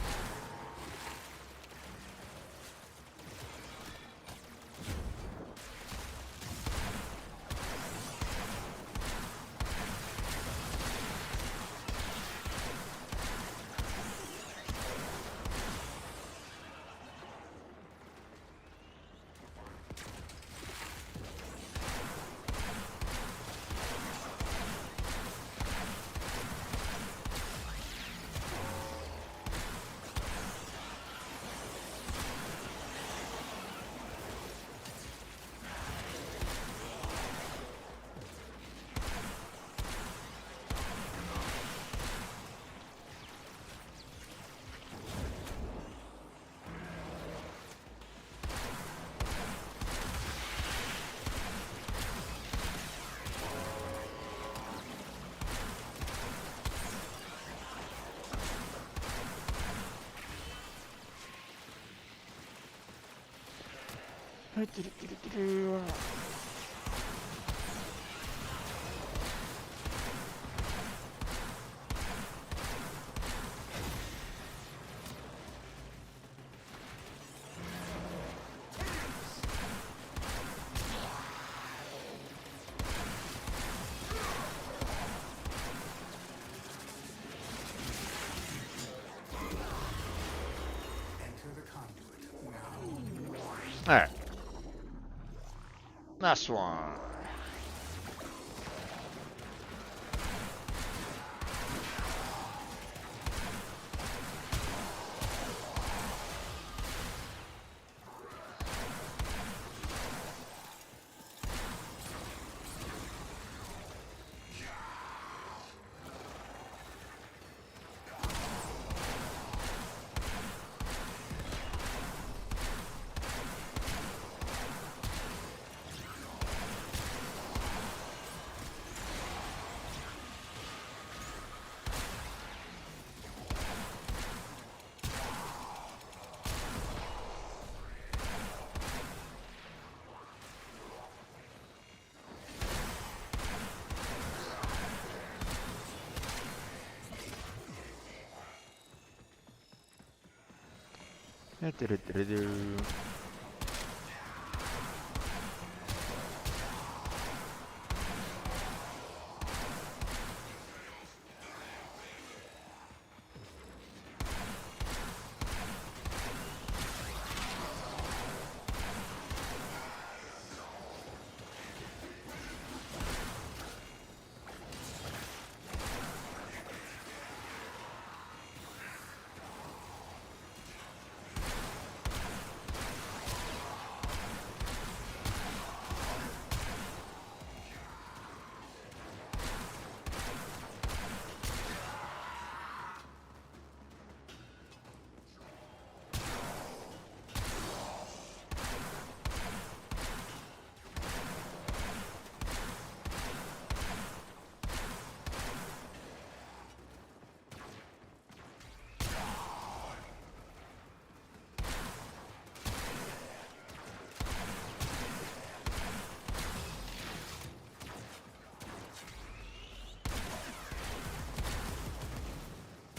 Alright. Last one.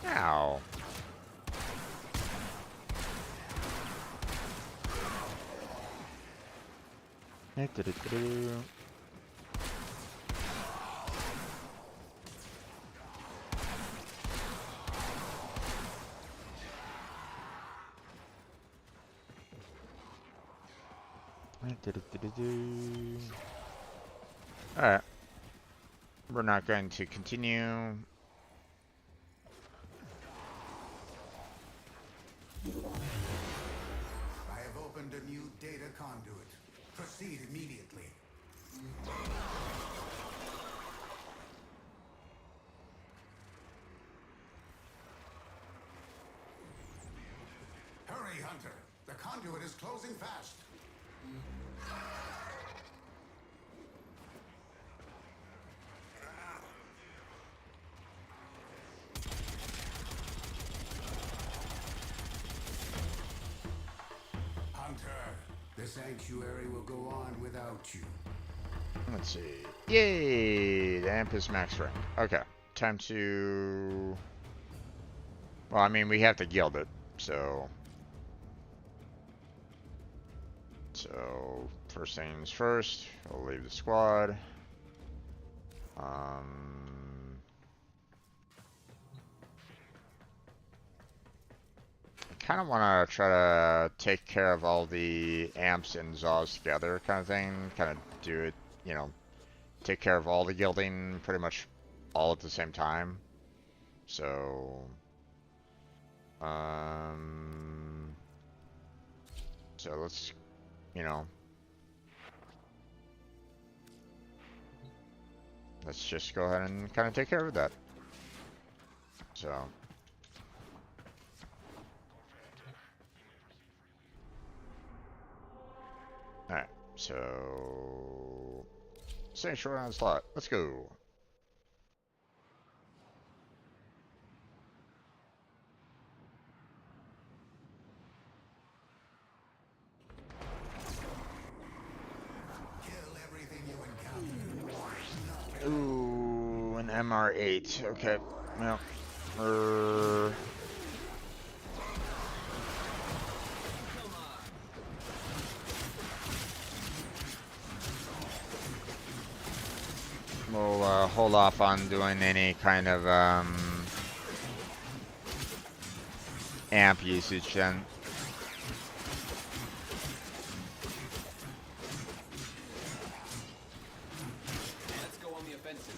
Ow. Alright. We're not going to continue.
I have opened a new data conduit. Proceed immediately. Hurry, Hunter. The conduit is closing fast. Hunter, the sanctuary will go on without you.
let's see. Yay! The amp is max rank. Okay, time to... Well, I mean, we have to gild it, so... So, first things first, we'll leave the squad. Kind of want to try to take care of all the amps and Zaws together kind of thing. Kind of do it, you know, take care of all the gilding pretty much all at the same time. So, so let's, you know, let's just go ahead and kind of take care of that. So. Alright, so... Stay short on slot. Let's go.
Kill everything you encounter.
Ooh, an MR8. Okay. Well, we'll hold off on doing any kind of amp usage then.
Let's go on the offensive.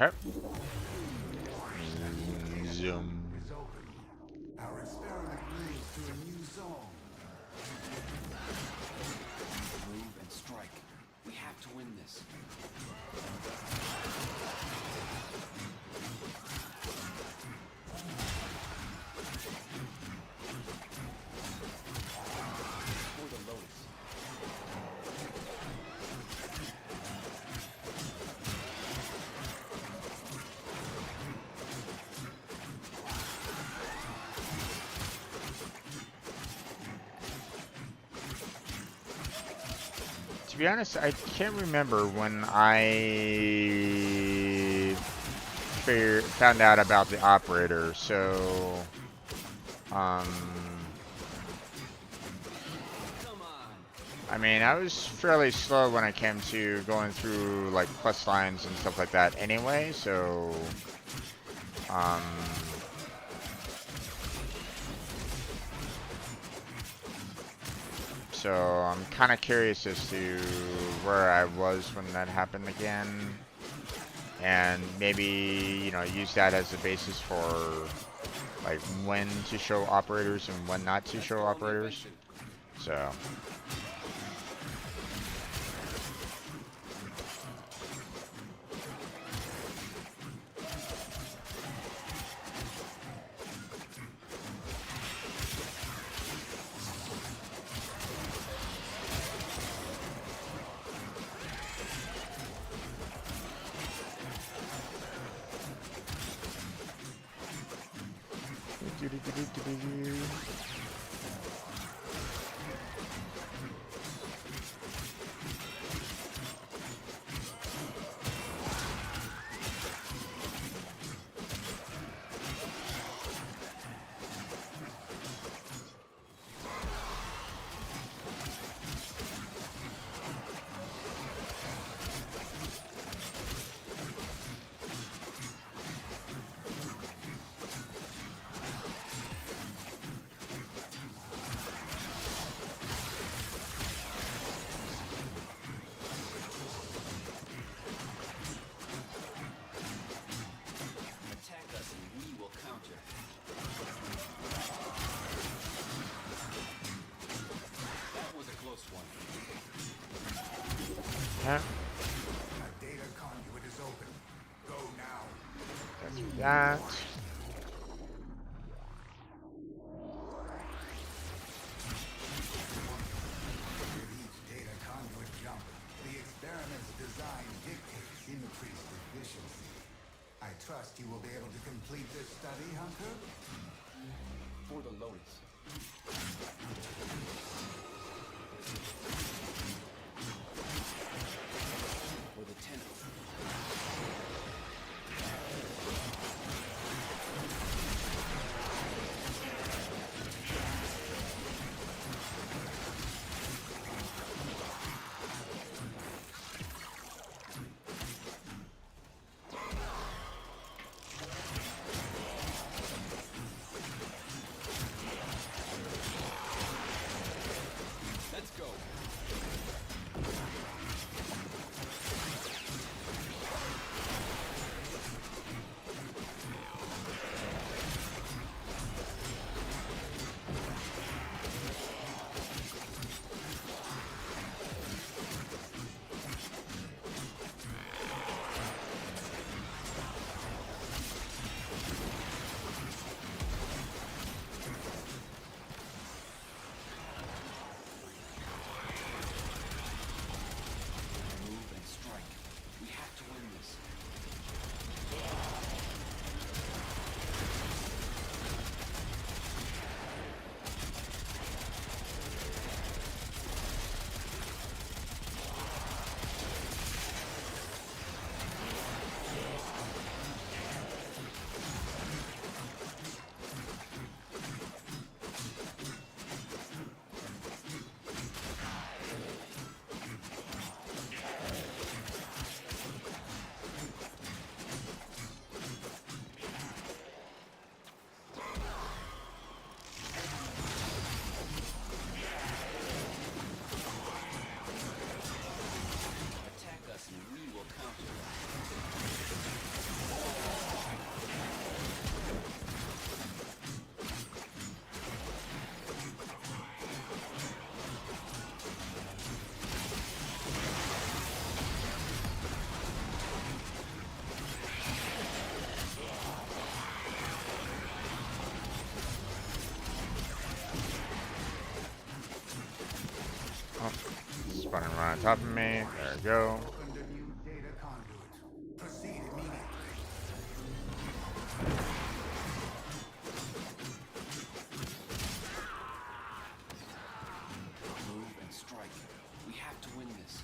Okay. Zoom.
Is open. Our experiment moves to a new zone.
Move and strike. We have to win this. For the Lotus.
To be honest, I can't remember when I found out about the operator, so I mean, I was fairly slow when it came to going through like quest lines and stuff like that anyway, so So I'm kind of curious as to where I was when that happened again, and maybe, you know, use that as the basis for like when to show operators and when not to show operators. So.
A data conduit is open. Go now.
That's that.
With each data conduit jump, the experiment's design dictates increased efficiency. I trust you will be able to complete this study, Hunter?
For the Lotus. For the tenant. Let's go. Move and strike. We have to win this. Attack us and we will counter.
Spawning right on top of me. There we go.
Opened a new data conduit. Proceed immediately.
Move and strike. We have to win this.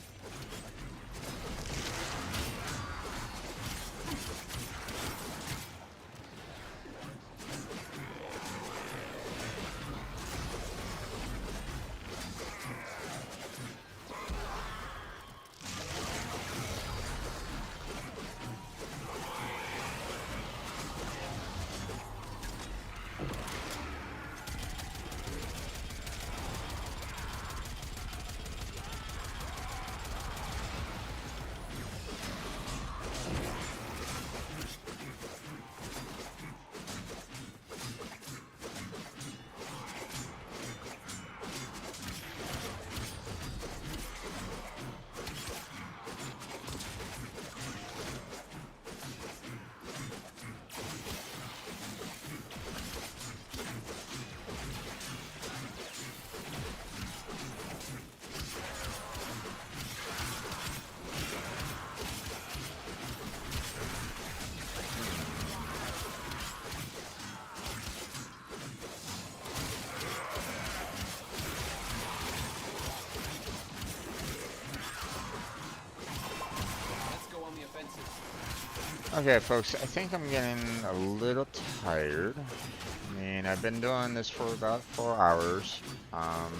Okay, folks, I think I'm getting a little tired. I mean, I've been doing this for about 4 hours. Well,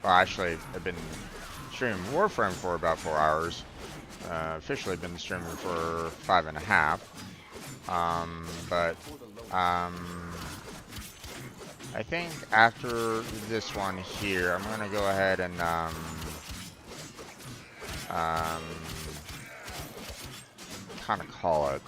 actually, I've been streaming Warframe for about 4 hours. Officially been streaming for 5.5. But, I think after this one here, I'm gonna go ahead and, kind of call it.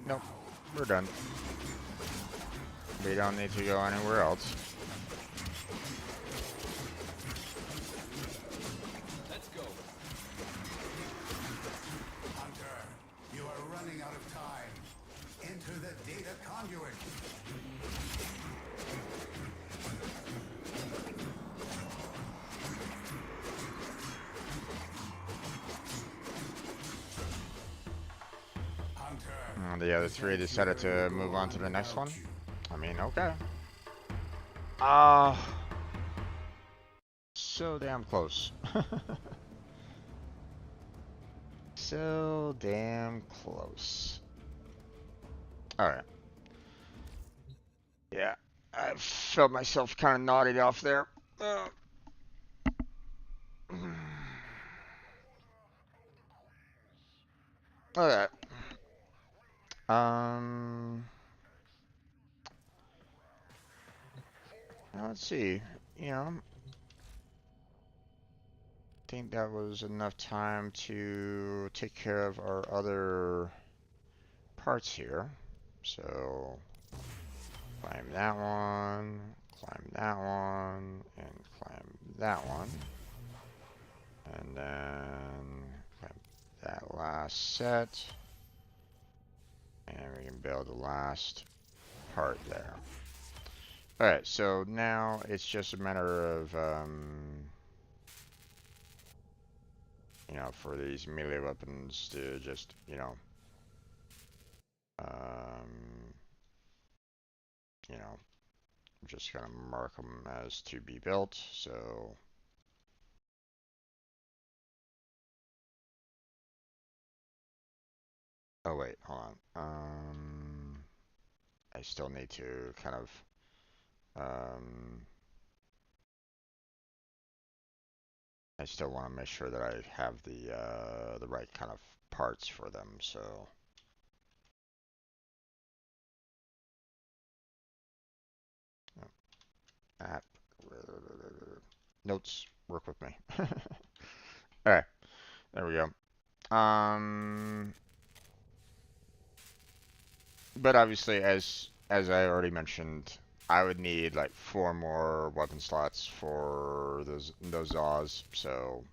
Nope, we're done. We don't need to go anywhere else.
Let's go.
Hunter, you are running out of time. Enter the data conduit.
The other three decided to move on to the next one. I mean, okay. Ah, so damn close. So damn close. Alright. Yeah, I felt myself kind of nodded off there. Okay. Now let's see. You know, I think that was enough time to take care of our other parts here. So, climb that one, and climb that one. And then climb that last set. And we can build the last part there. Alright, so now it's just a matter of, you know, for these melee weapons to just, you know, just gonna mark them as to be built, so. Oh wait, hold on. I still need to kind of, I still want to make sure that I have the right kind of parts for them, so. App. Notes, work with me. Alright, there we go. But obviously, as I already mentioned, I would need like 4 more weapon slots for those Zaws, so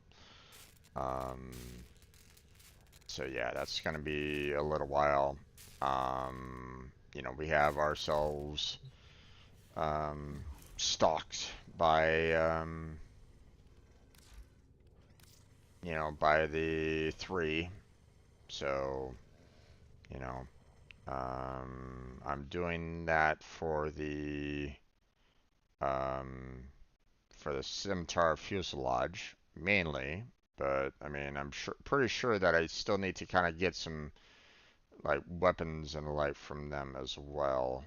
so yeah, that's gonna be a little while. You know, we have ourselves stocked by you know, by the 3, so you know, I'm doing that for the scimitar fuselage mainly, but I mean I'm pretty sure that I still need to kind of get some like weapons and the like from them as well.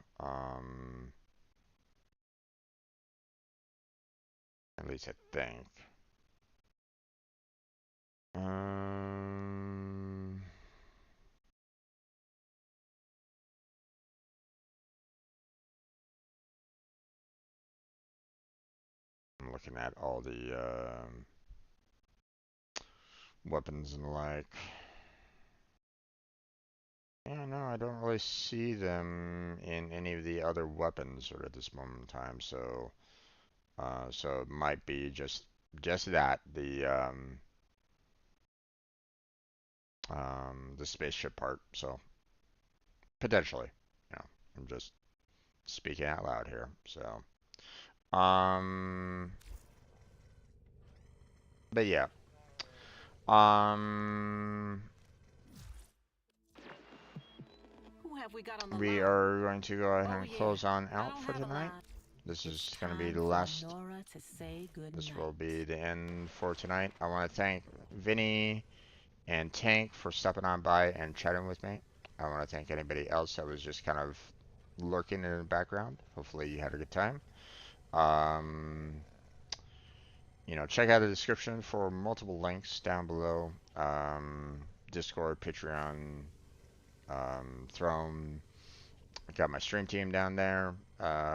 At least I think. I'm looking at all the weapons and the like. Yeah, no, I don't really see them in any of the other weapons or at this moment in time, so so it might be just just that, the spaceship part. So potentially, you know, I'm just speaking out loud here. So, um, but yeah, um,
Who have we got on the
we
line?
are going to go ahead
Oh
and
yeah,
close on
I
out
don't
for
have a
tonight.
lot.
This
It's
is going to be
time
the
for
last.
Nora to say good
This
night.
will be the end for tonight. I want to thank Vinny and Tank for stopping on by and chatting with me. I want to thank anybody else that was just kind of lurking in the background. Hopefully you had a good time. Um, you know, check out the description for multiple links down below. Discord, Patreon, Throne. I got my stream team down there.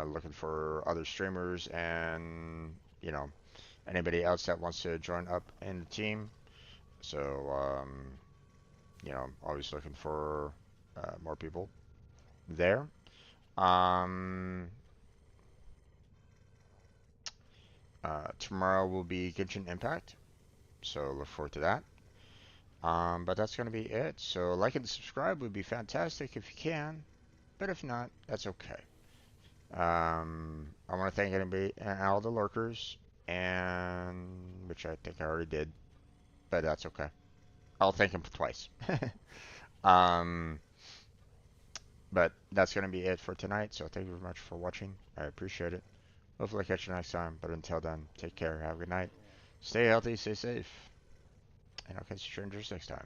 Looking for other streamers and, you know, anybody else that wants to join up in the team. So, you know, always looking for more people there. Tomorrow will be Genshin Impact, so look forward to that. But that's going to be it. So like and subscribe would be fantastic if you can, but if not, that's okay. I want to thank anybody and all the lurkers, and which I think I already did, but that's okay. I'll thank them twice. um, but that's going to be it for tonight. So thank you very much for watching. I appreciate it. Hopefully I catch you next time. But until then, take care. Have a good night. Stay healthy. Stay safe. And I'll catch you strangers next time.